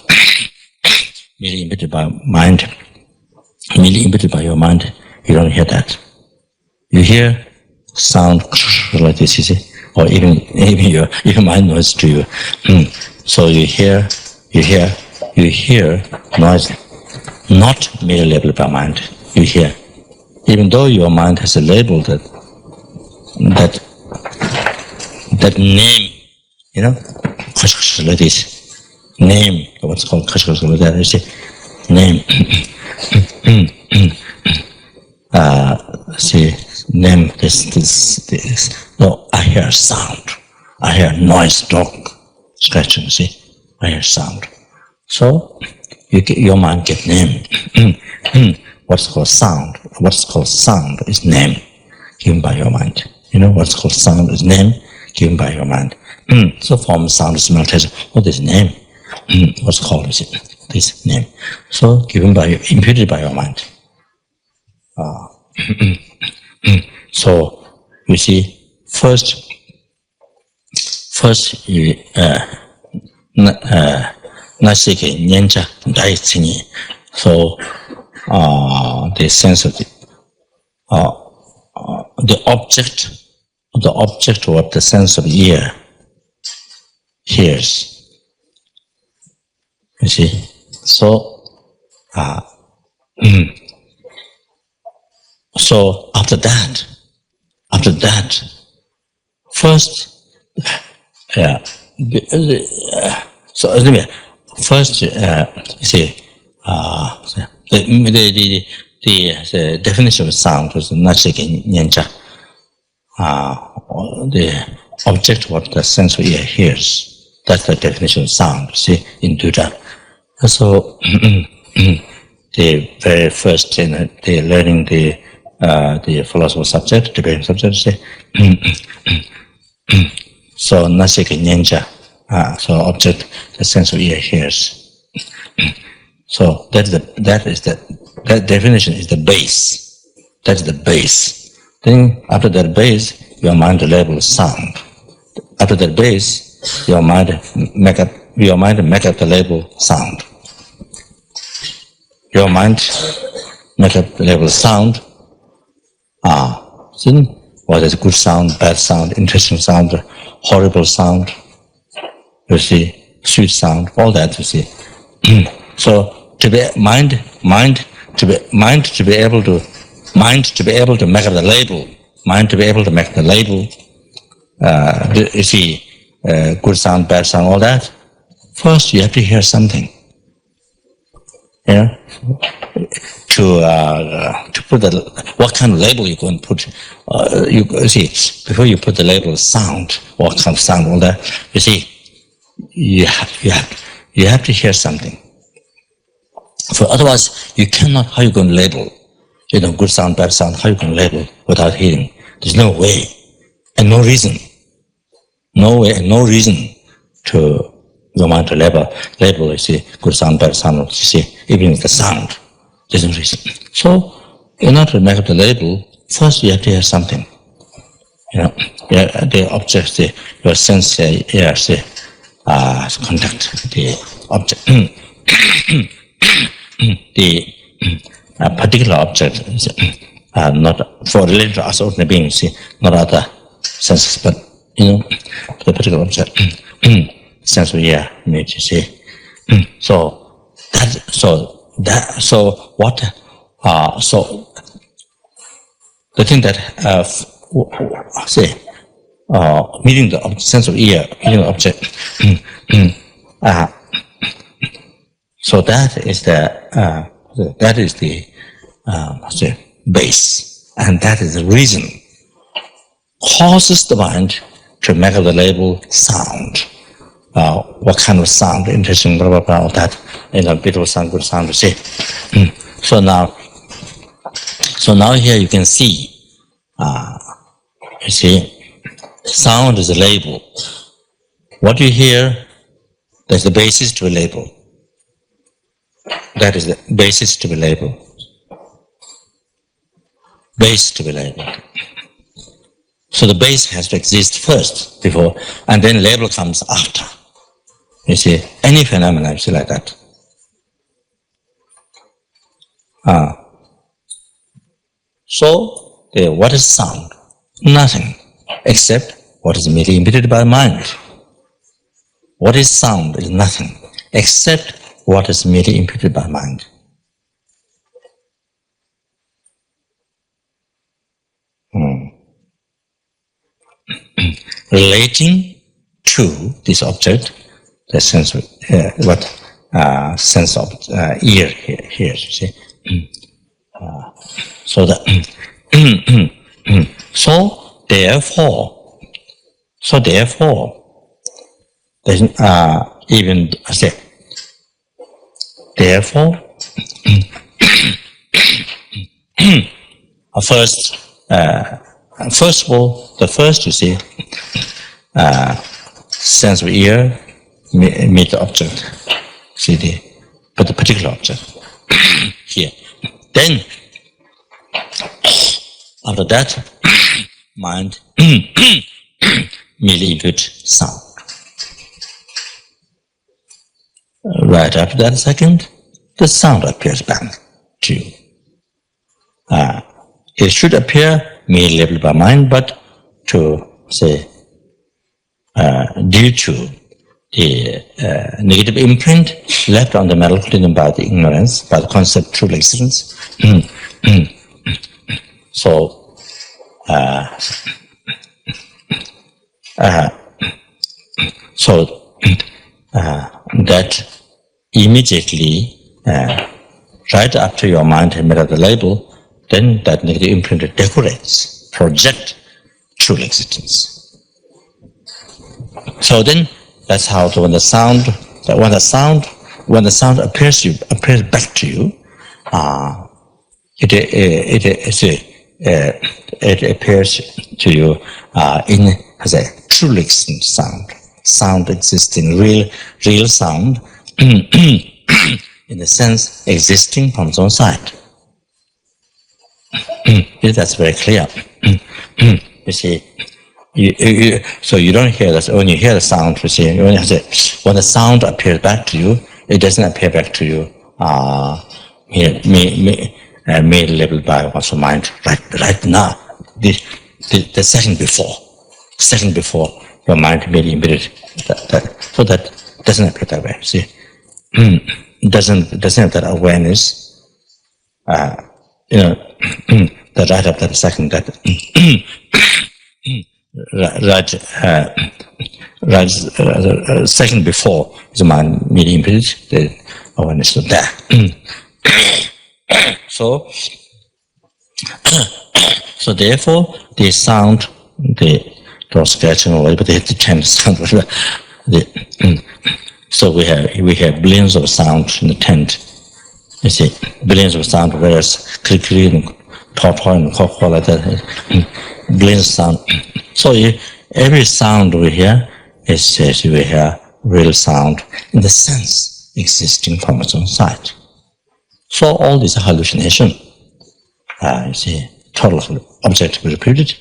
merely imputed by mind. Merely imputed by your mind, you don't hear that. You hear sound like this, you see? Or even your mind noise to you. So you hear noise not merely labeled by mind. You hear, even though your mind has a label that name, like this. Name, what's called like that, you see? Name. Name this. No, I hear sound. I hear noise, dog scratching, see? I hear sound. So, your mind get name. What's called sound is name given by your mind. What's called sound is name given by your mind. So form, sound, smell, taste, all this name. What's called is it? This name. So imputed by your mind. So you see, first you nasike nyenja dai tsini. So the sense of the object what the sense of ear hears. You see, so so after that, first, so anyway, first, see, the definition of sound was nachike nyenja. The object what the sense of ear hears. That's the definition of sound. See, in Buddha. So the very first, the learning the philosophical subject, debating subject, say. So nasika nyenja, so object the sense of ear hears. So that definition is the base. That's the base. Then after that base, your mind labels sound. After that base, your mind make up the label sound. Your mind make up the label sound. See, what is good sound, bad sound, interesting sound, horrible sound, you see, sweet sound, all that you see. So to be mind to be able to make up the label, you see, good sound, bad sound, all that. First, you have to hear something. Yeah. To put what kind of label you going to put, you see, before you put the label sound, what kind of sound, all that, you see, you have to hear something. For otherwise, you cannot. How you going to label? Good sound, bad sound. How you going to label without hearing? There's no way and no reason. No way and no reason to your mind to label. You see, good sound, bad sound. You see, even the sound. There's no reason. So, in order to make up the label, first you have to hear something. The object, your sense, contact the object. The particular object is not for related to us ordinary beings, not other senses, but the particular object, sense of ear, image, you see. So the thing that meeting the sense of ear, meeting the object. So that is the base, and that is the reason causes the mind to make up the label sound. What kind of sound, interesting, blah blah blah, all that, beautiful sound, good sound, you see. So now here you can see, you see, sound is a label. What you hear, that's the basis to a label. That is the basis to be labeled. Base to be labeled. So the base has to exist first, before, and then label comes after. You see, any phenomena, you see like that. So, what is sound? Nothing, except what is merely imputed by mind. What is sound is nothing, except what is merely imputed by mind. Relating to this object, the sense of sense of ear here, you see. So therefore, even say. Therefore, first of all, the first you see, sense of ear meet the object, see but the particular object here. Then After that, mind merely input sound. Right after that second, the sound appears back to you. It should appear merely labeled by mind, but to say, due to the negative imprint left on the mental continuum by the ignorance, by the concept true existence. So, that immediately, right after your mind has made up the label, then that negative imprint decorates, project true existence. So then, that's how when the sound appears back to you, it appears to you in as a truly existent sound existing, real sound, in the sense existing from its own side. That's very clear. You see, so you don't hear this. When you hear the sound, you see, when the sound appears back to you, it doesn't appear back to you made labeled by one's mind right now. The second before your mind made embedded so that doesn't appear that way. See, doesn't have that awareness. That right after the second that. Second before the mind made embedded, the awareness of that. So therefore, the sound, the door scratching or whatever, the tent sound, whatever. So we have billions of sounds in the tent. You see, billions of sound, various click and pop and cock like that. Billions of sound. So every sound we hear is we hear real sound in the sense existing from its own side. So all this hallucination, you see, total objectively repeated,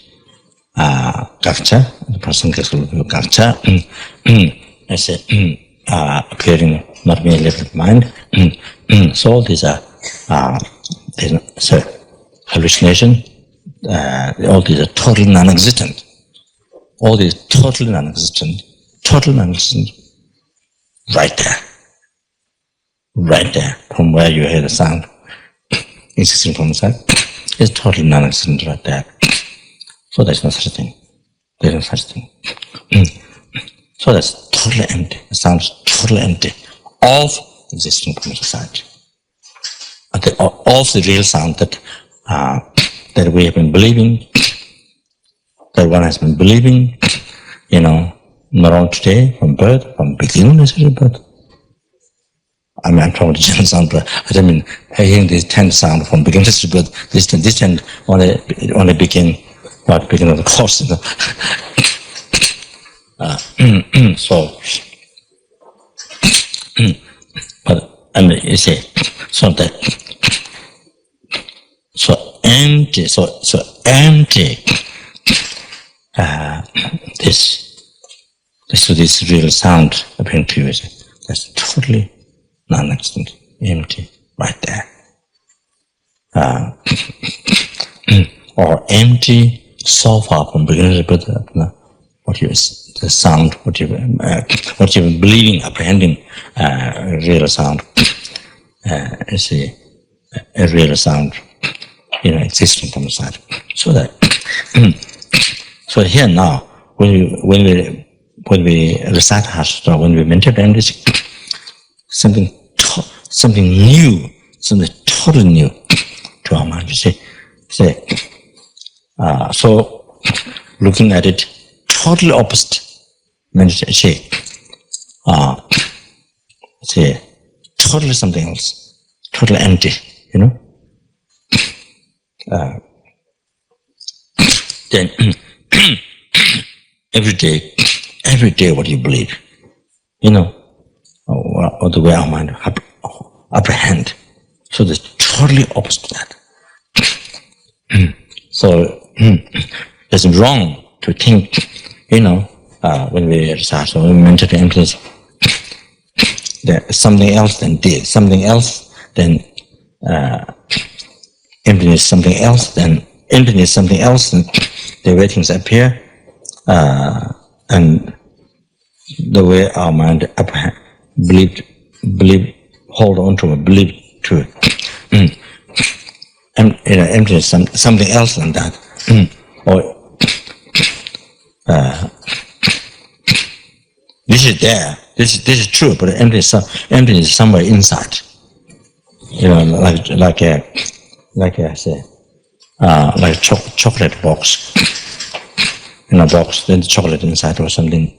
gakcha, the person gets gakcha, I say, appearing not merely left mind. So all these are hallucination, all these are totally non-existent. All these totally non-existent, right there, from where you hear the sound, existing from the side, is totally non-existent right there. So there's no such thing. So that's totally empty. The sound is totally empty of existing from the side. Of the real sound that we have been believing, that one has been believing, not only today, from birth, from beginning of birth. I mean, I'm talking about general sound, but I don't mean hearing this 10 sound from beginning to birth. This 10 only begin of the course. But I mean, you see, so empty. This real sound appearing to you, that's totally non-existent, empty, right there. Or empty, so far from beginning to birth. The sound, what you're believing, apprehending, real sound, is a real sound, existing from the side. So that, so here now, when we recite Heart Sutra, when we meditate on this, something new, something totally new to our mind. You see, so looking at it, totally opposite meditation. Totally something else, totally empty. Then every day, what you believe, or the way our mind apprehend. So there's totally opposite to that. So it's wrong to think, when we recite or mentally emptiness, there's something else than this, something else than emptiness, something else than emptiness, something else, and the way things appear, and the way our mind believe, hold on to, believe to it. And emptiness, something else than that, or this is there. This is true, but emptiness is somewhere inside. Like I say, like chocolate box. In a box, then the chocolate inside or something.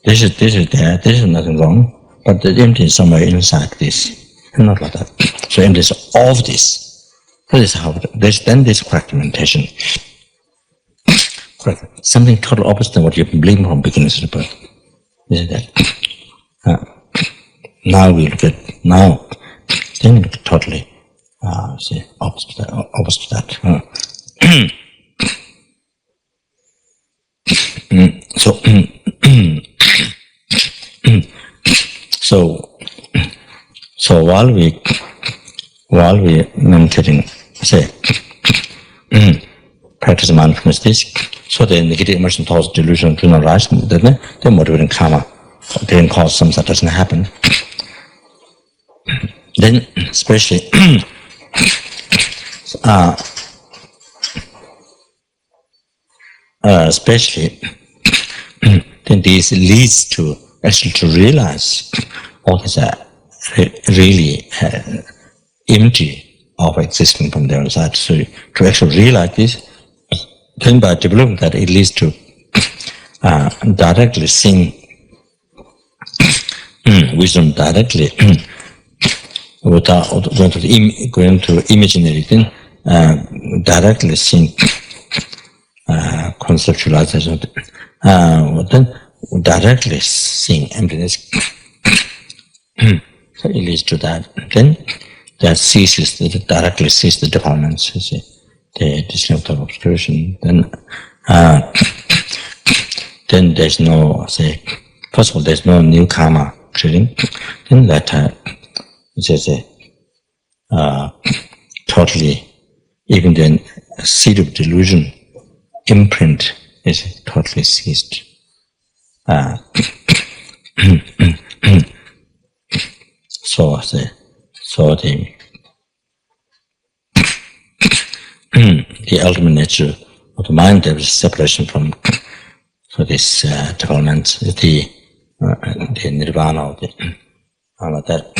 This is there. This is nothing wrong, but the emptiness is somewhere inside this, and not like that. So emptiness of this. That is how. Then this correct meditation. Correct. Something total opposite than what you've been believing from beginning to the birth. Isn't that? Now we look at then we look at totally opposite that. So while we meditating, practice mindfulness, so the negative emotion thoughts, delusion do not rise, then motivating karma, then cause samsara doesn't happen. Then especially then this leads to actually to realize all these are really empty of existing from their side. So to actually realize this, then by developing that, it leads to directly seeing wisdom directly without going to imaginary thing, directly seeing conceptualization, then directly seeing emptiness. So it leads to that. Then that directly sees the defilements, the distinct of obscuration. Then there's no, first of all, there's no new karma creating. Then that totally, even the seed of delusion, imprint is totally ceased. So the ultimate nature of the mind, there is separation from this development, the nirvana of all of that.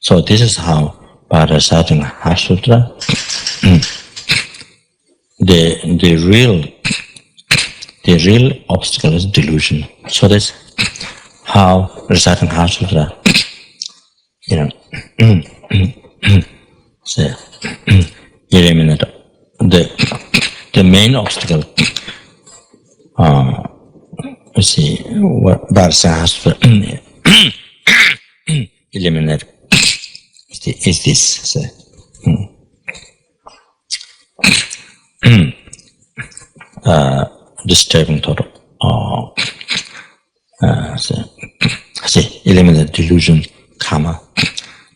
So this is how, by reciting Heart Sutra, the real obstacle is delusion. So that's how reciting Heart Sutra, eliminate the main obstacle. By reciting Heart Sutra, eliminate is this. Disturbing thought, eliminate delusion, karma,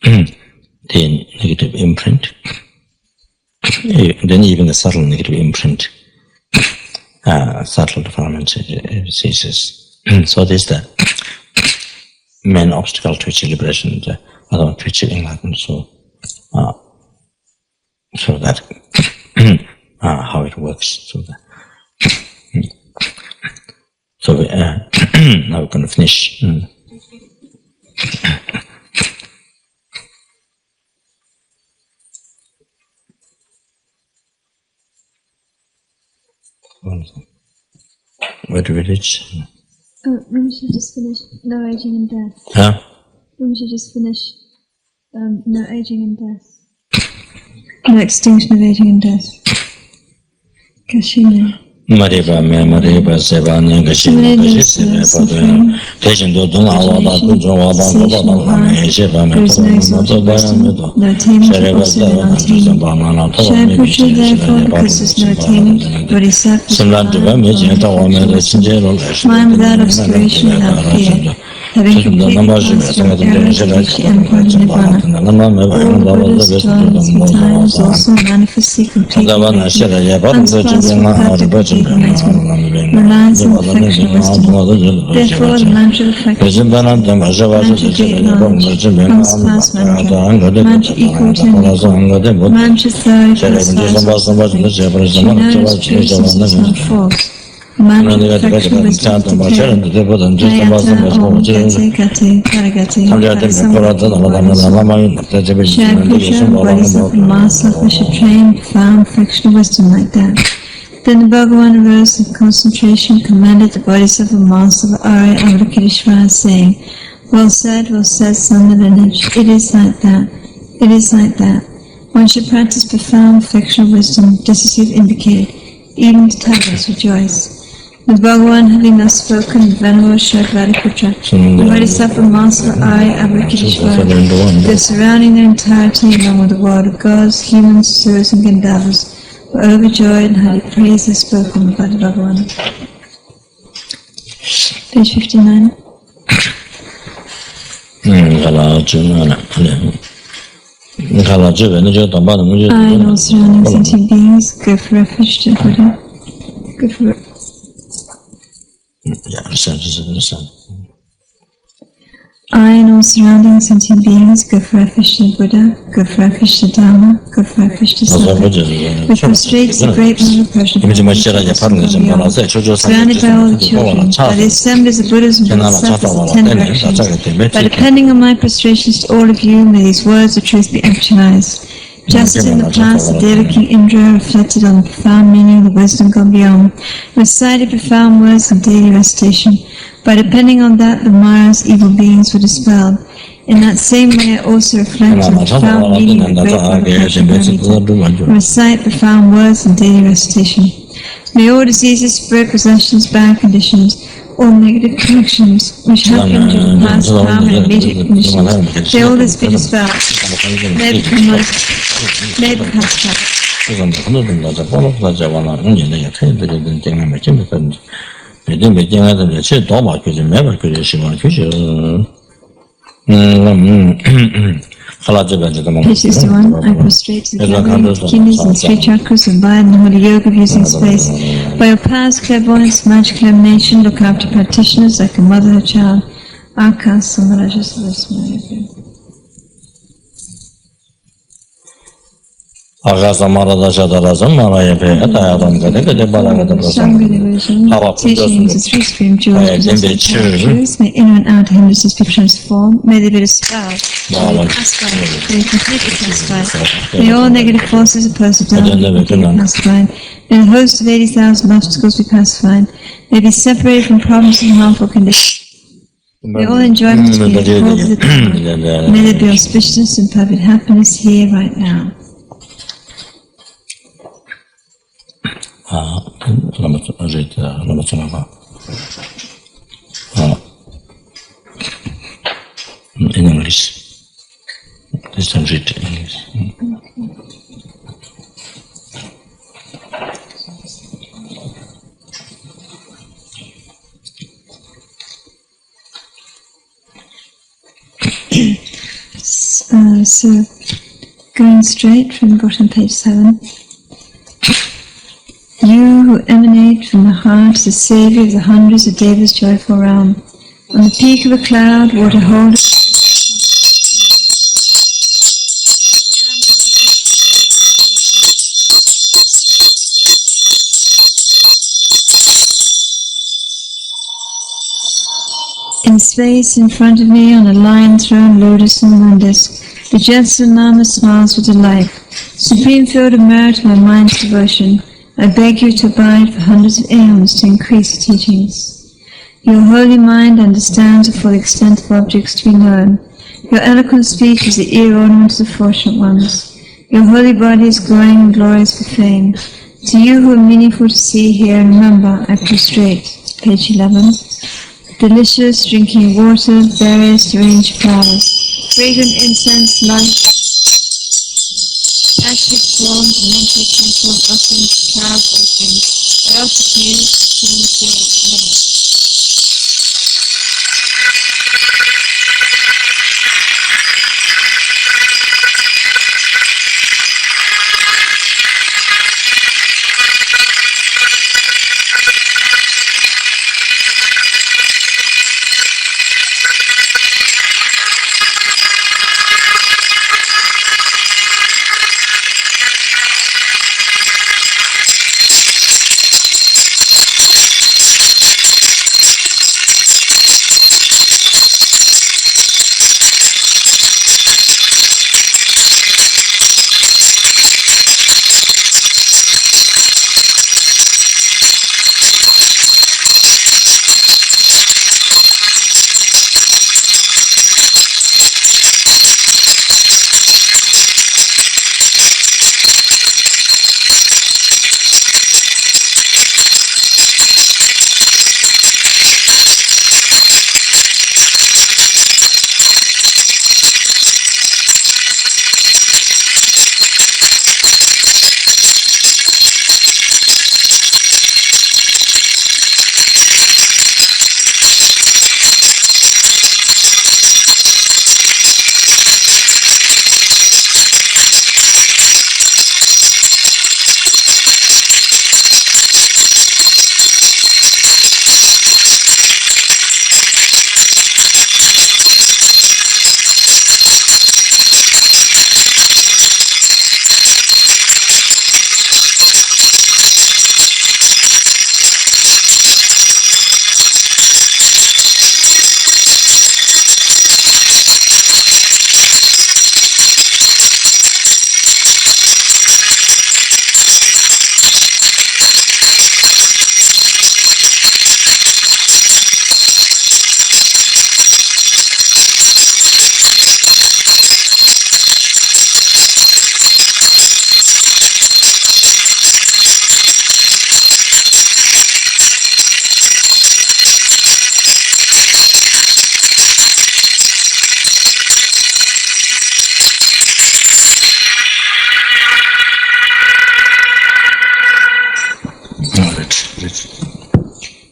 the negative imprint, then even the subtle negative imprint, subtle defilement ceases. So this is the main obstacle to achieve liberation, the other to achieve enlightenment. So that how it works. So now we're going to finish. Where do we reach? When we should just finish no aging and death. Huh? When we should just finish no aging and death. No extinction of aging and death. Kashina. Mariba, Mariba, Sevan, Gashi, Taking to Dunawada, mind without obscuration, without fear. Having complete mastery of errors, reach the endpoint of Nirvana. All Buddhist dwellings and times also manifestly complete unsurpassable perfect enlightenment, reliance on perfection wisdom. Therefore, the mantra of perfection, mantra great knowledge, unsurpassed mantra, mantra equal to unequal, mantra third, she knows truth is not false. Mantra perfection wisdom declared, Ayata Om Gate Gate Paragate Shakusha Bodhisattva Master should train profound perfection wisdom like that. Then the Bhagavan arose in concentration, commanded the Bodhisattva Master of Arya Avalokiteshvara, saying, well said, son of lineage, it is like that, it is like that. One should practice profound perfection wisdom, just as you have indicated, even the tigers rejoice. The Bhagavan, having thus spoken, the Venerable Shadvatiputra, the Bodhisattva Master Arya Avalokiteshvara, the surrounding their entirety along with the world of gods, humans, surs, and Gandharvas, were overjoyed and highly praised as spoken by the Bhagavan. Page 59. I and all surrounding sentient beings go for refuge to Buddha. Go for I and all surrounding sentient beings go for refuge to Buddha, go for refuge to Dharma, go for refuge to Sangha, which prostrates the great mother person surrounded by all the children, by the assemblies of Buddhas and Bodhisattvas in 10 directions. By depending on my prostrations to all of you, may these words of truth be actualized. Just as in the past, the Deva King Indra reflected on the profound meaning of the wisdom gone beyond, recited profound words of daily recitation. By depending on that, the Mara's evil beings were dispelled. In that same way, I also reflect on the profound meaning of the great recite profound words of daily recitation. May all diseases, spirit possessions, bad conditions, all negative connections which have been due to past karma and immediate conditions, may all this be dispelled. May it become light. May it become Page 61. I prostrate to the gathering of kidneys and 3 chakras of Vaya and the Holy Yoga of using space. By your powers, clairvoyance, magical emanation, look after practitioners like a mother or child. Aka Samaraja Sarasmaya. Teachings of 3 supreme jewels possessing truth, may inner and outer hindrances be transformed, may they be dispelled, may they be completely pacified, may all negative forces opposed to Dharma be completely pacified, may the host of 80,000 obstacles be pacified, may be separated from problems and harmful conditions. May all enjoyments be absorbed with the Dharma. May there be auspiciousness and perfect happiness here, right now. Lama Tsongkhapa in English. This time read in English. So, going straight from the bottom, page 7. You who emanate from the heart, the saviour of the hundreds of Devas' joyful realm. On the peak of a cloud, water holds in space in front of me on a lion throne, lotus and moon disk. The gentle Lama smiles with delight. Supreme field of merit, my mind's devotion. I beg you to abide for hundreds of aeons to increase the teachings. Your holy mind understands the full extent of objects to be known. Your eloquent speech is the ear ornament of the fortunate ones. Your holy body is glowing and glorious for fame. To you who are meaningful to see, hear, and remember, I prostrate. Page 11. Delicious drinking water, various strange flowers, fragrant incense, light, acid forms, mental, temporal offerings, cloud offerings. I offer to you, love.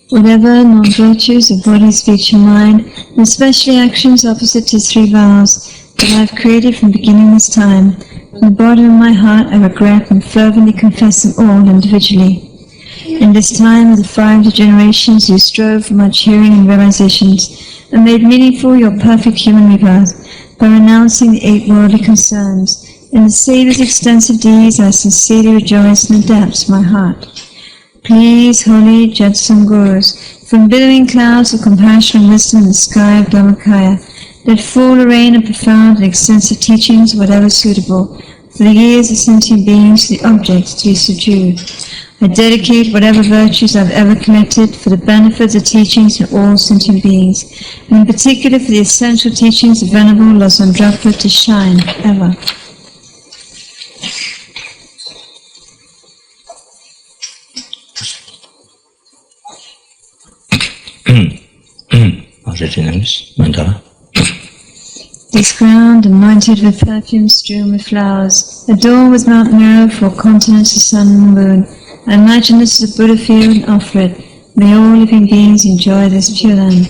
Whatever non-virtues of body, speech and mind, and especially actions opposite to 3 vows that I have created from beginningless time, from the bottom of my heart I regret and fervently confess them all individually. In this time of the 5 generations you strove for much hearing and realizations, and made meaningful your perfect human rebirth by renouncing the 8 worldly concerns. In the Savior's extensive deeds I sincerely rejoice in the depths of my heart. Please, holy Jetsam Gurus, from billowing clouds of compassion and wisdom in the sky of Dhammakaya, let fall a rain of profound and extensive teachings, whatever suitable, for the ears of sentient beings, the objects to be subdued. I dedicate whatever virtues I've ever collected for the benefit of the teachings of all sentient beings, and in particular for the essential teachings of Venerable Lama Tsongkhapa to shine ever. This ground, anointed with perfume strewn with flowers, adorned with Mount Meru for continents, the sun and the moon. I imagine this is a Buddha field and offer it. May all living beings enjoy this pure land.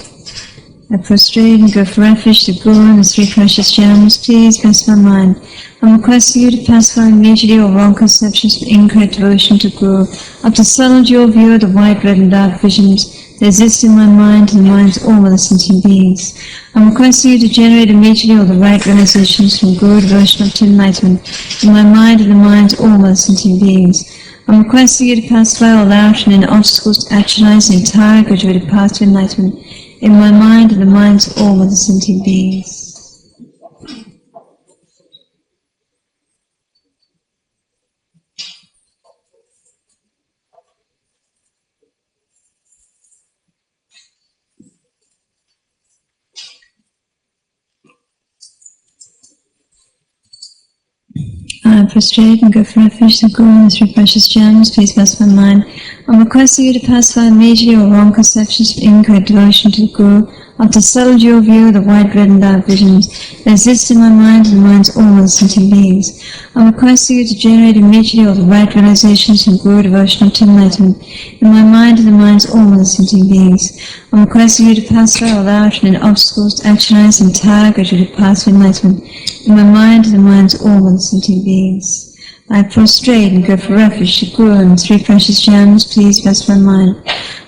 I prostrate and go for refuge to Guru and the 3 precious gems. Please bless my mind. I'm requesting you to pacify immediately all wrong conceptions of incorrect devotion to Guru, up to subtle dual view of the white, red and dark visions that exist in my mind and the minds of all other sentient beings. I'm requesting you to generate immediately all the right realizations from Guru devotion up to enlightenment in my mind and the minds of all other sentient beings. I'm requesting you to pacify all out and inner obstacles to actualize the entire graduated path to enlightenment in my mind and the minds of all other sentient beings. I prostrate and go for refuge to Guru and the three precious gems. Please bless my mind. I'm requesting you to pacify immediately all wrong conceptions of incorrect devotion to the Guru, of the subtle dual view of the white, red, and dark visions that exist in my mind and the minds of all other sentient beings. I'm requesting you to generate immediately all the right realizations and Guru devotion to enlightenment in my mind and the minds of all other sentient beings. I'm requesting you to pacify all out and obstacles to actualize the entire graduated path of enlightenment in my mind and the minds of all other sentient beings. I prostrate and go for refuge to Guru and the three precious gems. Please bless my mind.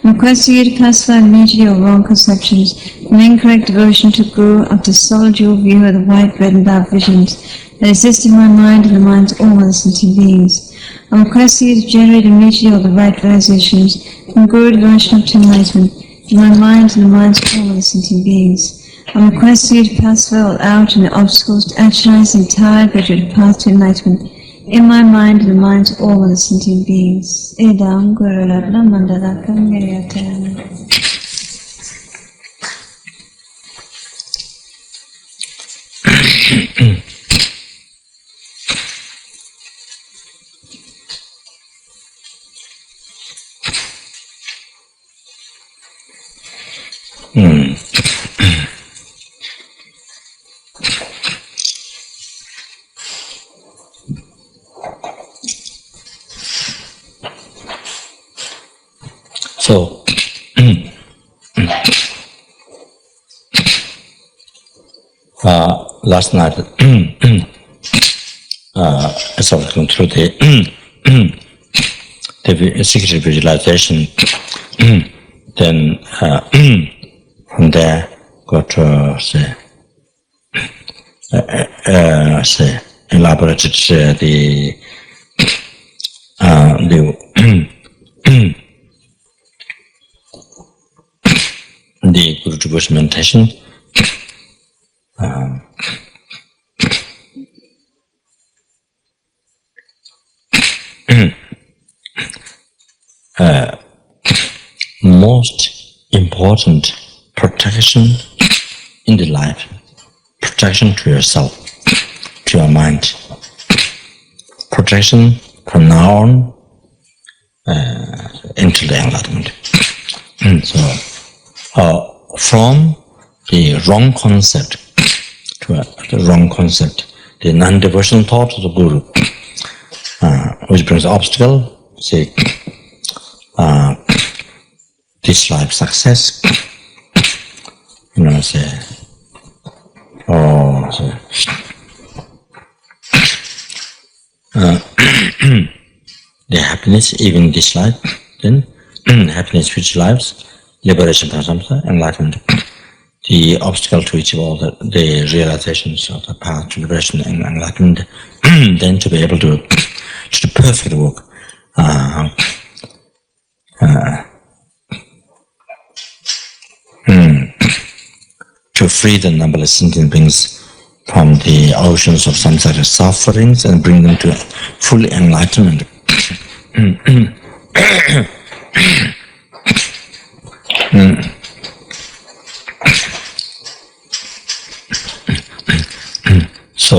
I'm requesting you to pacify immediately all wrong conceptions from incorrect devotion to Guru, of the solid dual view of the white, red, and dark visions that exist in my mind and the minds of all other sentient beings. I'm requesting you to generate immediately all the right realizations from Guru devotion up to enlightenment in my mind and the minds of all other sentient beings. I'm requesting you to pacify all out and the obstacles to actualize the entire graduated path to enlightenment in my mind and the minds of all other sentient beings. Edam Guru Ladla Mandalakam Niryatam. So, last night, as I was going through the secret visualization, then from there got to say elaborated the Guru devotion meditation. Most important protection in the life, protection to yourself, to your mind, protection from now on into the enlightenment. So, from the wrong concept to the wrong concept, the non-devotional thought of the Guru, which brings obstacle, say, this life success, say, or say, the happiness even this life, then happiness future lives, liberation from samsara, enlightenment, the obstacle to achieve all the realizations of the path to liberation and enlightenment, then to be able to do perfect work, to free the numberless sentient beings from the oceans of samsara sufferings and bring them to full enlightenment. So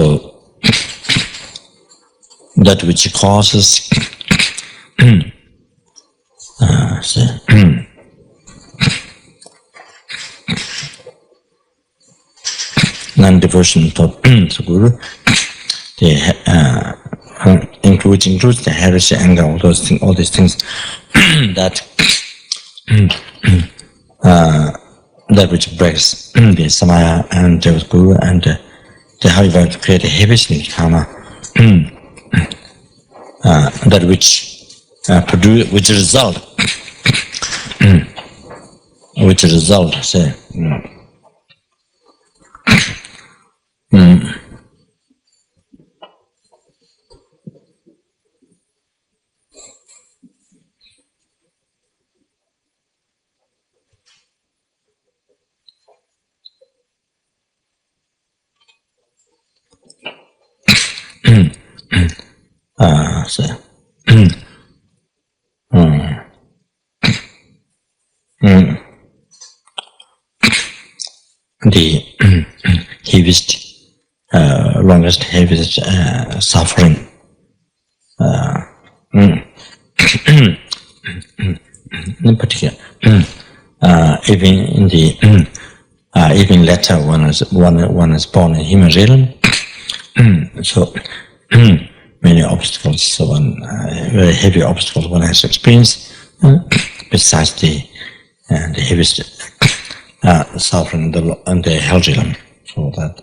that which causes non-devotion to Guru, includes the heresy, anger, all these things that that which breaks the samaya and the Guru, and the however to create a heavy karma, that which produce, which result, say, the heaviest, longest, heaviest suffering in particular, even in the even later one is born in human realm, so many obstacles, so very heavy obstacles one has experienced, besides the heaviest suffering in the hell realm. So that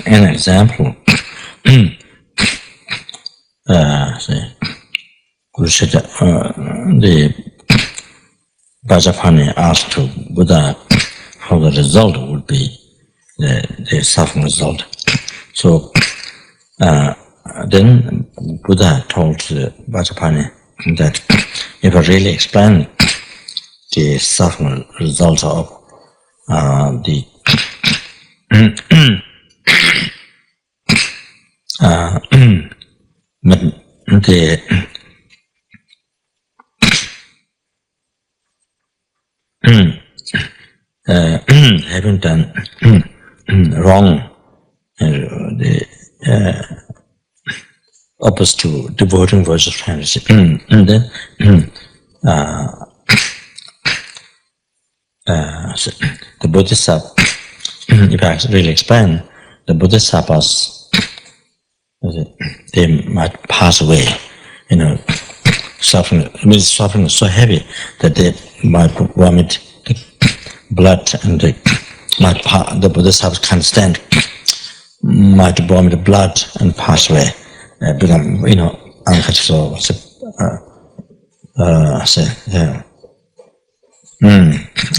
an example, Bodhicitta, the Vajrapani asked to Buddha how the result would be, the suffering result. So then Buddha told the Vajrapani that if I really explain the suffering result of the having done wrong, the opposite to devoting versus fantasy, and then so the Bodhisattva, if I really explain, the Bodhisattvas, they might pass away, suffering is so heavy that they might vomit the blood, and the Bodhisattvas can't stand, might vomit blood and pass away, become unconscious,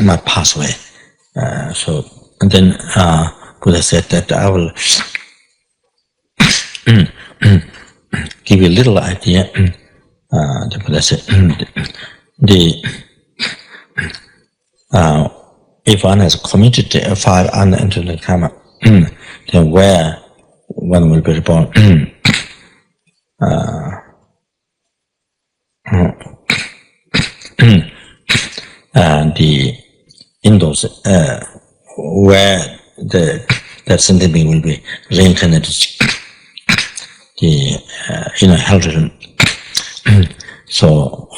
might pass away. So and then Buddha said that I will give you a little idea. The Buddha said if one has committed 5 unintended karma, then where one will be reborn? And in those where that sentient being will be reincarnated, the hell realm. So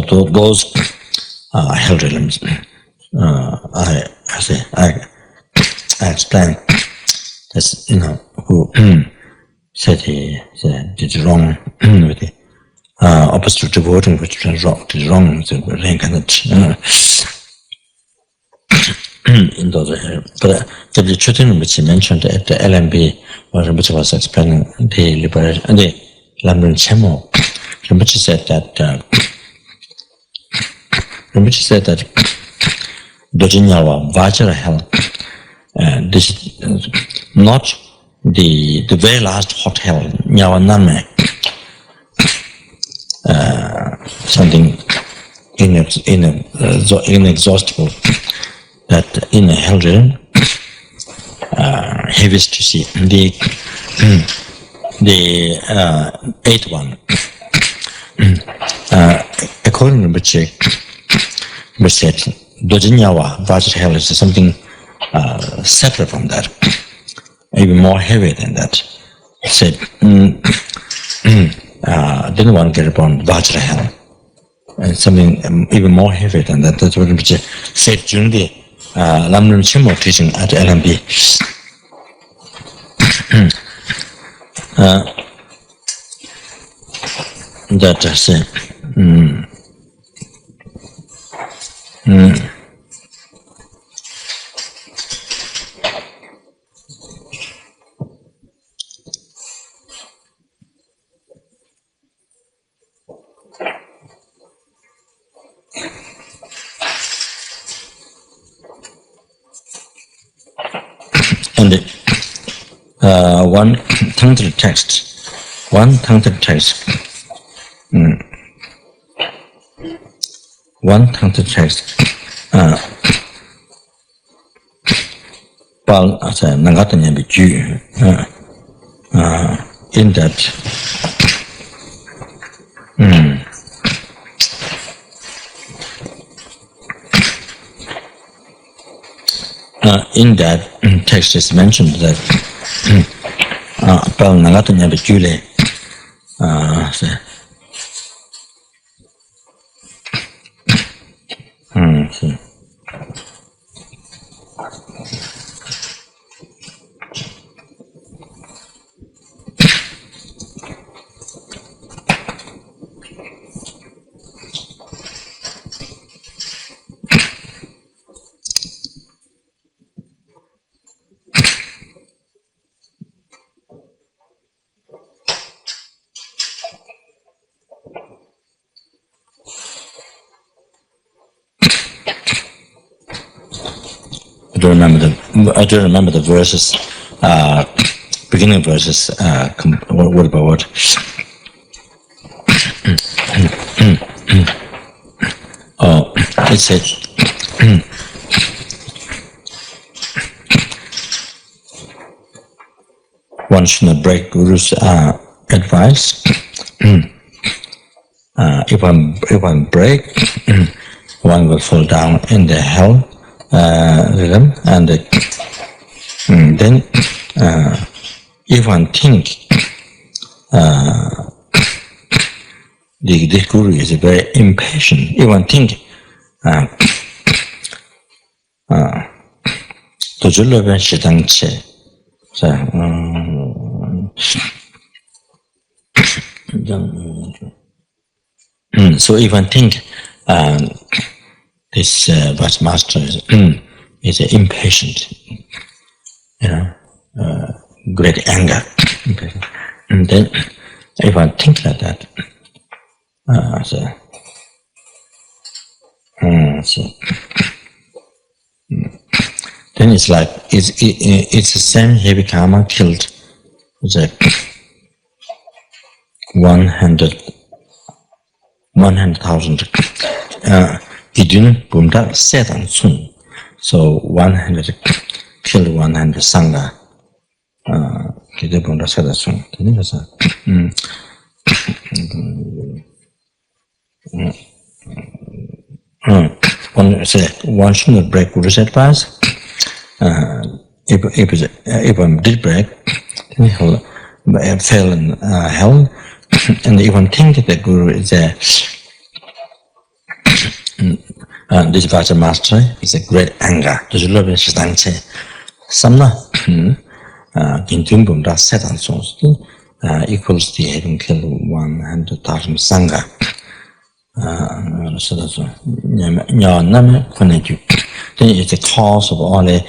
those hell realms, I explain that's who said he did wrong with the opposite to devoting, which did wrong with the reincarnate. In those, but the truth which he mentioned at the LMB, which was explaining the liberation and the Rinpoche, Rinpoche said that Dojinyawa Vajra hell, this is not the very last hot hell, Nyawa Nanme, something inexhaustible. That in a hell realm, heaviest to see the 8th one. According to Rinpoche, we said Dojinyawa Vajra hell is something separate from that, even more heavy than that. He said didn't want to get upon Vajra hell, and something even more heavy than that. That's what Rinpoche said during the Lama Tsongkhapa teaching at LMB. that say, and one tantric text, one tantric text, Pal asa nangatanya biju, in that. In that text is mentioned that Pal Nagatanya Bajule I don't remember the verses, beginning verses, word by word. Oh, it says, one should not break Guru's advice. If one break, one will fall down in the hell rhythm, and then if one think the Guru is very impatient, if one think so if one think this vice master is impatient, great anger. And then if I think like that, then it's like it's the same heavy karma killed the 100,000 Idun Bumda set and soon. So 100 killed 100 Sangha. Idun Bumda set and soon. One should not break Guru's advice. If one did break, then he'll fail in hell. And if one thinks that the Guru is a this vice master is a great anger. Samna Kintumbumda set and so equals the having killed 100,000 Sangha. Then it's the cause of all the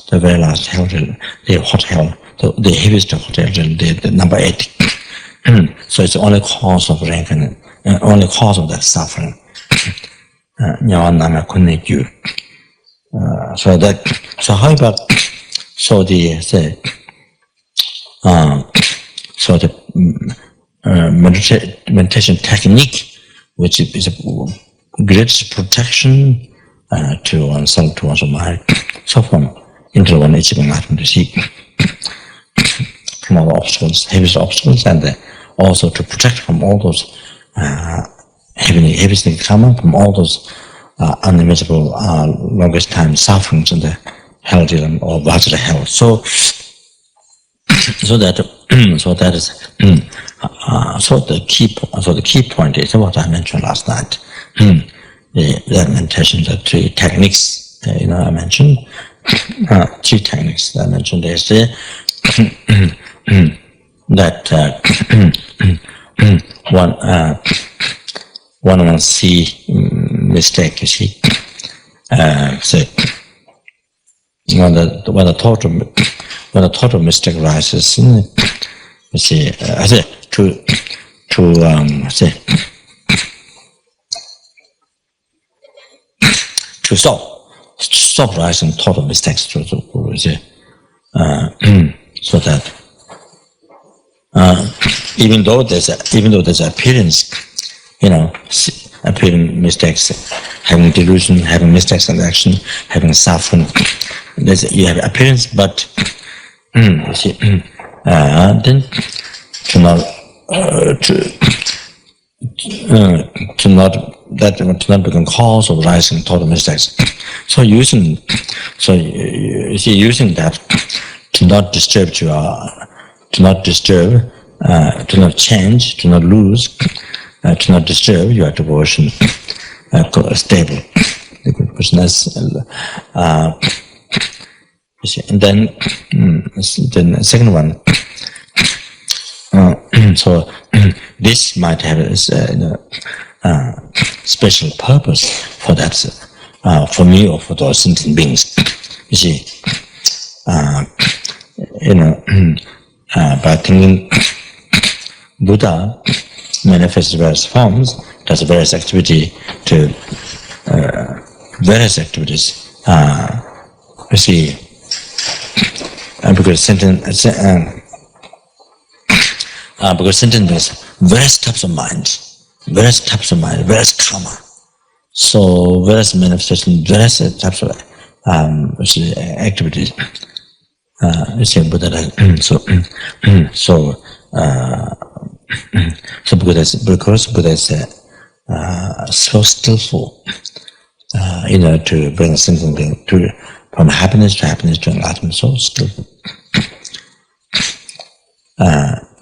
the very last hell, the hot hell, the heaviest hot hell, the number 8. So it's the only cause of ranking, only cause of that suffering. So how about the meditation technique, which is a great protection to oneself, to one's mind, so from into one to seek from all obstacles, heaviest obstacles, and also to protect from all those heaviest things coming from all those unimaginable longest time sufferings in the hell realm or Vajra hell. So the key point is what I mentioned last night. The meditation, the 3 techniques, I mentioned, two techniques that I mentioned is that one see mistake, you see. So when the thought of mistake rises, you see, to stop rising thought of mistakes, so that even though there's appearance, appearing mistakes, having delusion, having mistakes in action, having suffering, you have appearance, but you see, then to not become cause of rising thought of mistakes. So using that to not disturb to not change, to not lose, to not disturb your devotion, stable. The good person's, and then the second one. So this might have a special purpose for that, for me or for those sentient beings. You see, by thinking Buddha manifests various forms, does various activity to various activities. You see, because sentient beings, various types of mind, various karma. So various manifestations, various types of activities. You see, Buddha. So because Buddha is so skillful, to bring a sentient being from happiness to enlightenment, so skillful.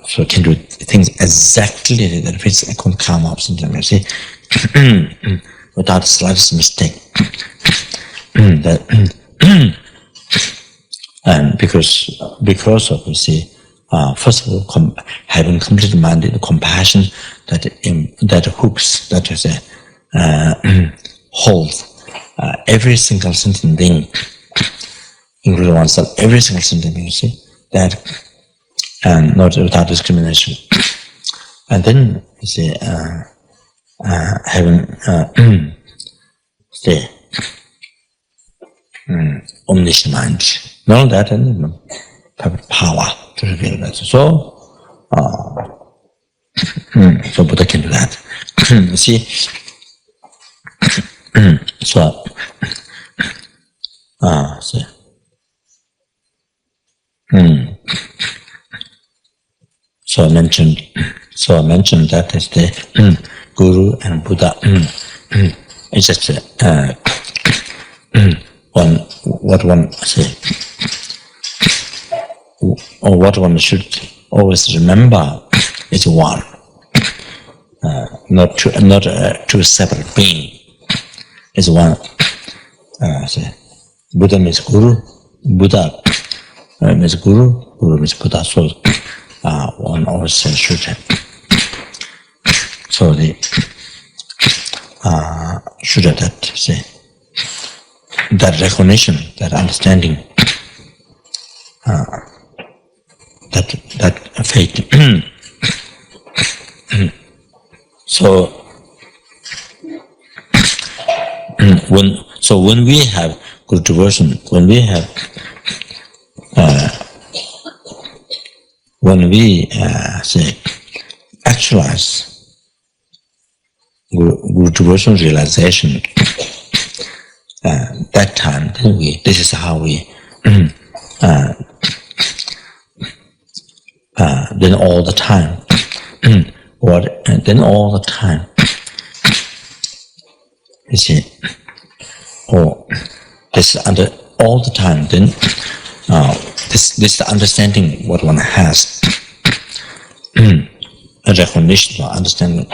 So can do things exactly that fits a karma of sentient being. See, without the slightest mistake. And because of, you see, first of all, having complete-minded compassion that hooks, that is holds every single sentient being, including oneself, every single sentient being, you see, that, and not without discrimination. And then, you see, having, say, omniscient mind. Not only that, and power to reveal that. So, so Buddha can do that. You see, so I mentioned that is the Guru and Buddha. It's just what one say, or what one should always remember is one, not two separate beings. Is one. Say, Buddha means Guru, Buddha means Guru, Guru means Buddha. So one always should have. So the should have that, say, that recognition, that understanding, that faith. So when we have good devotion, when we say actualize good devotion realization, that time then this is how we then all the time then all the time, you see, this under all the time, then this is the understanding what one has, a recognition or understanding.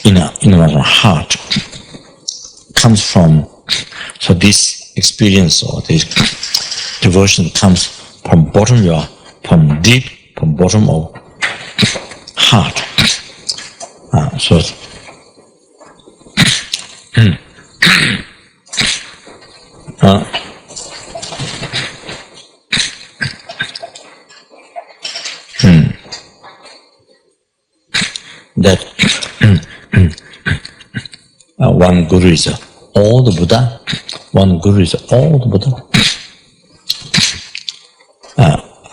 in our heart comes from. So this experience or this devotion comes from bottom from bottom of heart. So that one guru is all the Buddha. One guru is all the Buddha.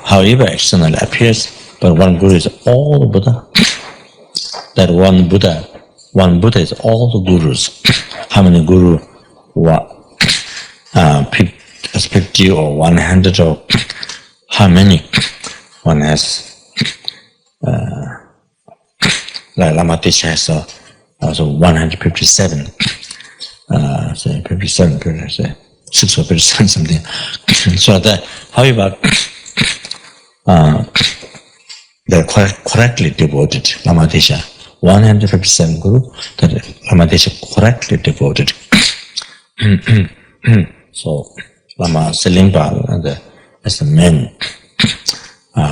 However externally appears, but one guru is all the Buddha. That one Buddha is all the gurus. How many guru? 50 or 100 or how many? One has like Lama Tsongkhapa has also 157. Say 57, say 6 or 57 something. So that, however, they're correctly devoted. Lama Tsongkhapa 157 guru that Lama Tsongkhapa correctly devoted. So Lama Tsongkhapa as the man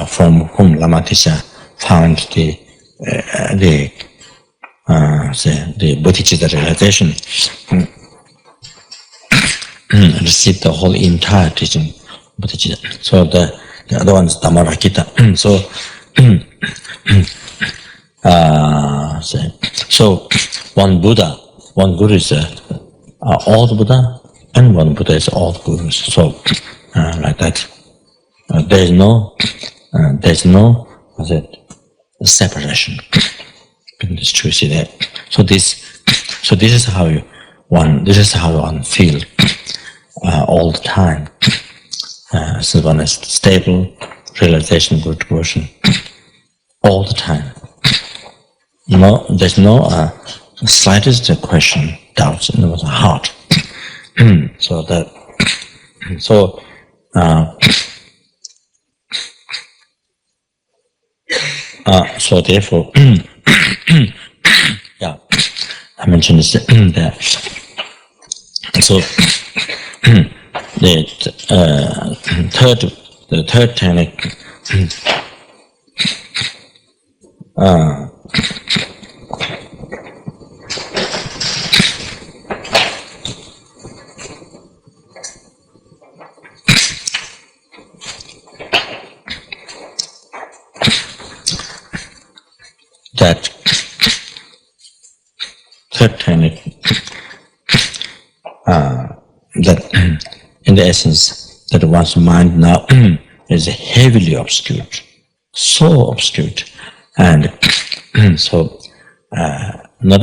from whom Lama Tsongkhapa found the Bodhicitta realization, received the whole entire teaching Bodhicitta. So the other one is Dhammarakita. So one Buddha, one guru is all the Buddha, and one Buddha is all the gurus. So like that, there is no separation between these two. See that? So this is how one feel all the time. So one is stable realization, good devotion, all the time. No, there's no slightest question, doubts in the heart. So therefore, yeah, I mentioned this there. So the third technique. That third technique, that in the essence, that one's mind now is heavily obscured, so obscured, and so not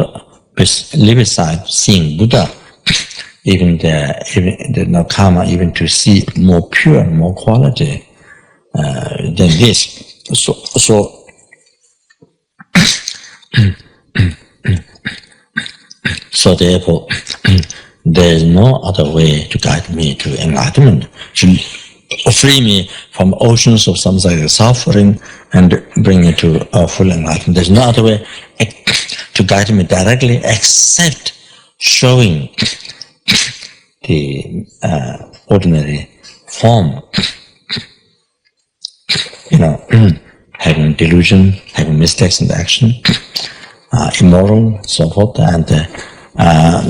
leave aside seeing Buddha, even the no karma, even to see more pure, more quality than this. So therefore, there is no other way to guide me to enlightenment, to free me from oceans of samsara suffering and bring me to full enlightenment. There is no other way to guide me directly except showing the ordinary form. Having delusion, having mistakes in the action, immoral, so forth, and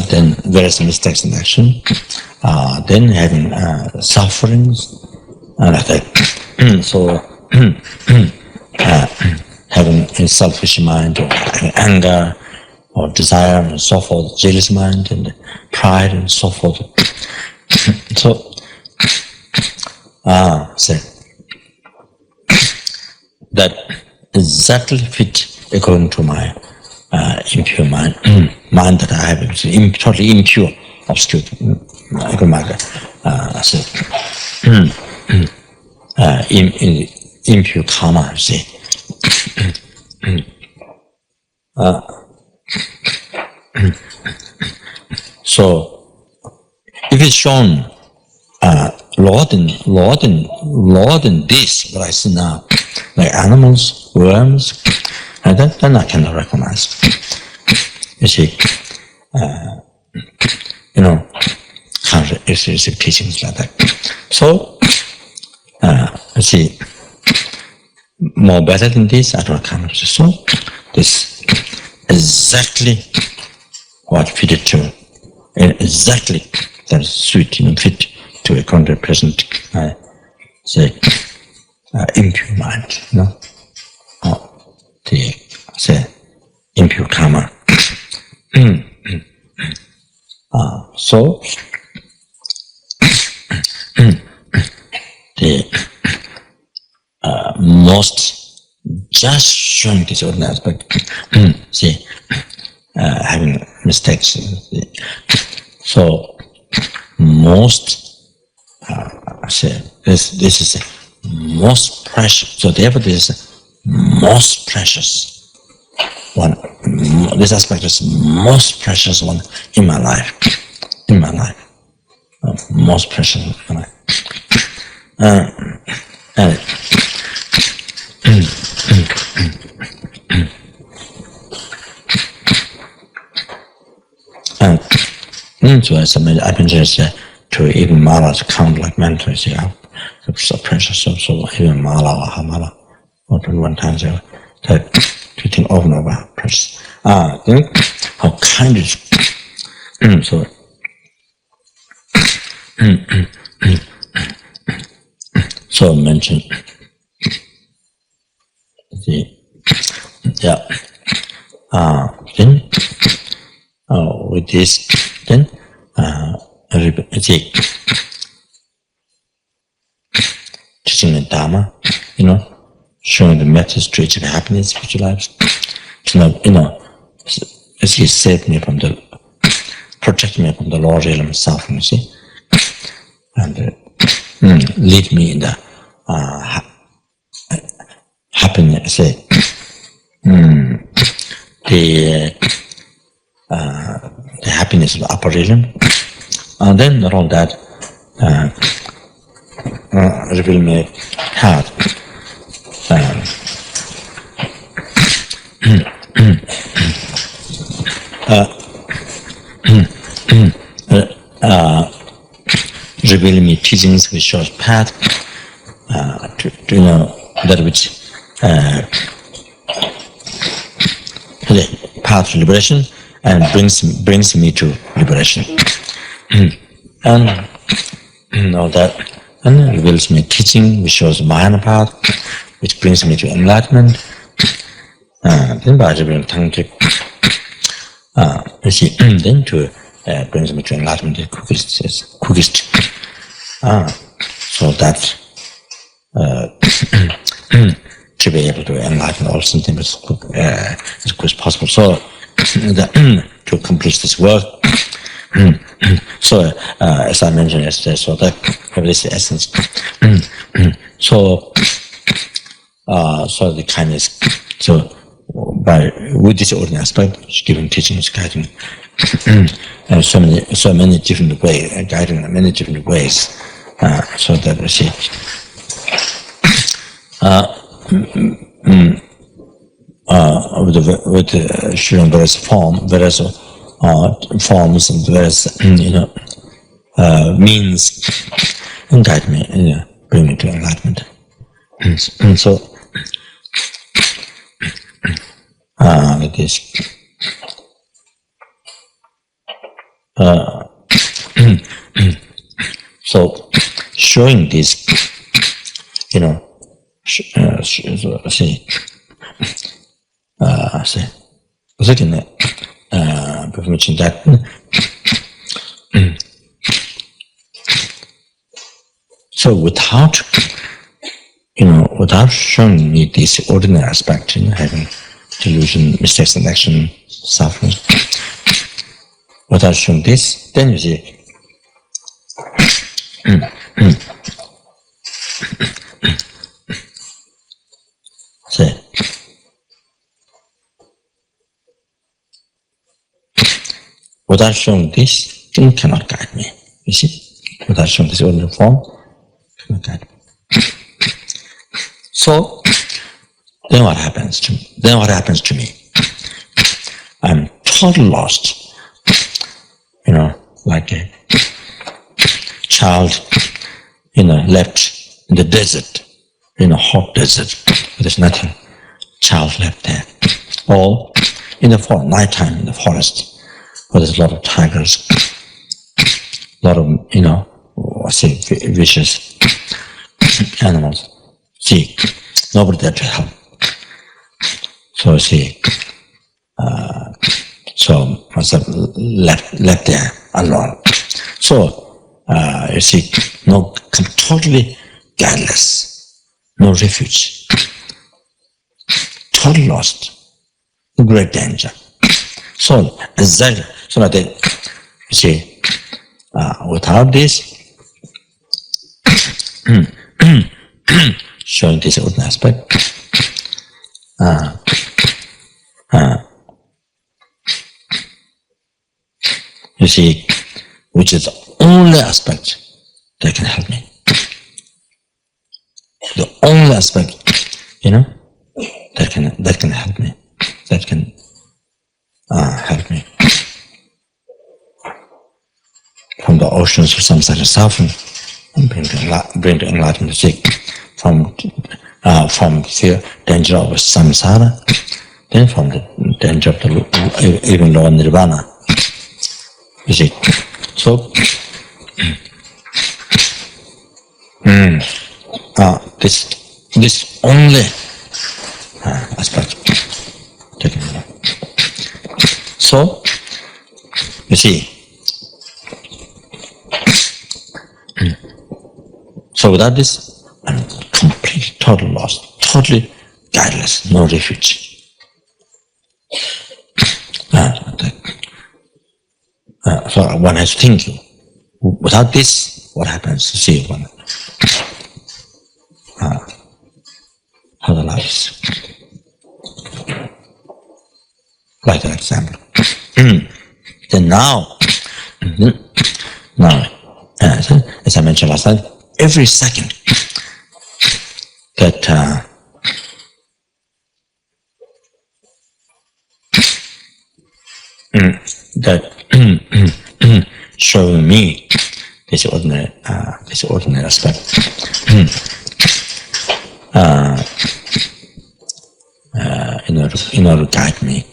then various mistakes in action, then having sufferings, like that. So having a selfish mind, or anger, or desire, and so forth, jealous mind, and pride, and so forth. So, that exactly fit according to my impure mind, mind that I have, totally impure, obscured, impure karma, you see. So, if it's shown Lord in this, what I see now, like animals, worms, and then I cannot recognize. you see, can't receive teachings like that. So, you see, more better than this, I don't come. So, this exactly what fitted to, and exactly that sweet, fit to a current present, say, impure mind, the say impure karma. So the most just showing this ordinary aspect, see, having mistakes. So most say this is most precious. So therefore, this is most precious one. This aspect is most precious one in my life. In my life, most precious in my life. So I've been just to even mala to count like mentally, so precious, so even mala or hamala, or 21 times to think over and over, precious. Then how kind is so. So mentioned the then with this then teaching the Dharma, showing the methods to achieve happiness, spiritual lives. As he saved me from protect me from the lower realm of suffering, see, and lead me in the happiness, say, the happiness of the upper realm, and then not all that reveal my heart. Revealing me teachings which shows path to that which the path to liberation and brings me to liberation. And all that, and reveals me teaching which shows Mahayana path, which brings me to enlightenment. Then by revealing tantric, then to brings me to enlightenment, the quickest. So that to be able to enlighten all something as quick as possible. So to accomplish this work. So as I mentioned yesterday, so that this is the essence. So the kindness. So with this ordinary aspect, giving teachings, guiding, and so many different ways, guiding in many different ways, so that we see. With showing various various forms and various means, and guide me and bring me to enlightenment. And so like this. So showing this, that so without showing me this ordinary aspect, having delusion, mistakes in action, suffering, without showing this, then you see without showing this, then cannot guide me. You see, without showing this ordinary form, cannot guide me. So then what happens to me? I'm totally lost. You know, like a child, left in the desert, in a hot desert. There's nothing. Child left there. Or in the forest, nighttime in the forest, where there's a lot of tigers, a lot of, vicious animals. See, nobody there to help. So see, so myself left there alone. So you see, totally guideless, no refuge, totally lost, great danger. So exactly, so like that, you see, without this, showing this open aspect, you see, which is the only aspect that can help me. The only aspect, that can help me, that can help me from the oceans of samsara suffering and bring to enlightenment. See, from fear, danger of samsara, then from the danger of the even lower nirvana. You see, so this only aspect taken away. So you see, so without this, I'm completely, totally lost, totally guideless, no refuge. So one has to think, without this, what happens? You see, one, how the life is. Like an example. Then now, as I mentioned last time, every second that showing me this ordinary aspect, in order to guide me.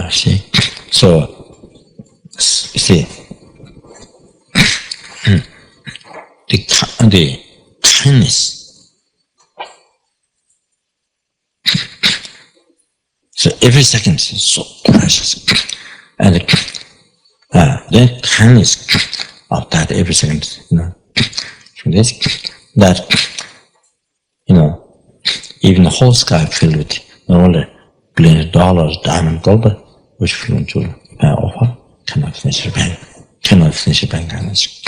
See, so you see, the kindness. So every second is so precious, and the kindness of that every second, from this, that even the whole sky filled with not only billions of dollars, diamond, gold, which flew into offer, cannot finish the bank kindness.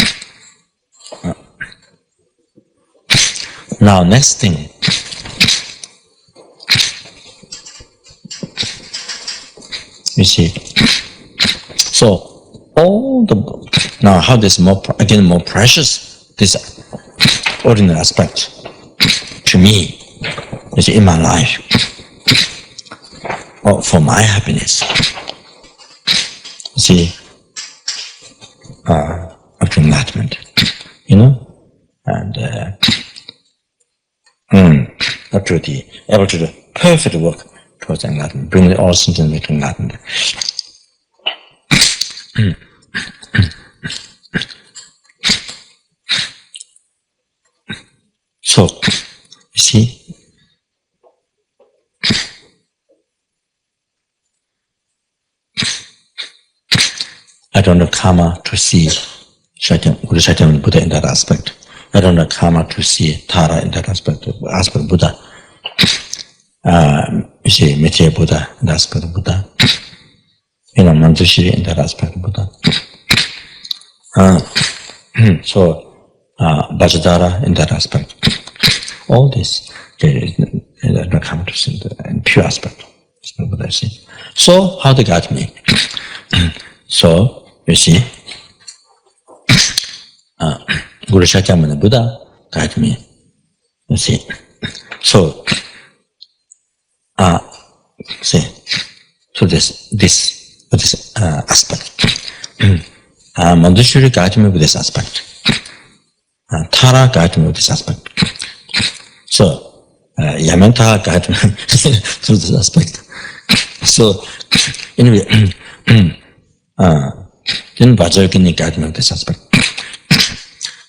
Now, next thing. You see, so now how this more precious, this ordinary aspect to me is in my life, or for my happiness. You see, up to enlightenment, and up to able to do perfect work towards enlightenment, bring all sentient to enlightenment. So, you see, I don't have karma to see Bodhicitta Buddha in that aspect. I don't have karma to see Tara in that aspect of Buddha. You see, Mithya Buddha in that aspect of Buddha. Manjushri in that aspect of Buddha. So, Vajradhara in that aspect. All this, there is no karma to see in pure aspect of Buddha. See. So, how they got me? So, you see, Guru Shakyamuni Buddha guide me. You see, so see, So this aspect. Manjushri guided me with this aspect. Tara guided me with this aspect. So Yamanta guided me through this aspect. So anyway, then Vajrayogini guided me with this aspect.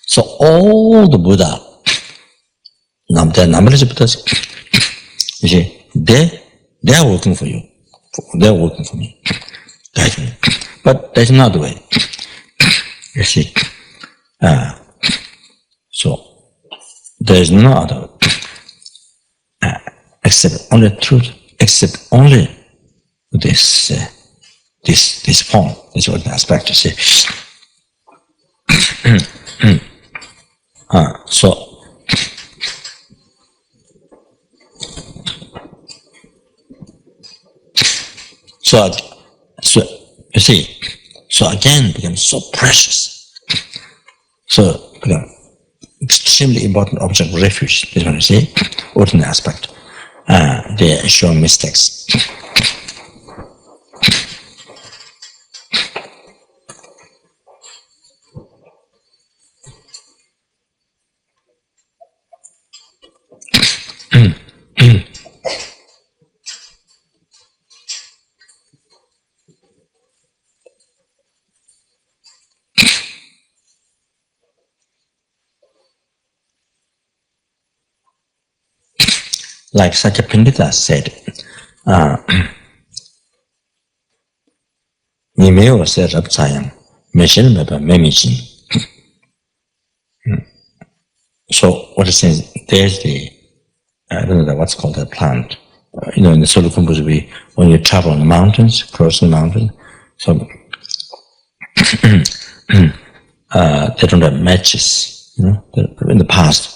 So all the Buddha, their numberless Buddhas, you see, they are working for you. They are working for me, guide me. But that's not the way. You see, so there is no other except only truth, except only this form, this ordinary aspect. You see, so you see, so again becomes so precious. So become extremely important object of refuge. This one you see, ordinary aspect. They show mistakes. Like such a Pandita said, Nimeo said Rabtsayam, Meshin Meba Memichin. So what it says, there's the I don't know what's called that plant. In the Solar Kumbhas, when you travel on the mountains, crossing the mountain, so they don't have matches. In the past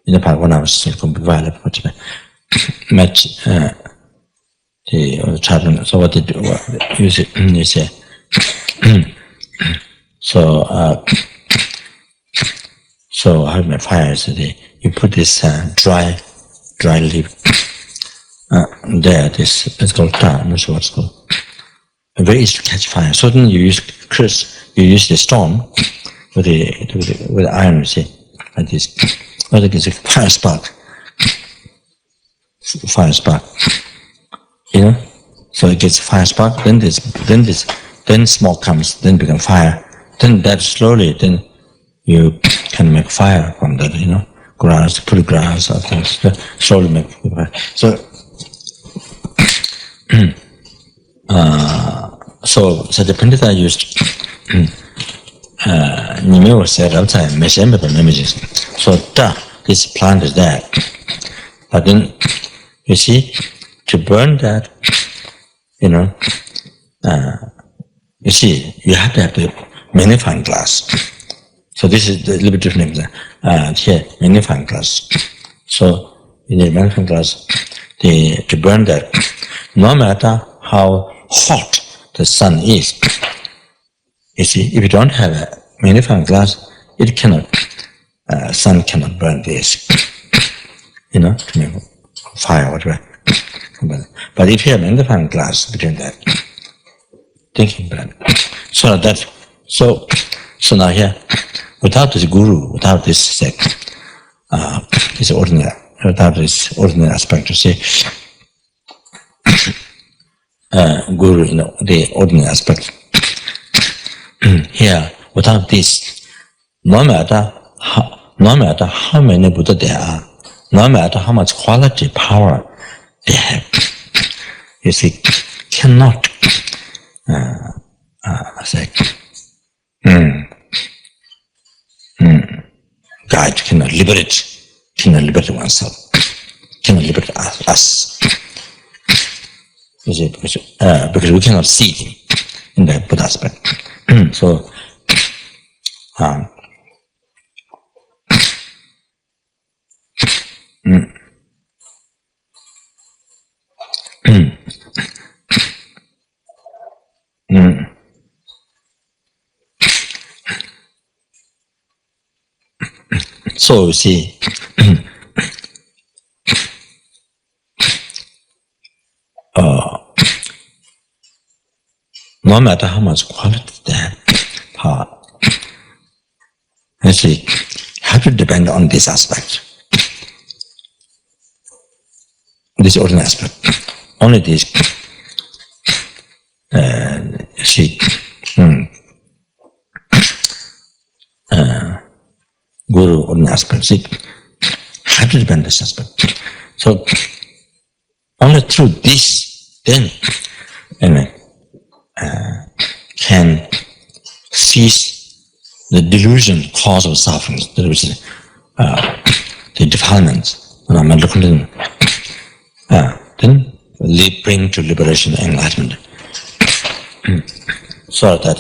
when I was match the traveling. So what they do? You say so. So how my fire? So you put this dry leaf there. This it's called tar. I'm not sure what's called. Very easy to catch fire. So then you use the stone with the iron. You see, like this. Well, it's a fire spark. So it gets fire spark. Then smoke comes. Then become fire. Then that slowly. Then you can make fire from that. Grass, put grass or things. Slowly make fire. So so the Pandita used Nimeo said outside Meshemba images. So this plant is there. But then you see, to burn that, you see, you have to have the magnifying glass. So this is a little bit different. Here, magnifying glass. So in the magnifying glass, to burn that, no matter how hot the sun is, you see, if you don't have a magnifying glass, it cannot, sun cannot burn this, to make fire or whatever. But if you have a magnifying glass between that, then can burn. So now here, without this guru, without this sect, this ordinary, without this ordinary aspect, you see, guru, the ordinary aspect. Here, without this, no matter how many Buddha there are, no matter how much quality, power they have, you see, cannot guide, cannot liberate oneself, cannot liberate us. You see, because we cannot see him in the Buddha aspect. So, so you see, no matter how much quality they have, power, actually, have to depend on this aspect, this ordinary aspect. Only this, Guru ordinary aspect, have to depend on this aspect. So, only through this, then, can cease the delusion cause of suffering, the defilements, then bring to liberation and enlightenment. So that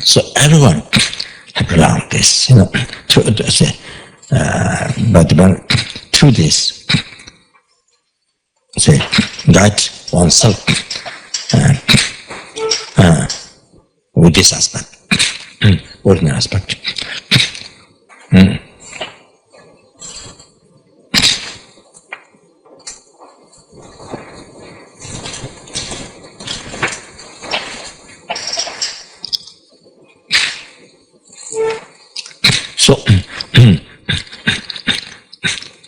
so everyone have to learn this, but through this, guide oneself with this aspect, ordinary aspect.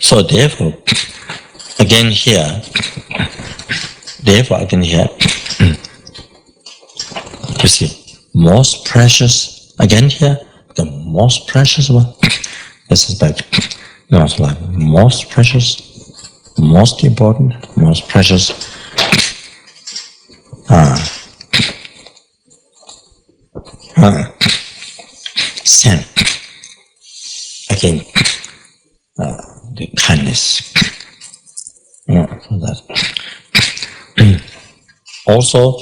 So therefore, again here, you see, most precious, again here, the most precious one, this is like, most precious, most important, most precious, sin. Again, the kindness. So that. Also,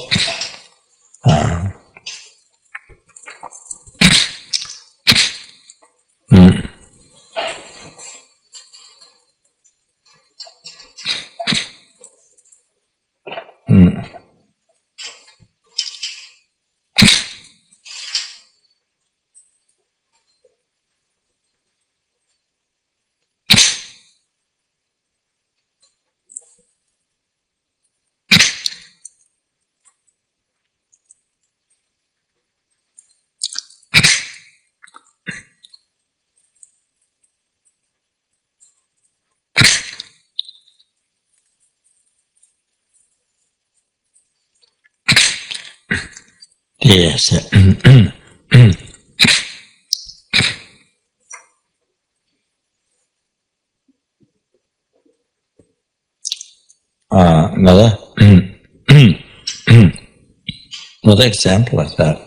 yes. Another example like that.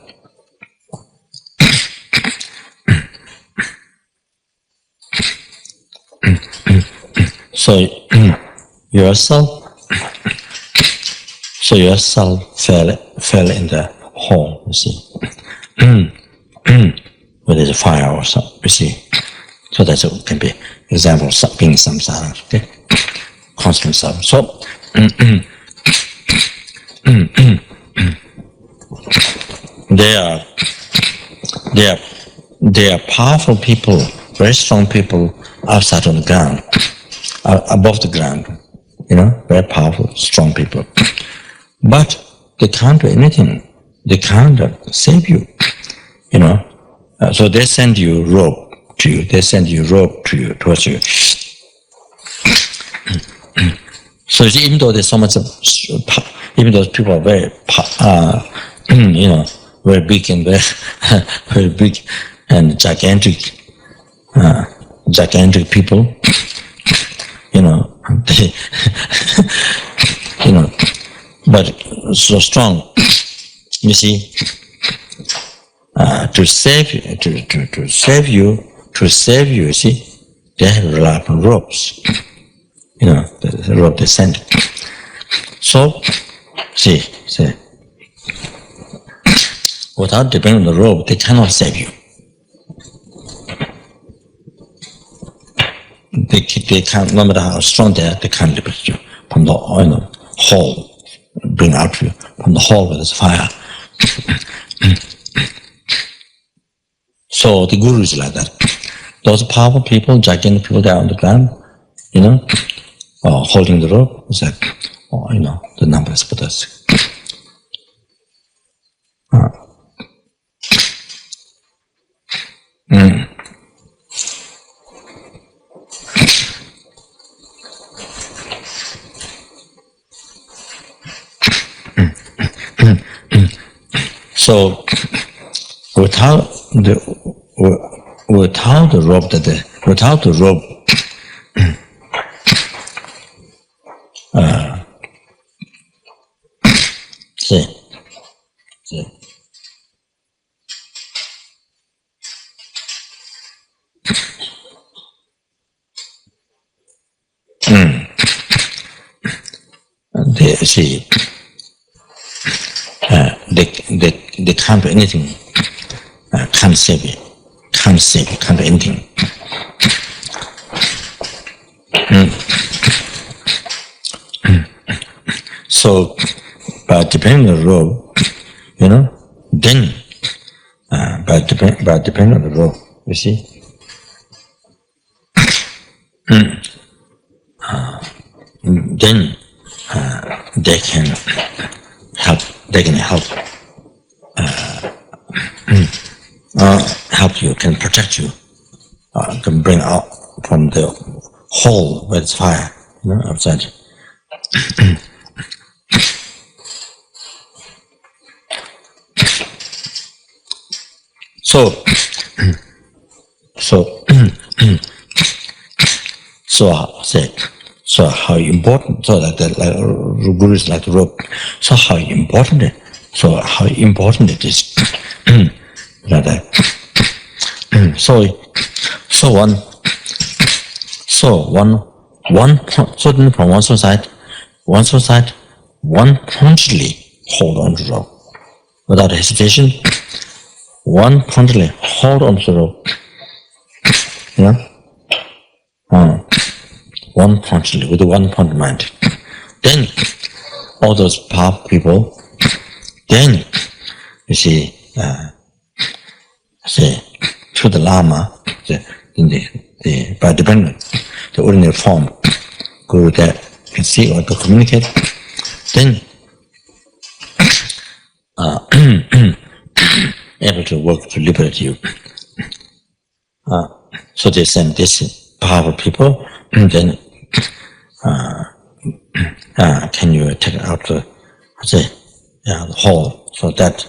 So yourself fell in the hole, you see. Where there's a fire or something, you see. So that's it can be example of being samsara, okay? Constant suffering. So they are powerful people, very strong people outside on the ground, above the ground, very powerful, strong people. But they can't do anything. They can't save you, So they send you rope to you. They send you rope to you, towards you. So even though there's so much, even though people are very, very big and very big and gigantic people, they, but so strong, you see, to save you, you see, they have to rely upon ropes, the rope they send. So, see, without depending on the rope, they cannot save you. They can't, no matter how strong they are, they can't liberate you from the hole, bring out you from the hole where there's fire. So the Guru is like that. those powerful people, gigantic people there on the ground, holding the rope, it's like, the numbers Buddhas. So without the rope, see. They can't do anything. Can't save it. Can't do anything. So, by depending on the rope, then, by depending on the rope, you see, then they can help. They can help you, can protect you, can bring out from the hole where it's fire, outside. So how important? So like Guru is like the rope. So how important it? So how important it is? So from one side, one pointedly hold on to the rope without hesitation. One pointedly hold on to the rope. One pointedly with a one-point mind. Then all those powerful people. Then you see, to the Lama, by dependent, the ordinary form, Guru that can see or to communicate, then able to work to liberate you. So they send these powerful people, and then can you take out the hole so that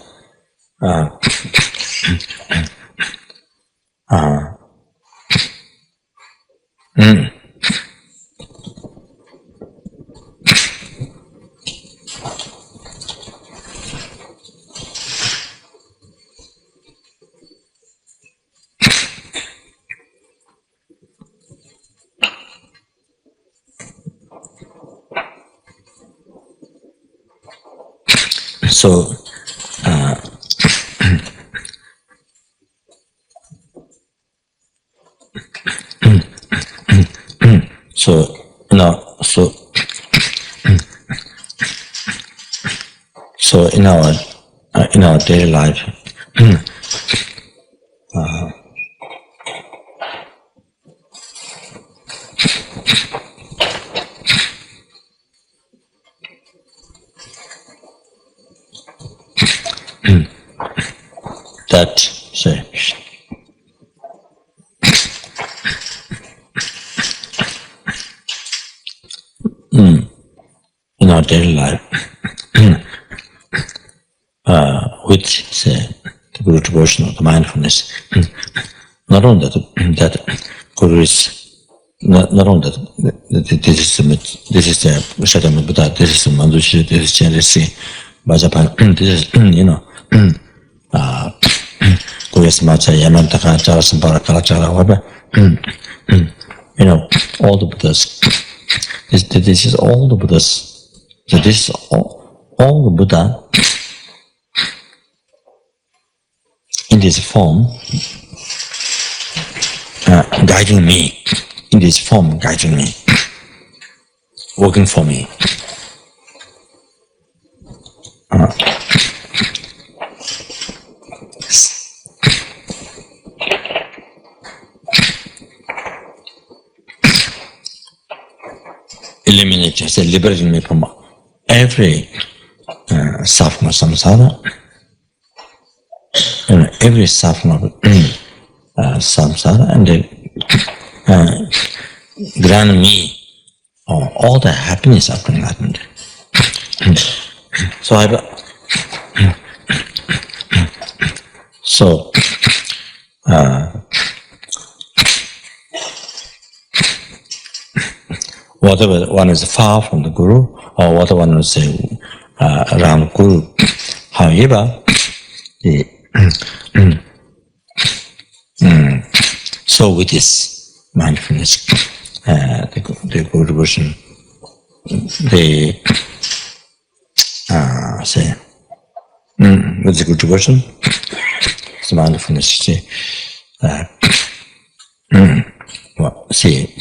so in our daily life, that in our daily life, with the Guru devotion of the mindfulness, not only that Guru is not only that this is the Shakyamuni Buddha, this is the Mandushi, this is Chenresi, Vajapan, this is Guru is Macha, Yamantaka, Jarasampara, Kalachara, whatever. All the Buddhas. This is all the Buddhas. So this is all the Buddha in this form, guiding me. In this form, guiding me, working for me. eliminating, say, liberating me from every suffering of samsara, every suffering of samsara, and grant me all the happiness of enlightenment. So whatever one is far from the Guru, or whatever one is around the Guru, however, so with this mindfulness, the Guru devotion, they say, with the Guru devotion, the mindfulness, see,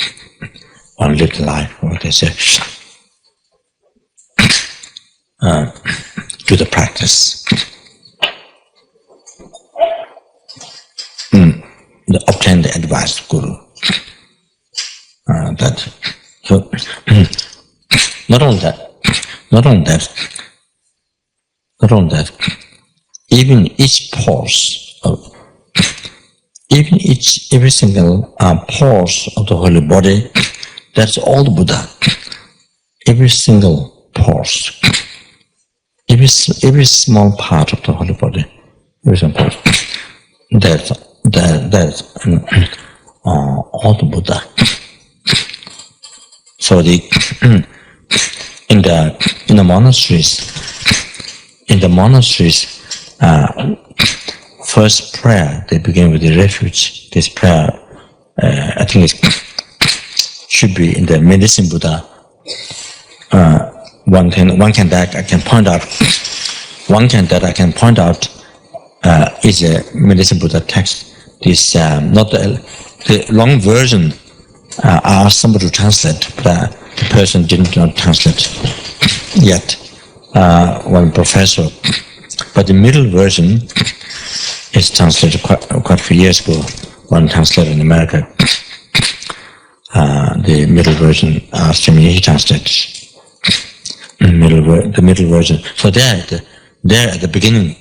one little life, what they say, do the practice, obtain the advice of Guru. So not only that, even each pores of, every single pores of the holy body, that's all the Buddha. Every single pores, every small part of the holy body, every small pores, that's all the Buddha. So in the monasteries, first prayer they begin with the refuge. This prayer, I think it should be in the medicine Buddha. One that I can point out is a medicine Buddha text. This not the long version. I asked somebody to translate, but the person didn't know translate yet. One professor, but the middle version is translated quite a few years ago. One translator in America, the middle version asked him, he translates the middle version. So there at the beginning,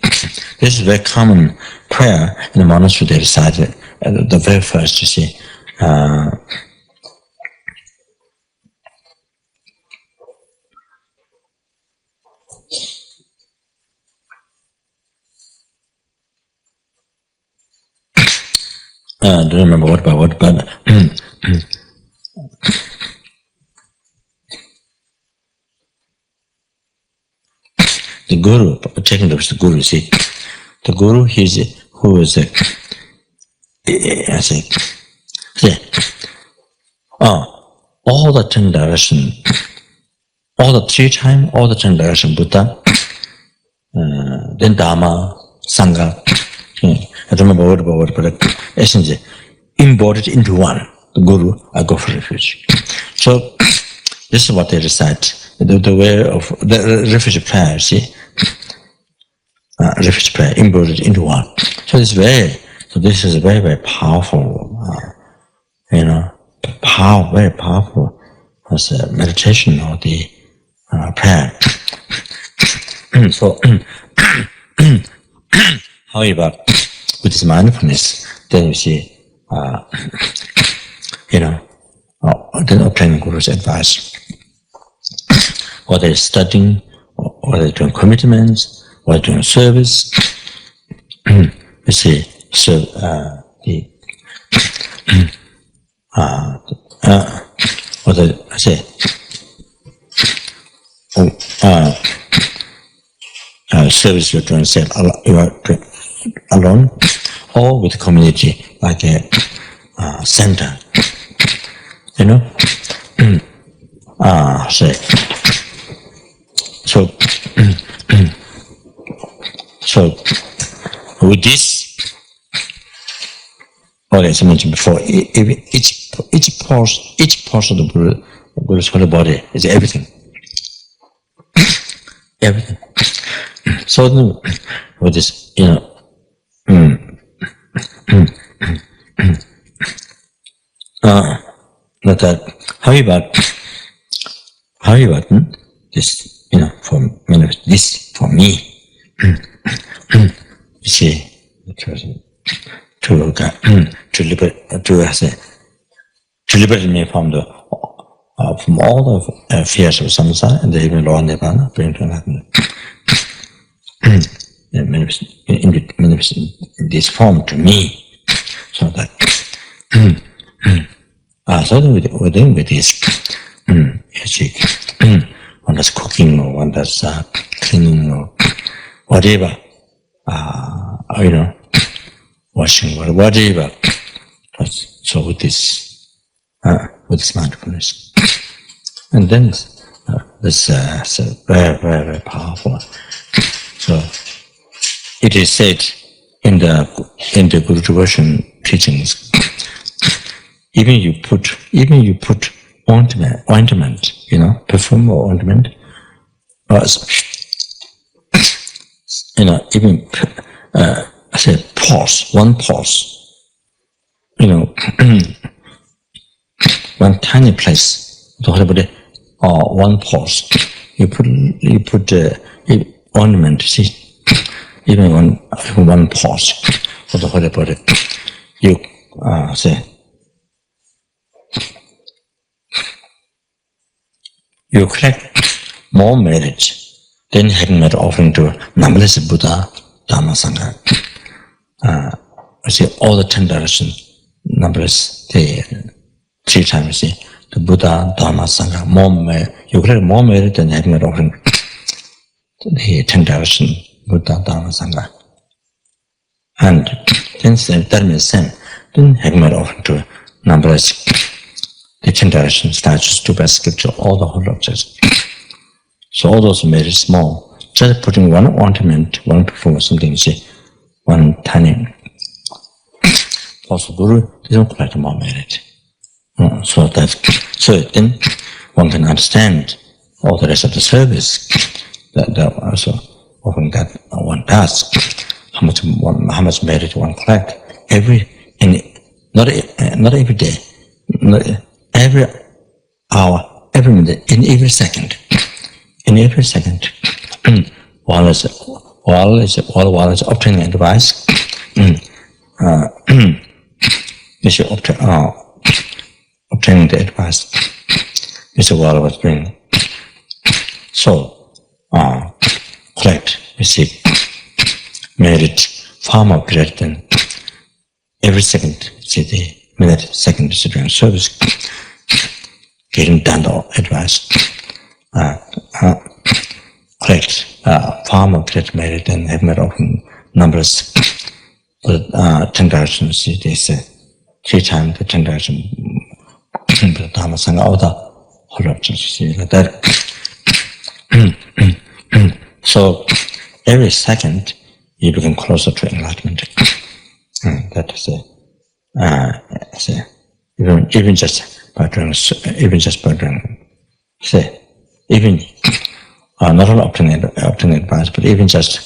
this is a very common prayer in the monastery. They recited the very first, you see. I don't remember what by what, but the Guru, taking the Guru, you see, the Guru, who is all the 10 direction, all the 3 times, all the 10 direction Buddha, then Dharma, Sangha, I don't remember word by word, but essentially embodied into one. The Guru, I go for refuge. So this is what they recite. The way of the refuge prayer, see, refuge prayer embodied into one. So this is very, very powerful. Very powerful as a meditation or the prayer. So, however, with this mindfulness, then you see, then obtaining Guru's advice, whether it's studying, or they're doing commitments, or doing service. You see, so service you're doing alone, or with the community, like a center, So with this, as I mentioned before, each portion of the Buddha's holy body is everything. Everything. So with this, not that. However, However, this, for this for me, you see, to liberate me from all the fears of samsara and even lower nirvana, bring to enlightenment. Manifest in this form to me, so that so within with this, you see, one does cooking or one does cleaning or whatever, washing or whatever. So with this mindfulness, and then this is very, very, very powerful. So it is said in the Guru devotion teachings, even you put ointment, perfume or ointment, or even I say one pulse, one tiny place, or one pulse, you put ornament, see, even one pulse for the whole body, you say, you collect more merit than having made offering to numberless Buddha, Dharma, Sangha. See, all the 10 directions, numberless, 3 times, see, the Buddha, Dharma, Sangha, you collect more merit than having made offering to the 10 directions, Buddha, Dharma, Sangha. And then that means same, then having made offering to numberless, the 10 directions, statues, stupas, scripture, all the whole objects. So all those merits small. Just putting one ornament, one perfume or something, see, one tiny. Also, Guru, they don't collect more merit. So then one can understand all the rest of the service that also offering that one does. How much merit one collect not every day, not every hour, every minute, in every second. In every second, while it's obtaining advice, you should obtaining the advice. This is what I was doing. So, collect, receive, merit far more greater than every second, see the minute, second, doing service, getting done the advice. Collect far more great merit than have made often numbers. But 10 directions, they say 3 times the 10 directions, the Dharma Sangha, all the whole objects, see, like that. So every second you become closer to enlightenment. That is even just by doing, say, even not only obtaining advice, but even just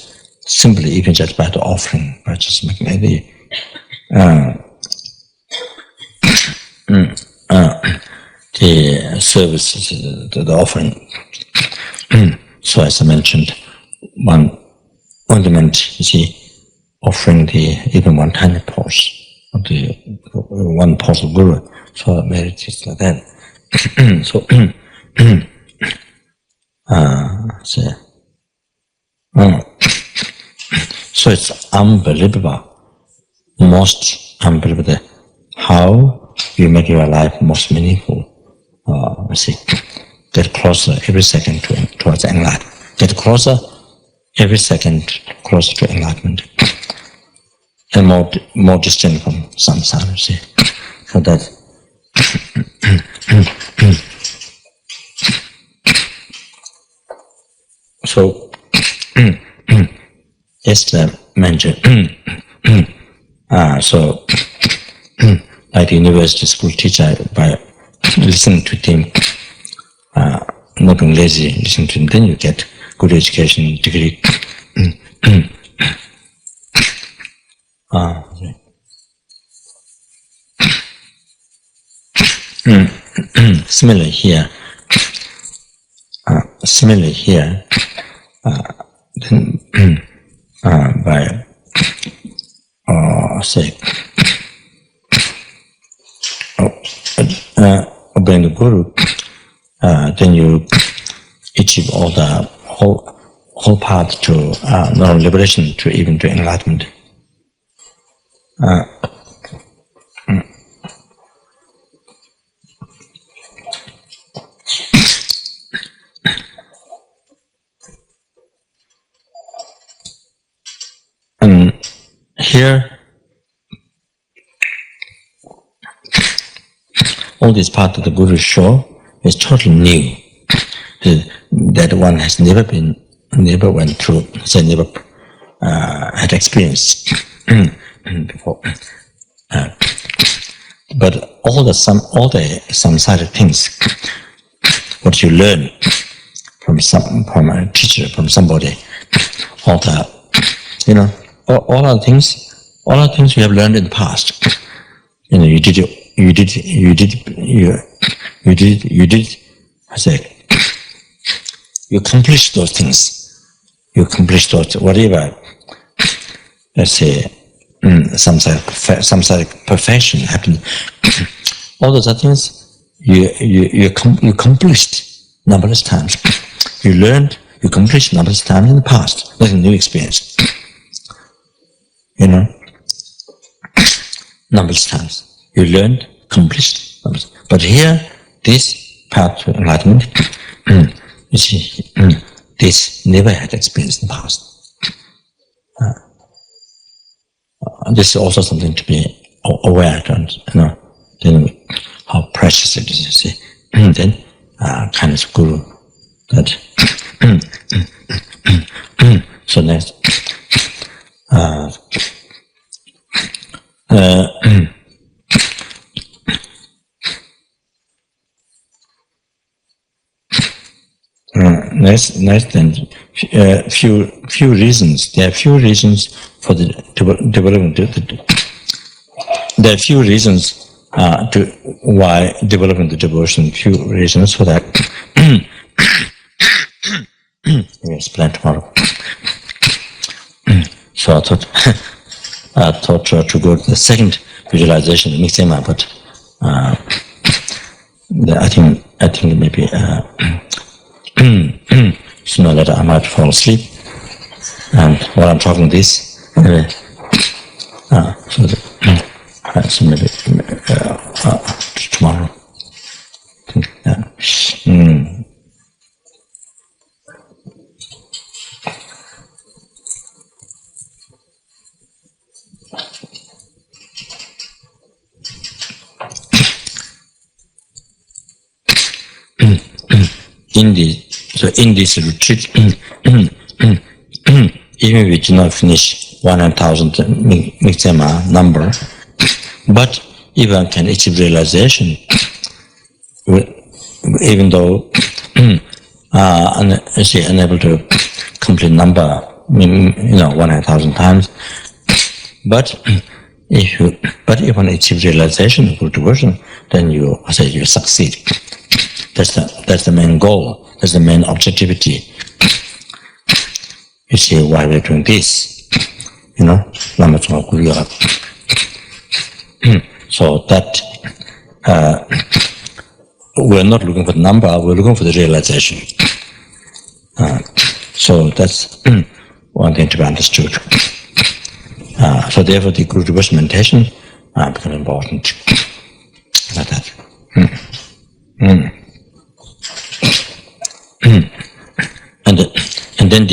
simply, by the offering, by just making any the services, the offering. So as I mentioned, one ornament, you see, offering even one tiny pulse of the one pulse of Guru, so merit is like that. So it's unbelievable, most unbelievable, how you make your life most meaningful. Get closer every second towards enlightenment. Get closer every second closer to enlightenment, and more distant from samsara. See, so that. So, yesterday mentioned, like the university school teacher, by listening to him, not being lazy, listening to him, then you get good education degree. Similarly here, similarly here, then by say obeying the Guru, then you achieve all the whole path to not liberation, to even to enlightenment. And here, all this part of the Guru show is totally new. That one has never went through, say never had experienced before. But all the samsara things, what you learn from a teacher, from somebody, all the all the things you have learned in the past. You did. I say, you accomplish those things. You accomplish those whatever. Let's say, samsaric perfection happened. All those other things you accomplished numberless times. You learned, you accomplished numberless times in the past. That's a new experience. Numberless times. You learned, accomplished. But here, this path to enlightenment, you see, this never had experienced in the past. This is also something to be aware of, then how precious it is, you see. Then, kindness of Guru, that. So next. Next, then, few reasons. There are few reasons for the development. There are few reasons to why developing the devotion. Few reasons for that. We'll explain tomorrow. So I thought to go to the second visualization, the migtsemas, but I think maybe sooner or later I might fall asleep. And while I'm talking this, anyway, so maybe tomorrow. In this retreat, even we do not finish 100,000 migtsemas number, but even can achieve realization, even though unable to complete number, 100,000 times, but if you want to achieve realization of good devotion, then you succeed. That's the main goal. That's the main objectivity. You see why we're doing this. Lama Tsongkhapa Guru Yoga. So that we're not looking for the number, we're looking for the realization. So that's one thing to be understood. So therefore the Guru devotion meditation becomes important. Like that. And then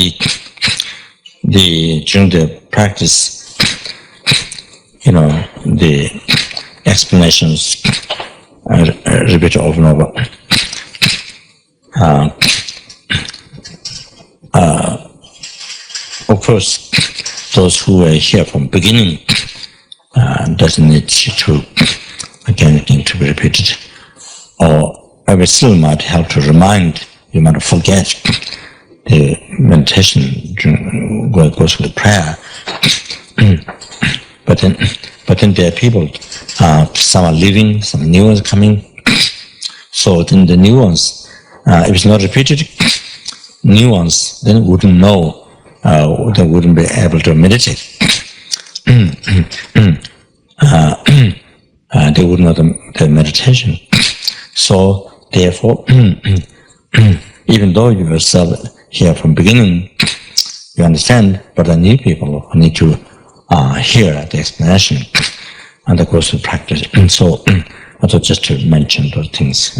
during the practice, the explanations are repeated over and over. Of course, those who are here from beginning doesn't need to again to be repeated, or it still might help to remind. You might forget the meditation goes with prayer. But then there are people, some are leaving, some new ones coming. So then the new ones, if it's not repeated, nuance, then wouldn't know, they wouldn't be able to meditate. They wouldn't know the meditation. So therefore, even though you yourself here from beginning, you understand, but the new people need to hear the explanation and the course of practice. And so, also just to mention those things.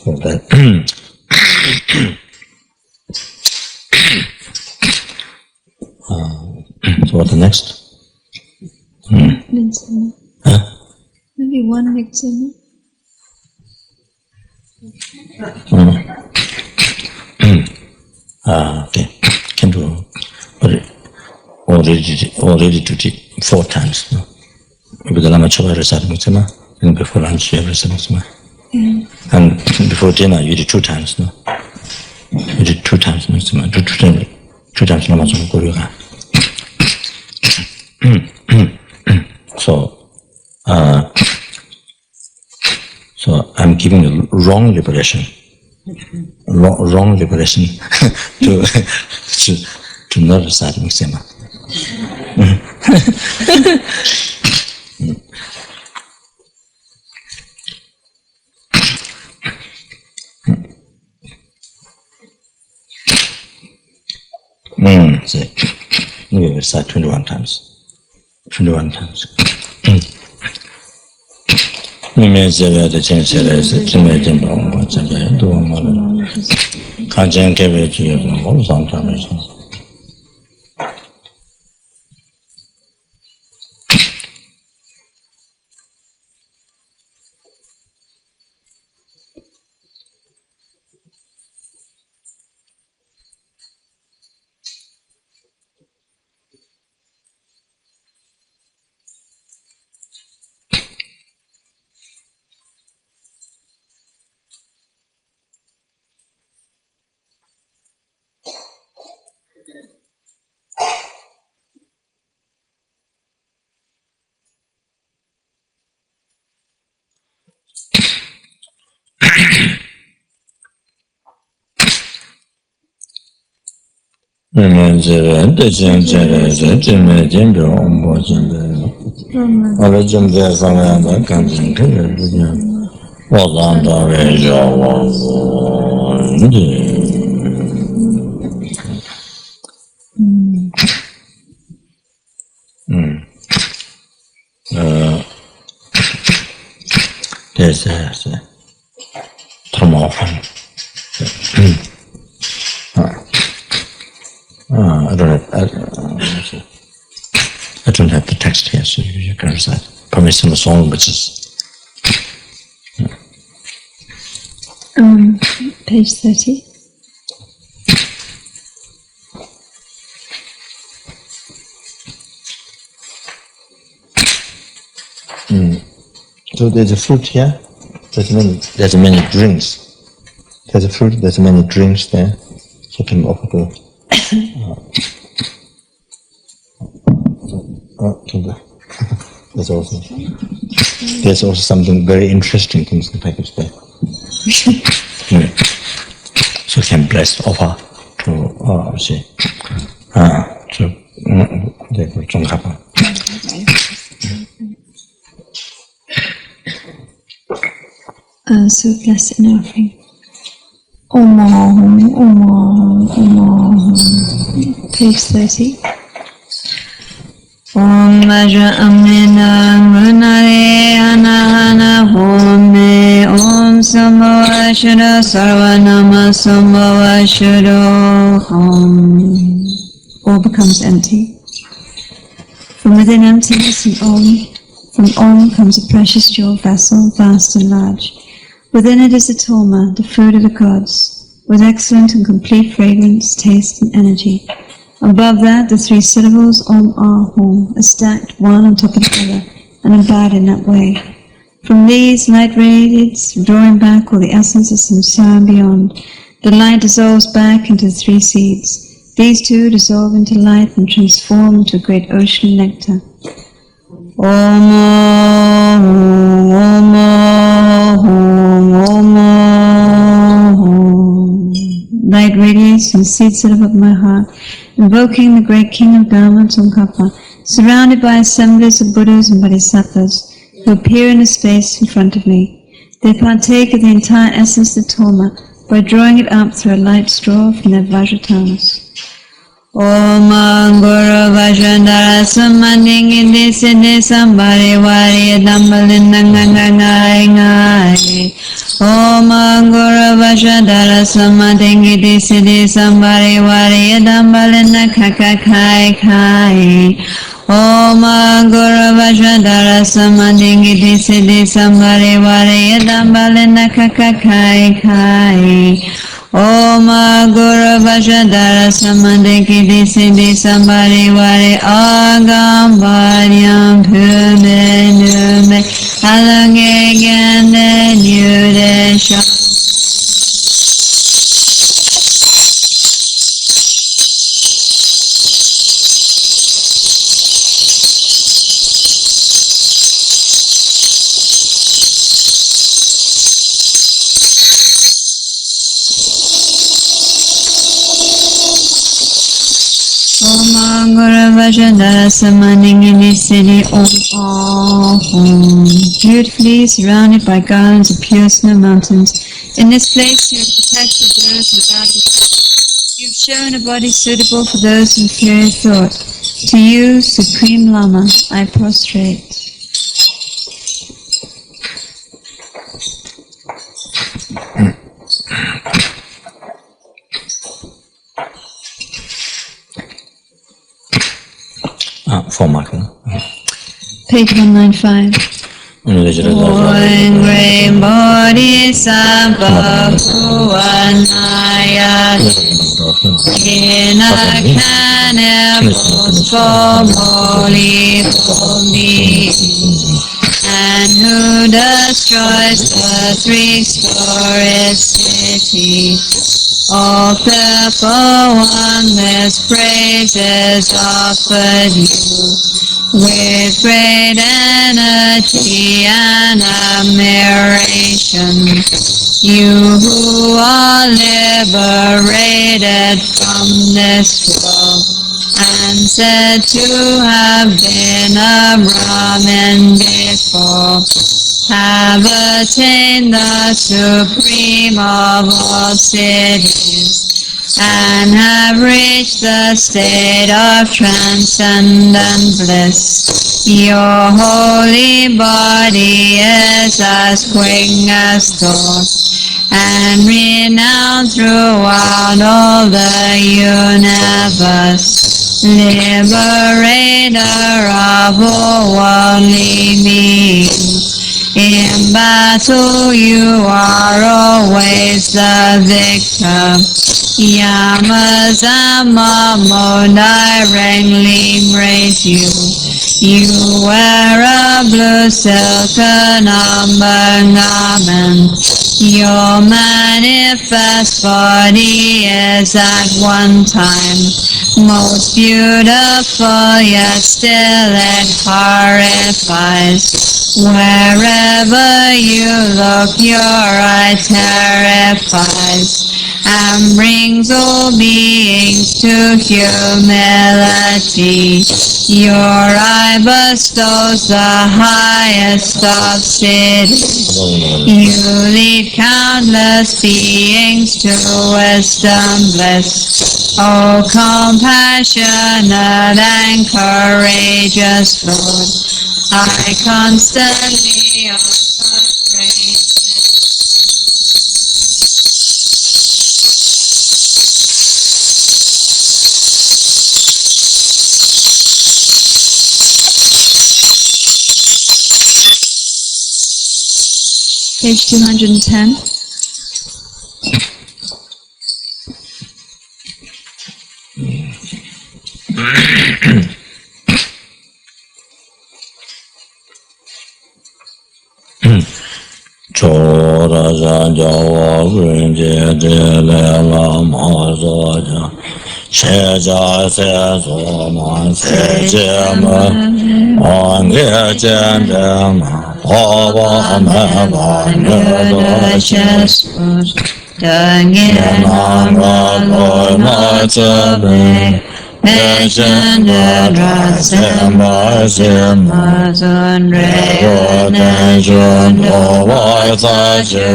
So that so what the next? Migtsema. Maybe one migtsema. Okay, can do. But already to 4 times. No? With the Lama Tsongkhapa recited migtsema, and before lunch you recited migtsema. Yeah. And before dinner you did 2 times. No? You did 2 times migtsema, 2 times Lama Tsongkhapa Guru Yoga. So I'm giving you wrong liberation. Wrong liberation to not recite migtsema. See, we recite 21 times. 21 times. There's a turmoil. I don't have the text here, so you can recite. Probably some song which is page 30. So there's a fruit here. There's many drinks. There's a fruit. There's many drinks there. So can offer to. There's also something very interesting things in the package there. So can bless offer to see to the Tsongkhapa. So bless an offering. Om Om Om Om. Page 30. Om Vajra Amena Runare Anahana Home Om Sambhava Shuddha Sarvanama Sambhava Shuddha Om. All becomes empty. From within emptiness and Om, from Om comes a precious jewel vessel, vast and large. Within it is the Toma, the food of the gods, with excellent and complete fragrance, taste and energy. Above that, the 3 syllables Om Ah Hum are stacked one on top of the other and abide in that way. From these light radiates, drawing back all the essence of samsara and beyond. The light dissolves back into the 3 seeds. These 2 dissolve into light and transform into a great ocean of nectar. Om Om Om Om. Thy radiates from the seed set above my heart, invoking the great King of Lama Tsongkhapa, surrounded by assemblies of Buddhas and Bodhisattvas who appear in the space in front of me. They partake of the entire essence of Dharma by drawing it up through a light straw from their Vajratanas. Om Guru Vajrandara Samadhingi Siddhi Sambhari Vari Dambalindangangangai Ngai. Om Guru Vajrandara Samadhingi Siddhi Sambhari Vari Dambalindakakai Kai. Om Guru Vajrandara Samadhingi Siddhi Sambhari Vari Dambalindakakai Kai. Om Guru Vajradhara Samadhingi Siddhi Sambhari Vari Agam Varyam Pume Nume Alange Gande Nyudesha. Om Guru Vajradhara Samadhingi Siddhi Om. Beautifully surrounded by garlands of pure snow mountains, in this place you have protected those without defect. You have shown a body suitable for those of inferior thought. To you, Supreme Lama, I prostrate. Format. Page 195. One great Bodhisattva Bhuvanaya in a cannibals for me, and who destroys the three-storied city. All fearful oneness praises offered you with great energy and admiration. You who are liberated from this world and said to have been a Brahmin before, have attained the supreme of all cities, and have reached the state of transcendent bliss. Your holy body is as quick as thought, and renowned throughout all the universe. Liberator of all worldly beings. In battle you are always the victor. Yamazama directly embrace you. You wear a blue silken garment. Your manifest body is at one time most beautiful, yet still it horrifies. Wherever you look, your eye terrifies and brings all beings to humility. Your eye bestows the highest of cities. You lead countless beings to wisdom bliss. O compassionate and courageous Lord, I constantly offer praise. Page 210. Chora Jawa Rinje de Lama Tsongkhapa Sheja Sesoma Sejama Ange Jendama Pava Meva Nyoda Dangye Namra Lona Tsabe Mechanda Ratsamba Sima Sunre Yoden Jun Owa Tsachu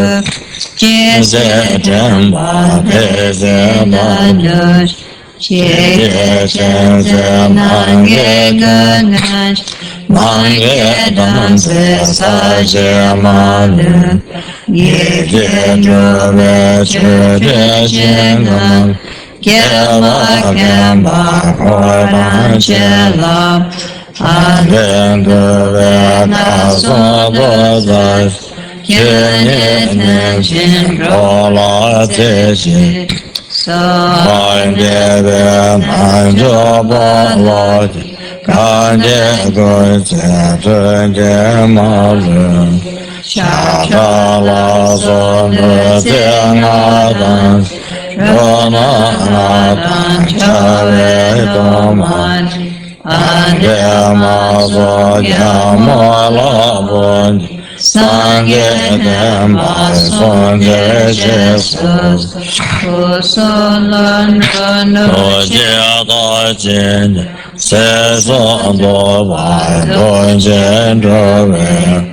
Jese Temba Pese Danush Jese Chense Nange Ganash Nange Danse Saje Malu Yeke Drove Chute Chengan Kema Kemba Koran Chelam Adven Dove Naso Dozas Kene Nenshin Rola Teshi Sai Deve Nanjo Balaji Kanje Goche Tunje Malu Shakala Sondu Tengadan Ranadan Chave Doman Adema Sogyamala Bundi Sangye Demba Songe Jesus Kusulan Ranu Ojia Jin Seson Dobai Donjen Drove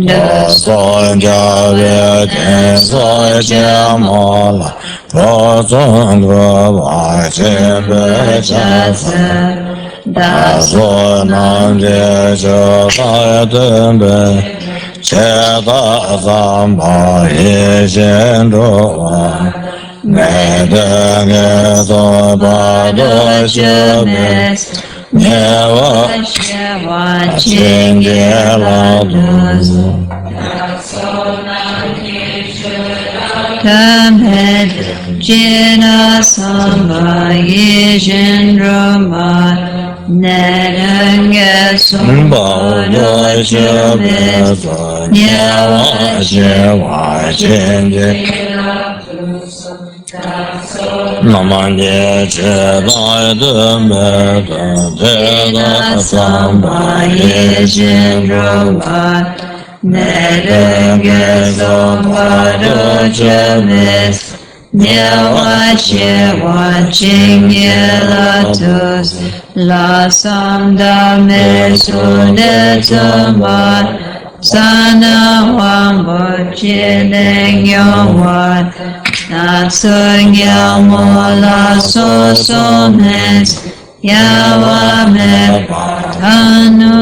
Da Son Jave Ten Soy Jamala Roson Drova Chimbe Chasa Da Son Namje Chasa Tumbe Cheta Samba Yishin Drova Medenge Soba Do Shubes Never Chinge Ladus Tamed Jina Samba Yishin Droma Nedenge Sumba Do Shubes Never Chinge Namanje Chedai Dumbe Tena Samba Yishin Droma Nedenge Samba Do Shubes Newa Shewa Chinge Latus La Samda Mesune Tumba Sana Wambo Chileng Yongwan Natsung Yamola Sosomes Yawame Patanu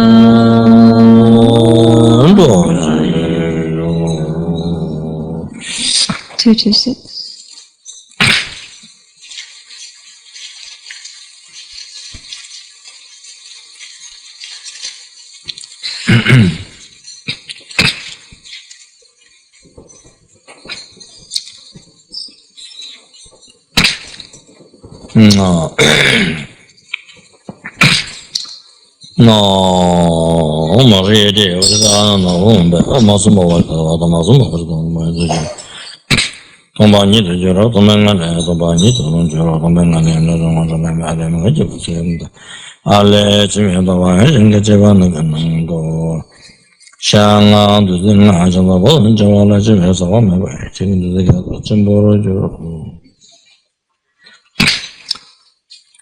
226 No, Maria, no, Masumo, Tombani to Jura, Tomangan, Tobani, Jura, Tomangan, Ale, Chimenda, and the Javan, go. Shang to the National and Javala Jimas on my way, taking to the Chimboro.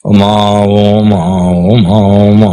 Oma, Oma, Oma, Oma.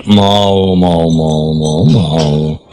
Mao, Mao, Mao, Mao, Mao.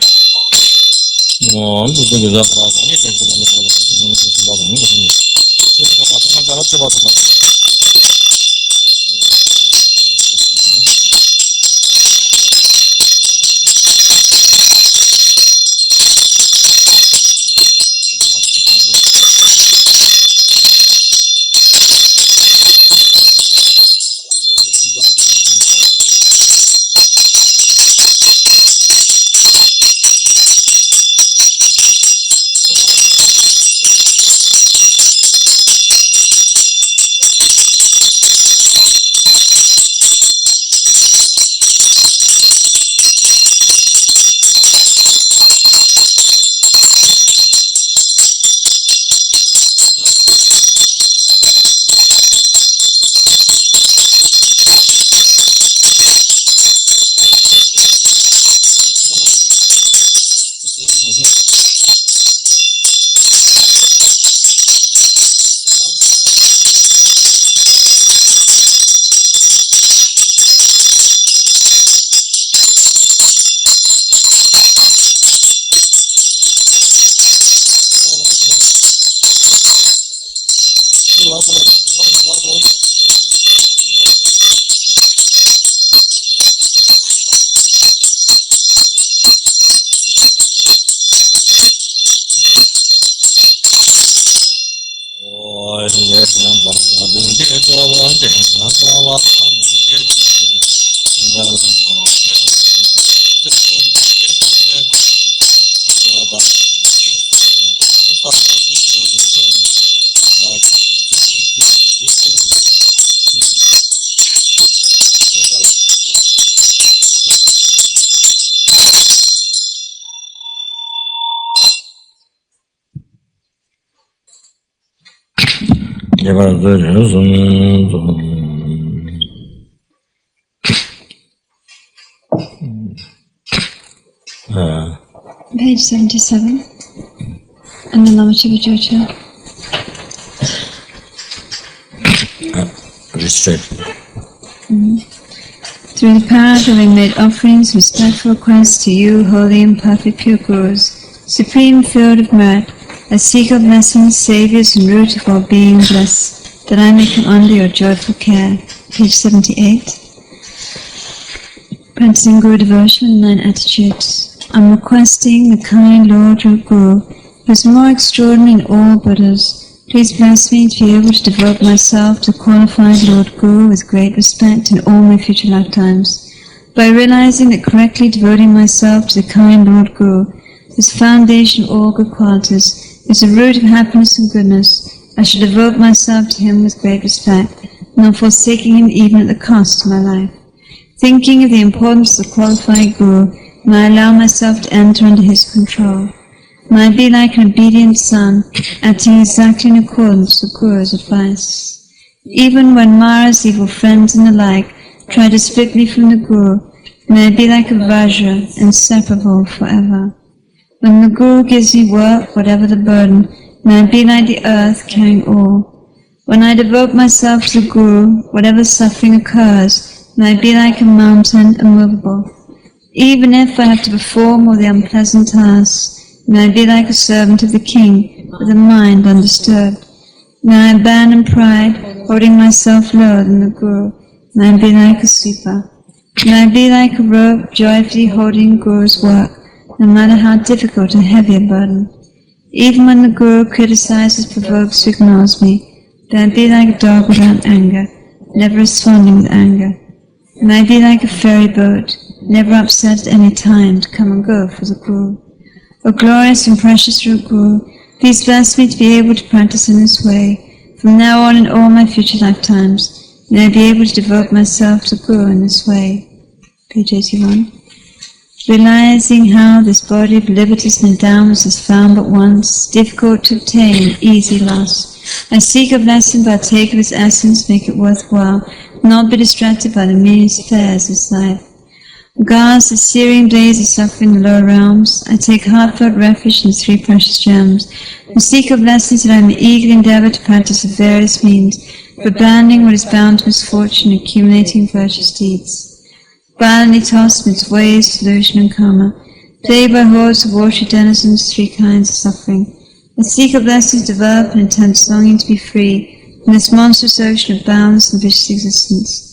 Page 77, and the Lama Tsongkhapa Through the power of having made offerings, respectful requests to you, holy and perfect pure Gurus, supreme field of merit, I seek your blessings, saviors, and root of all being blessed, that I may come under your joyful care. Page 78. Practicing Guru devotion in 9 attitudes. I'm requesting the kind Lord your Guru, who is more extraordinary than all Buddhas. Please bless me to be able to devote myself to qualified Lord Guru with great respect in all my future lifetimes. By realizing that correctly devoting myself to the kind Lord Guru, this foundation of all good qualities, is the root of happiness and goodness, I shall devote myself to him with great respect, not forsaking him even at the cost of my life. Thinking of the importance of the qualified Guru, may I allow myself to enter under his control. May I be like an obedient son, acting exactly in accordance with Guru's advice. Even when Mara's evil friends and the like try to split me from the Guru, may I be like a Vajra, inseparable forever. When the Guru gives me work, whatever the burden, may I be like the earth, carrying all. When I devote myself to the Guru, whatever suffering occurs, may I be like a mountain, immovable. Even if I have to perform all the unpleasant tasks, may I be like a servant of the king, with a mind undisturbed. May I abandon pride, holding myself lower than the Guru. May I be like a sweeper. May I be like a rope, joyfully holding Guru's work, no matter how difficult or heavy a burden. Even when the Guru criticizes, provokes, or ignores me, may I be like a dog without anger, never responding with anger. May I be like a ferry boat, never upset at any time to come and go for the Guru. O glorious and precious Root Guru, please bless me to be able to practice in this way. From now on in all my future lifetimes, may I be able to devote myself to Guru in this way. Page 81. Realizing how this body of liberties and endowments is found but once, difficult to obtain and easy loss, I seek a blessing by take of its essence, make it worthwhile, not be distracted by the meanest affairs of this life. Regards the searing blaze of suffering in the lower realms, I take heartfelt refuge in the 3 precious gems, and seek your blessings that I may eagerly endeavor to practice the various means of abandoning what is bound to misfortune and accumulating virtuous deeds. Violently tossed amidst waves, delusion, and karma, plagued by hordes of watery denizens, 3 kinds of suffering, I seek your blessings to develop an intense longing to be free from this monstrous ocean of boundless and vicious existence.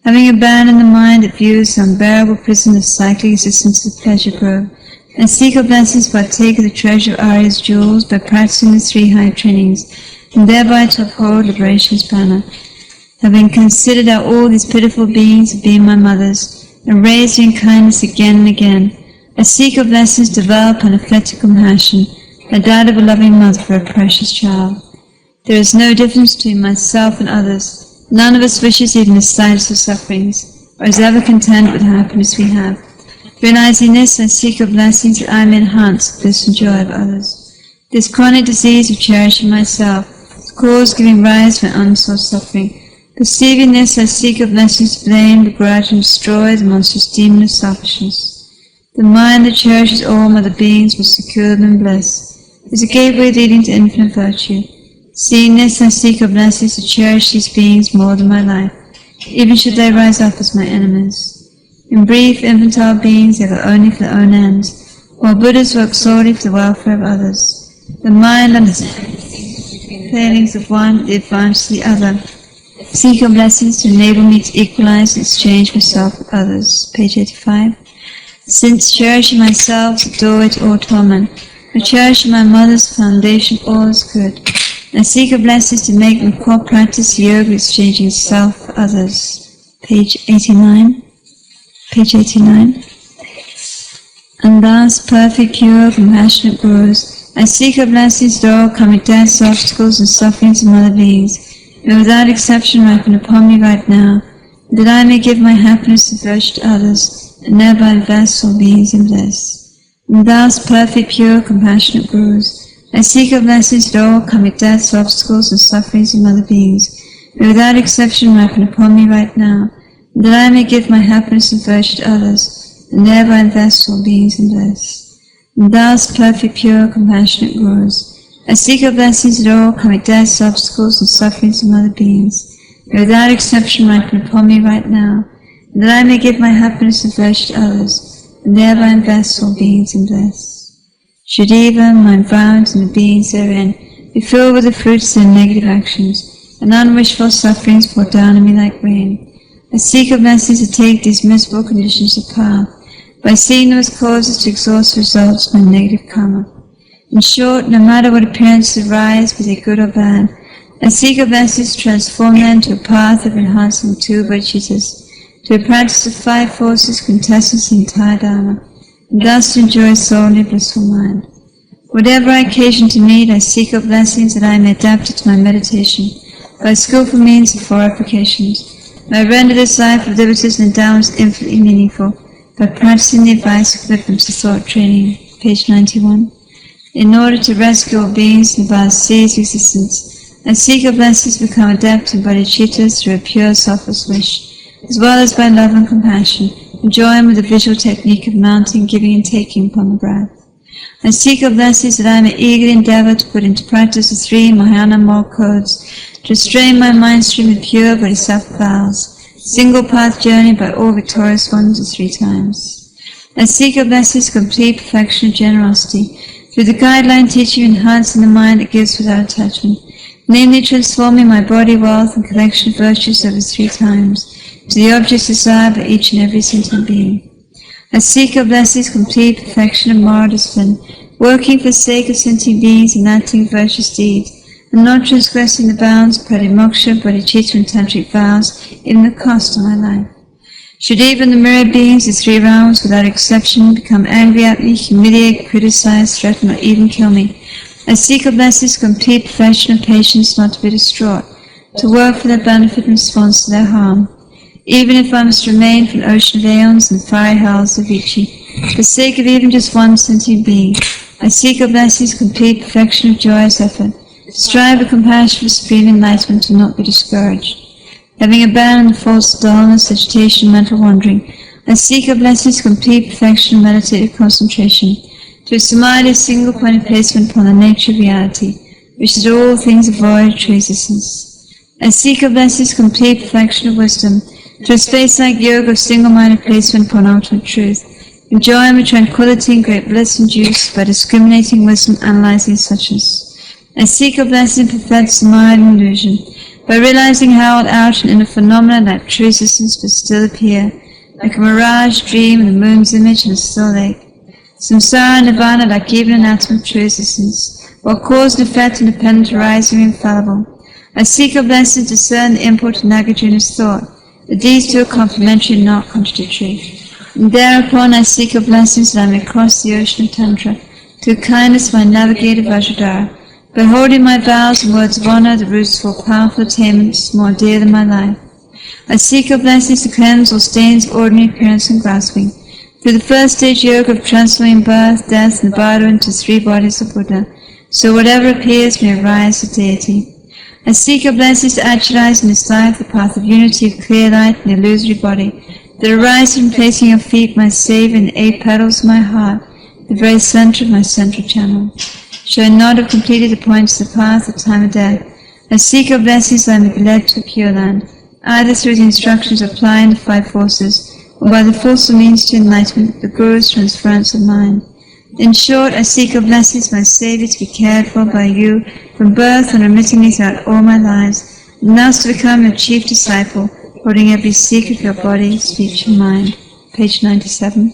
Having abandoned the mind that views the unbearable prison of cyclic existence as a pleasure grove, I seek your blessings by taking the treasure of Arya's jewels, by practicing the 3 high trainings, and thereby to uphold liberation's banner. Having considered how all these pitiful beings have been my mothers, and raised you in kindness again and again, I seek your blessings to develop an affected compassion, like that of a loving mother for a precious child. There is no difference between myself and others. None of us wishes even the slightest of sufferings, or is ever content with the happiness we have. Realizing this, I seek your blessings that I may enhance the bliss and joy of others. This chronic disease of cherishing myself, the cause giving rise to my unsought suffering. Perceiving this, I seek your blessings to blame, begrudge, and destroy the monstrous demon of selfishness. The mind that cherishes all other beings will secure them in bliss, is a gateway leading to infinite virtue. Seeing this, I seek your blessings to cherish these beings more than my life, even should they rise up as my enemies. In brief, infantile beings live only for their own ends, while Buddhas work solely for the welfare of others. The mind understands failings of one, the advantage of the other. Seek your blessings to enable me to equalize and exchange myself with others. Page 85. Since cherishing myself is a doorway to all torment, I cherish my mother's foundation all is good. I seek your blessings to make me core practice yoga, exchanging self for others. Page 89. Page 89. And thus, perfect, pure, compassionate Gurus, I seek your blessings to overcome deaths, obstacles, and sufferings of other beings, and without exception ripen upon me right now, that I may give my happiness and virtue to others, and thereby invest all beings in bliss. And thus, perfect, pure, compassionate Gurus, I seek your blessings that all karmic deaths, obstacles, and sufferings of other beings may without exception ripen upon me right now, and that I may give my happiness and virtue to others, and thereby invest all beings in bliss. And thus, perfect, pure, compassionate Gurus, I seek your blessings that all karmic deaths, obstacles, and sufferings of other beings may without exception ripen upon me right now, and that I may give my happiness and virtue to others, and thereby invest all beings in bliss. Should even my environment and the beings therein be filled with the fruits of their negative actions, and unwished-for sufferings pour down on me like rain, I seek your blessings to take these miserable conditions apart, by seeing them as causes to exhaust the results of my negative karma. In short, no matter what appearances arise, be they good or bad, I seek your blessings to transform them to a path of enhancing the two bodhicittas, to a practice of 5 forces contestants the entire Dharma, and thus to enjoy a solely blissful mind. Whatever I occasion to meet, I seek your blessings that I may adapt it to my meditation, by skillful means of 4 applications. May I render this life of liberties and endowments infinitely meaningful, by practicing the advice of commitment to thought training, page 91. In order to rescue all beings in the vast seas of existence, I seek your blessings to become adept in bodhicittas through a pure selfless wish, as well as by love and compassion, join with the visual technique of mounting, giving, and taking upon the breath. I seek your blessings that I may eagerly endeavor to put into practice the 3 Mahayana moral codes, to restrain my mind stream with pure bodhisattva vows, single path journey by all victorious ones the 3 times. I seek your blessings complete perfection of generosity, through the guideline teaching enhancing the mind that gives without attachment, namely transforming my body, wealth, and collection of virtues over 3 times, to the objects desired by each and every sentient being. I seek your blessings complete perfection of moral discipline, working for the sake of sentient beings and acting virtuous deeds, and not transgressing the bounds of pratimoksha, bodhicitta, and tantric vows, even the cost of my life. Should even the myriad beings of 3 realms, without exception, become angry at me, humiliate, criticize, threaten, or even kill me, I seek your blessings complete perfection of patience, not to be distraught, to work for their benefit in response to their harm. Even if I must remain for an ocean of aeons and fiery hells of Vichy, for the sake of even just one sentient being, I seek your blessings complete perfection of joyous effort, to strive with compassion for supreme enlightenment and not be discouraged. Having abandoned the false dullness, agitation, mental wandering, I seek your blessings complete perfection of meditative concentration, to a samadhi, single pointed placement upon the nature of reality, which is all things are void, true existence. I seek your blessings complete perfection of wisdom, to a space-like yoga of single-minded placement upon ultimate truth, enjoying with tranquility and great bliss and juice by discriminating wisdom, analyzing suchness. I seek your blessing to perfect samadhi and illusion, by realizing how all outer and inner phenomena like true existence but still appear, like a mirage dream in the moon's image in a still lake. Samsara and nirvana like even an atom of true existence, while cause and effect independent arising and infallible. I seek your blessing to discern the import of Nagarjuna's thought, that these 2 are complementary and not contradictory. And thereupon I seek your blessings that I may cross the ocean of Tantra, to the kindness of my navigator Vajradhara, by holding my vows and words of honor, the roots of all powerful attainments more dear than my life. I seek your blessings to cleanse all stains of ordinary appearance and grasping, through the first stage yoga of transforming birth, death, and bardo into 3 bodies of Buddha, so whatever appears may arise to deity. I seek your blessings to actualize in this life the path of unity of clear light and the illusory body, that arises from placing your feet, my Saviour, in the 8 petals of my heart, the very center of my central channel. Should I not have completed the points of the path at the time of death, I seek your blessings that I may be led to a pure land, either through the instructions of applying the 5 forces, or by the forceful means to enlightenment, the Guru's transference of mind. In short, I seek your blessings, my Saviour, to be cared for by you from birth and remittingly throughout all my lives, and thus to become your chief disciple, holding every secret of your body, speech, and mind. Page 97.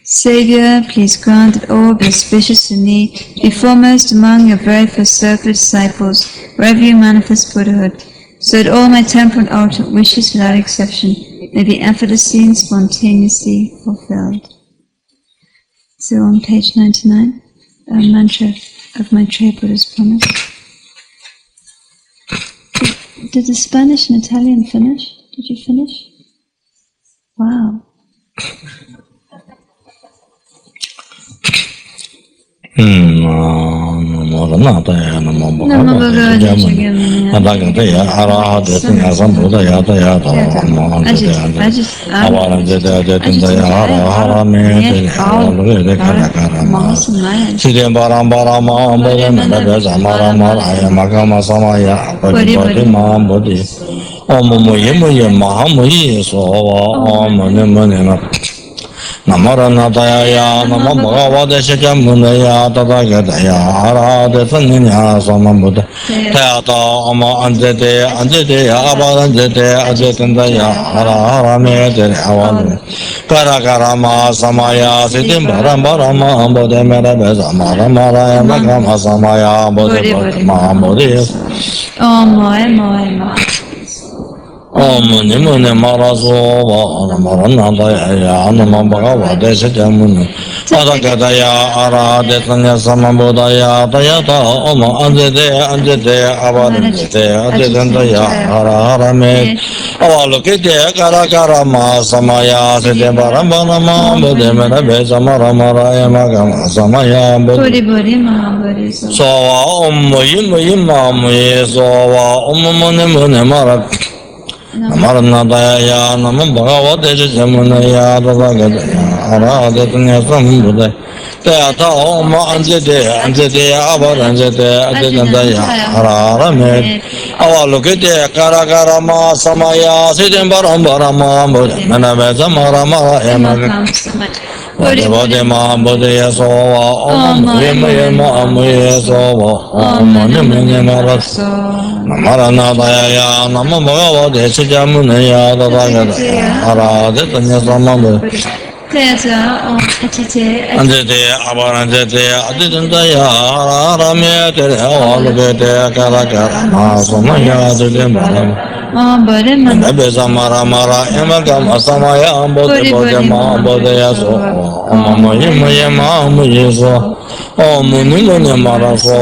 Saviour, please grant that all be auspicious to me, be foremost among your very first circle of disciples, wherever you manifest Buddhahood, so that all my temporal and ultimate wishes without exception may be effortlessly and spontaneously fulfilled. So on page 99, a mantra of Maitreya Buddha's promise. Did the Spanish and Italian finish? Did you finish? Wow. Namaranataya Nama Bhagavate Shakyamundaya Tatagataya Arahate Sanyanya Samabuddha Tayata Ama Anjate Anjate Abaranjate Ajatandaya Araharamete Avalu Karakarama Samaya Siddhim Paramparama Bodhe Merabhe Samaramara Makama Samaya Bodhe Bodhe Mahabodhi Om Nimune Maraso Namaranataya Nama Bhagavate Shakyamundaya Tatagataya Arahate Sanya Samabodaya Tayata Oma Anjate Anjate Abaranjate Ajatandaya Araharame Avalokite Karakarama Samaya Siddhim Paramparama Bodhe Merabhe Samaramara Makama Samaya Bodhi Sowa Om Yimma Muye Sowa Om Mune Mune Marak Namaranataya Nama Bhagavate Shakyamundaya Tatagataya Arahate Sanya Samabodaya Tayata Oma Anjate Anjate Abaranjate Ajatandaya Araharame Avalokite Karakarama Samaya Siddhim Paramparama Bodhe Merabhe Samaramara Makama Bodhi Bodhi Ma Bodhi Yasova Om Yema Muye Sova Om Nimune Maras Namaranataya Nama Bhagavate Shakyamundaya Tatagataya Arahate Sanya Samabodaya Anjate Abaranjate Ajatandaya Araharamete Avalokite Karakarama Samaya Siddhim Paramparama Bodhe Samaramara Makama Samaya Bodhi Bodhi Ma Bodhi Yasova Om Yema Muye Sova Om Nimune Maraso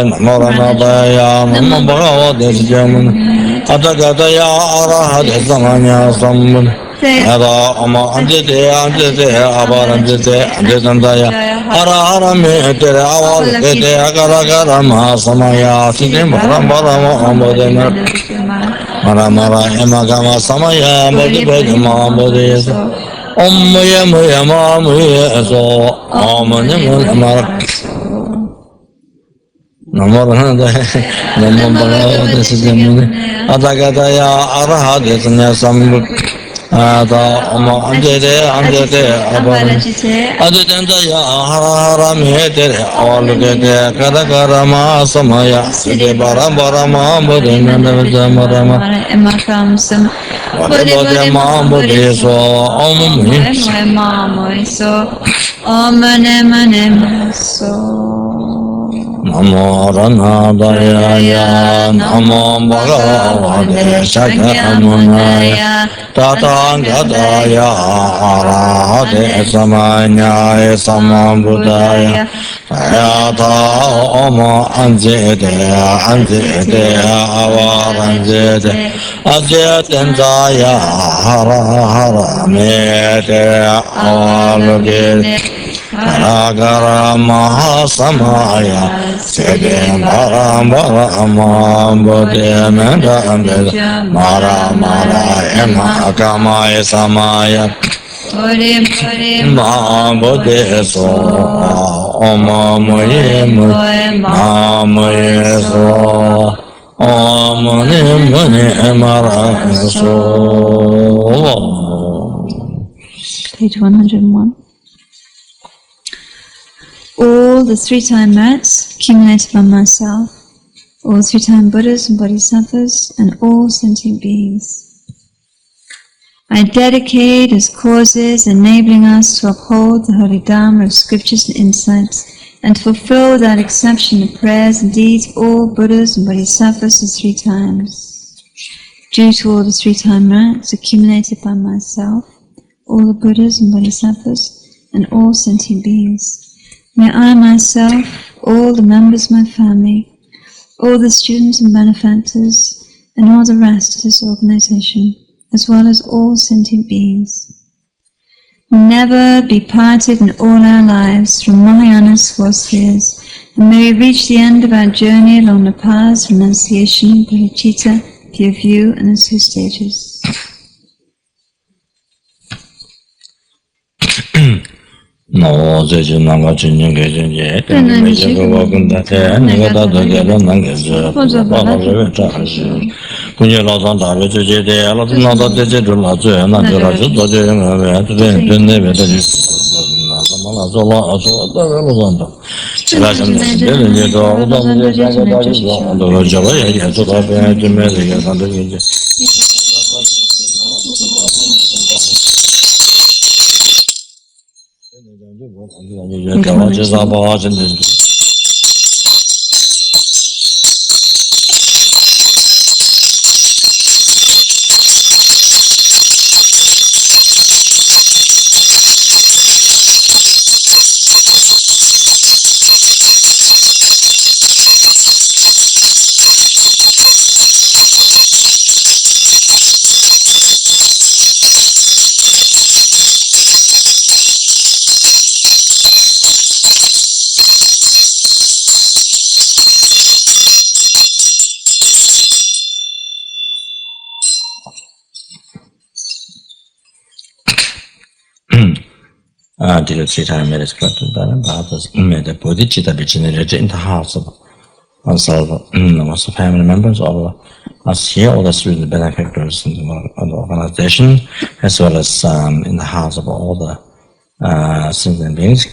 Namaranataya Nama Bhagavate Shakyamundaya Tatagataya Arahate Sanya Samabodhi Ada Ama Anjate Anjate Abaranjate Ajatandaya Araharamete Avalokite Karakarama Samaya Siddhim Paramparama Bodhe Maramara Makama Samaya Bodhi Bodhi Ma Bodhi Om Yema Muye So Om Nimune Maraso Namaranataya Nama Bhagavate Shakyamundaya Tatagataya Arahate Sanya Samabodhi Ada Ama Anjate Anjate Abaranjate Ajatandaya Araharamete Avalokite Karakarama Samaya Siddhim Paramparama Bodhi Merabhe Samaramara Bodhi Bodhi Ma Bodhi So Om Namaranataya Nama Bhagavate Shakyamundaya Tatagataya Arahate Samanya Samabodaya Tayata Oma Anjate Anjate Avaranjate Ajatandaya Araharamete Avalokite Karakarama Samaya Siddhim Paramparama Bodhi Merabhe Maramara Makama Samaya Ma Bodhi So Om Muye So Om Nimune Maraso. Page 101. All the three-time mats accumulated by myself, all three-time Buddhas and Bodhisattvas, and all sentient beings. I dedicate as causes enabling us to uphold the holy Dharma of scriptures and insights, and to fulfill without exception the prayers and deeds of all Buddhas and Bodhisattvas the three times. Due to all the three-time mats accumulated by myself, all the Buddhas and Bodhisattvas, and all sentient beings, may I myself, all the members of my family, all the students and benefactors, and all the rest of this organization, as well as all sentient beings, never be parted in all our lives from Mahayana's four spheres, and may we reach the end of our journey along the paths of renunciation, bodhicitta, pure view, and the two stages. No, they do not watch in your kitchen yet. And you make a walk in that air, and you got the girl and get the when you lost on the way to the other, not that they do not do, and not the Raja, to never do it. Did 3 times meditated by the Bodhicitta be generated in the hearts of oneself, one's family members, or us here, or the student benefactors in the organization, as well as in the hearts of all the sentient beings.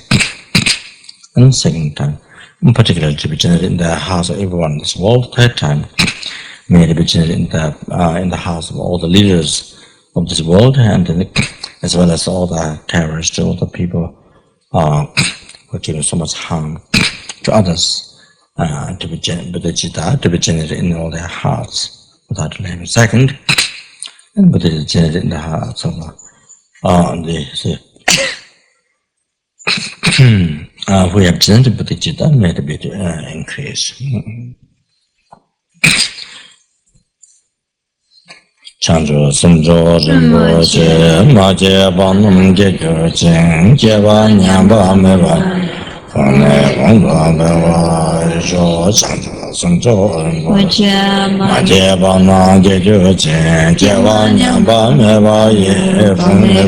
And second time, in particular, to be generated in the hearts of everyone in this world. Third time, may it be generated in the hearts of all the leaders of this world, and as well as all the terrorists, all the people who are giving so much harm to others, to be generated in all their hearts without delaying. Second, and Bodhicitta generated in the hearts of we have generated Bodhicitta, may it be increase. Chanjo Sumjo Rinpoche Maje Banum Gejo Chen Jeva Nyamba Meva Fane Wangwa Meva Jo Chanjo Sumjo Rinpoche Maje Banum Gejo Chen Jeva Nyamba Meva Ye Fane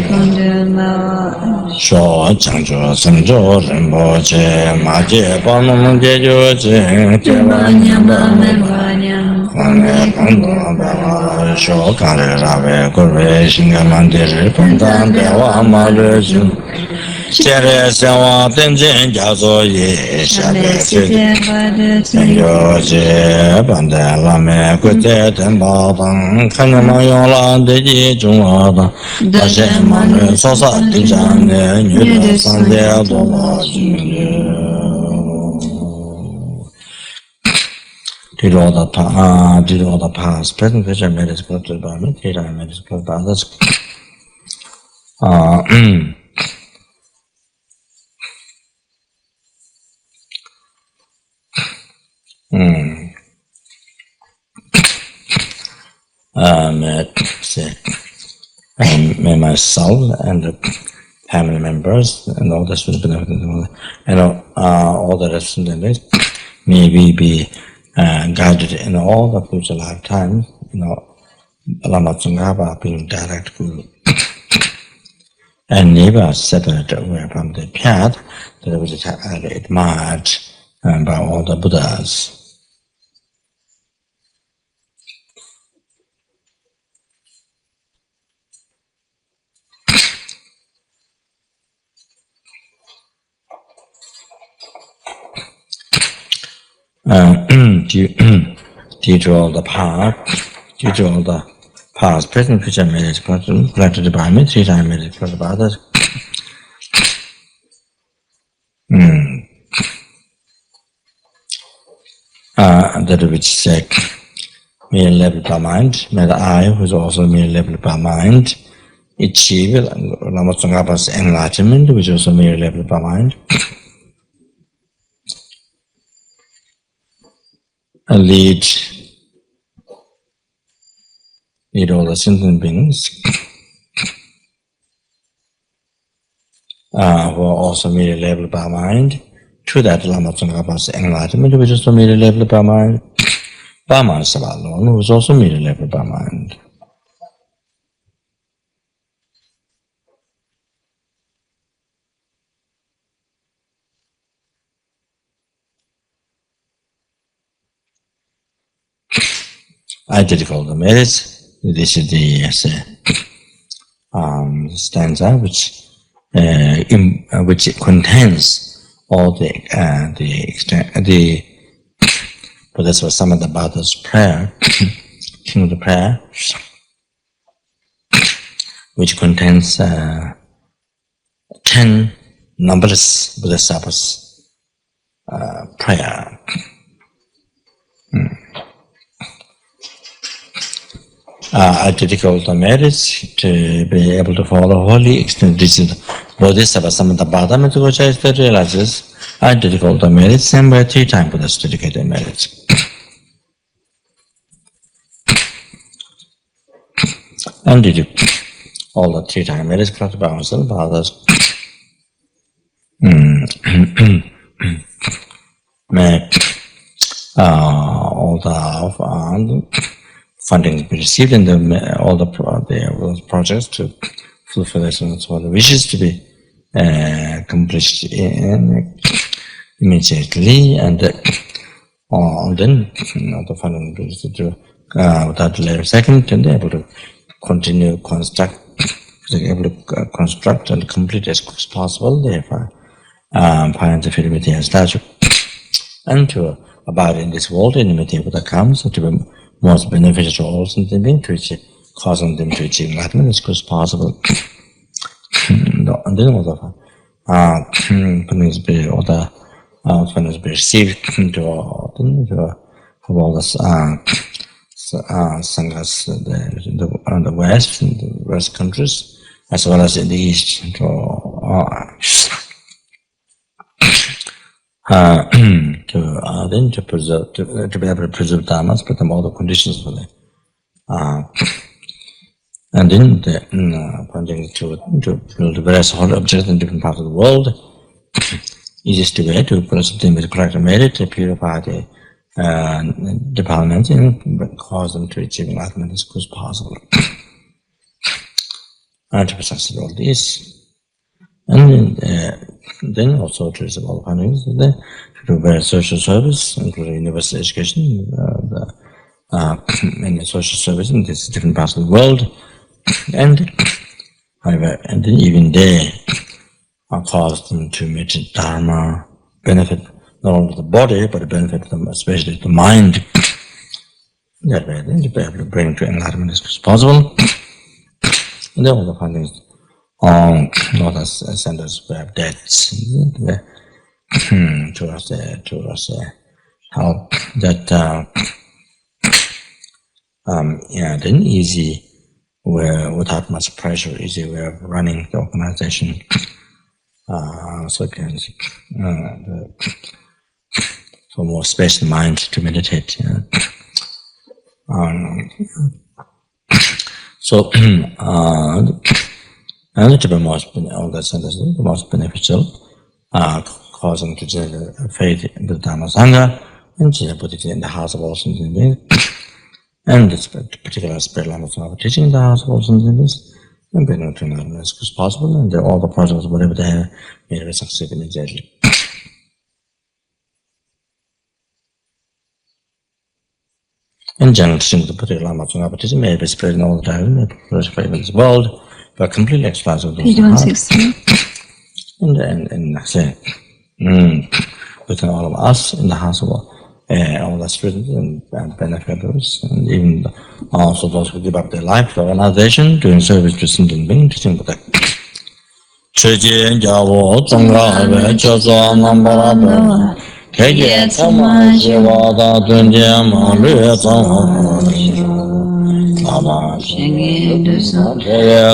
Jo Chanjo Sumjo Rinpoche Maje Banum Gejo Chen Jeva Nyamba Meva Show Rave, Corporation, Mandir, Pontan, Dewa, Mother, Cherry, Sawa, Tenzin, Jazo, Yoje, Banda, Lame, Kutet, and Baban, Kanamayola, Deji, Jumada, Dashem, Sosa, Tijan, Nuda, Sandel, Dola, did all the past, present, future, made is collected by me, did I made is collected by others. May myself and the family members and all the student benefits, and all the rest of them, may we be guided in all the future lifetimes, Lama Tsongkhapa being direct Guru, and never separate away from the path that was admired by all the Buddhas. Due to all the past, present, future, made it collected by me, 3 times made it collected by others. That which sake, mere level by mind, may the I, who is also mere level by mind, achieve Lama Tsongkhapa's enlightenment, which is also mere level by mind. Lead all the sentient beings who are also merely labeled by mind, to that Lama Tsongkhapa's enlightenment, which is also merely labeled by mind, alone, who is also merely labeled by mind. Identical the merits. This is the stanza which contains all the but this was some of the Buddha's prayer, king of the prayer, which contains 10 numberless Bodhisattvas prayer. I dedicate the merits to be able to follow wholly extended teaching Bodhisattva Samantha Bhadama to which I realizes I dedicate the merits and by 3 times Buddha's dedicated merits. And did all the 3 times merits collected by oneself, by others. May all the funding be received and all the projects to fulfill all the wishes to be accomplished immediately, and then the funding be received to without delay or second, and able to continue construct and complete as quick as possible. Therefore, find the fidelity and stature, and to abide in this world in imity with the comes to be most beneficial to all sentient beings, to achieve, causing them to achieve enlightenment as quick as possible. And then all the fundings be received to all the sanghas in the west, in the west countries, as well as in the east, to then to preserve, to be able to preserve dharmas, put them all the conditions for them, and then pointing to build various holy objects in different parts of the world. Easiest way to present them with correct merit, to purify the defilements and cause them to achieve enlightenment as quick as possible. And to be successful all this. And then also to receive all the fundings, to do various social service, including universal education, and social service in these different parts of the world. And however, and then even they are caused them to meet dharma, benefit not only the body, but benefit them, especially the mind. That way, then to be able to bring to enlightenment as possible. And then all the fundings not as centers where debts to us help that then easy without much pressure, easy way of running the organization. So it can for more space in mind to meditate. So and to be most all that centers the most beneficial, causing to generate faith in the Dhamma Sangha and Bodhicitta in the house of all sentient beings, and this particular spirit Lama Tsongkhapa teaching in the house of all sentient beings, and bring to enlightenment as quick as possible, and all the projects, whatever they have, may succeed immediately. In general, teaching the particular Lama Tsongkhapa teaching may be spread in all the time, may proliferate in this world, but completely expressed with those heart. And say, within all of us in the house of all the students and benefactors, and even also those who give up their life for organization, doing service to sentient beings, teaching the Cheje Javo Tsongkhapa Chozo Nambara Kege Tsama Shivada Tunje Malu Tsongkhapa Lama Kege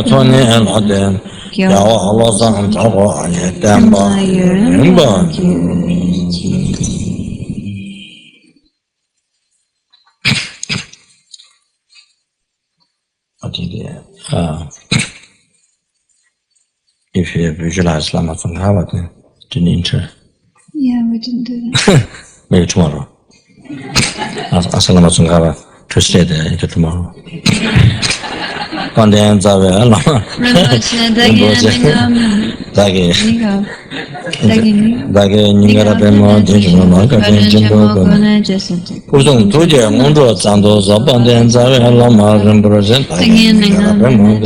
Toni Eladen Yawa Halosang Tabo Ayetamba Rimba. If if you visualize Lama Tsongkhapa, then didn't enter. Yeah, we didn't do that. Maybe tomorrow. Ask Lama Tsongkhapa to stay there until tomorrow. Pandyan Zawe Lama Dagi Ningara Pemo Dijuma Katin Jimbo Pusung Tuje Mundo Zando Zapandyan Zawe Lama Rinpoche Dagi Ningara Pemo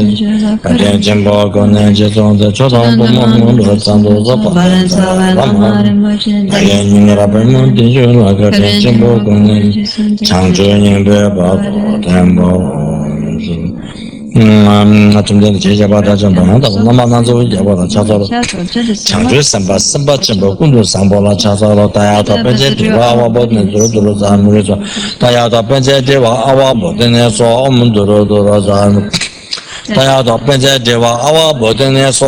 Katin Jimbo Kone Jizong the Chodong Mundo Zando Zapandyan Zawe Lama Dagi Ningara Pemo Dijuma Katin Jimbo Kone Changju Ningbe Babo Tembo 좀 전에 제자바다 좀 방한다. 남만나서 야바다 찾아로. 장주 삼바 전부 군도 상보라 찾아로 다야도 번째 뒤와 보는 저들로 잠으로서 다야도 번째 뒤와 아와 보는에서 엄문도로 잠 다야도 번째 뒤와 아와 보는에서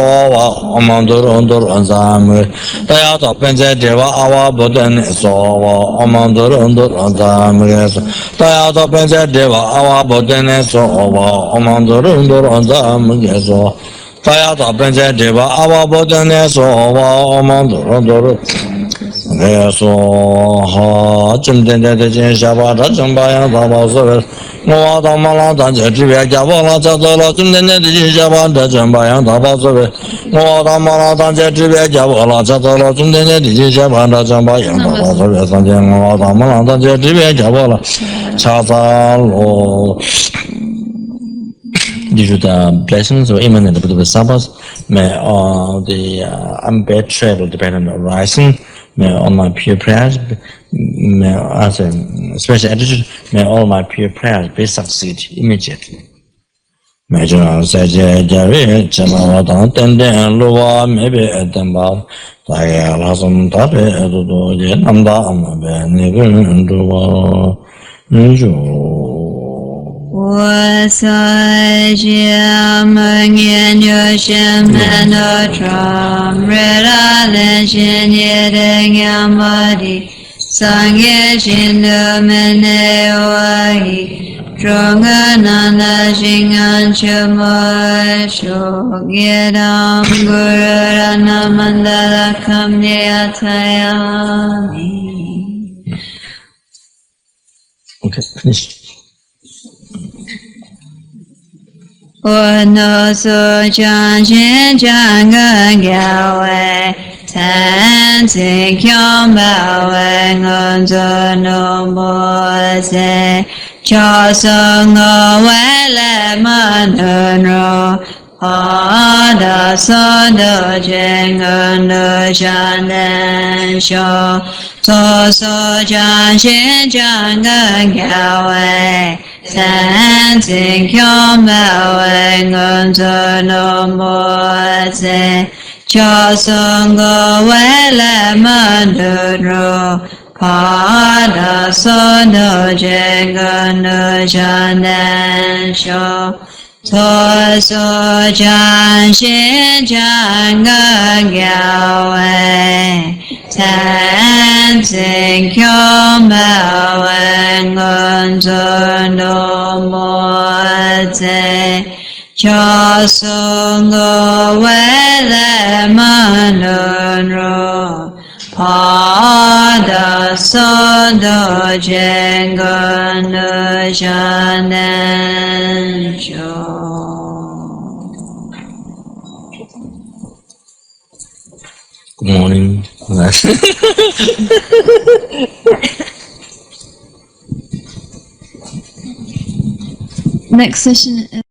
엄문도로 잠 다야도 번째 뒤와 아와 보는에서 엄문도로 잠에서 다야도 번째 뒤와 아와 보는에서 엄문도로 잠에서 다야도 번째 뒤와 아와 보는에서 엄문도로 그래서 좀 된데 샤바다 좀 봐야 봐서 뭐하다 말하다 저집에 잡아라 찾아라 좀 된데 샤바다 좀 봐야 봐서 뭐하다 말하다 저집에 잡아라 찾아라 좀 된데 샤바다 좀 봐야 봐서 선생 뭐하다 말하다 저집에 잡아라 찾아로 due to the blessings or immanent of the sabbath, may all the unbad travel dependent arising, may all my pure prayers, may as a special attitude, may all my pure prayers be succeed immediately. May John say, Javi, Chamawatan, Tenden, Lua, maybe at them about Dialasum Tabe, Edo, Namda, Nigun, Dua, 我所见梦见有些满的床，热拉的心念的仰慕的，三业心的门内我已，中个难的心安全莫受，业当古热那曼达拉康尼亚太阳米。Okay, finish. 我诺所将心将个教为参尽强保为我做诺波塞，教授我为了么能容。阿达所得见根的善能修，所所将心将根教为三尽强保为我做诺摩塞，教授我为了么能容。阿达所得见根的善能修。 所所将心将根教为参尽强保为我做诺摩塞，教授我为了么能容。 阿达所得见根的善能修。Good morning. Next session.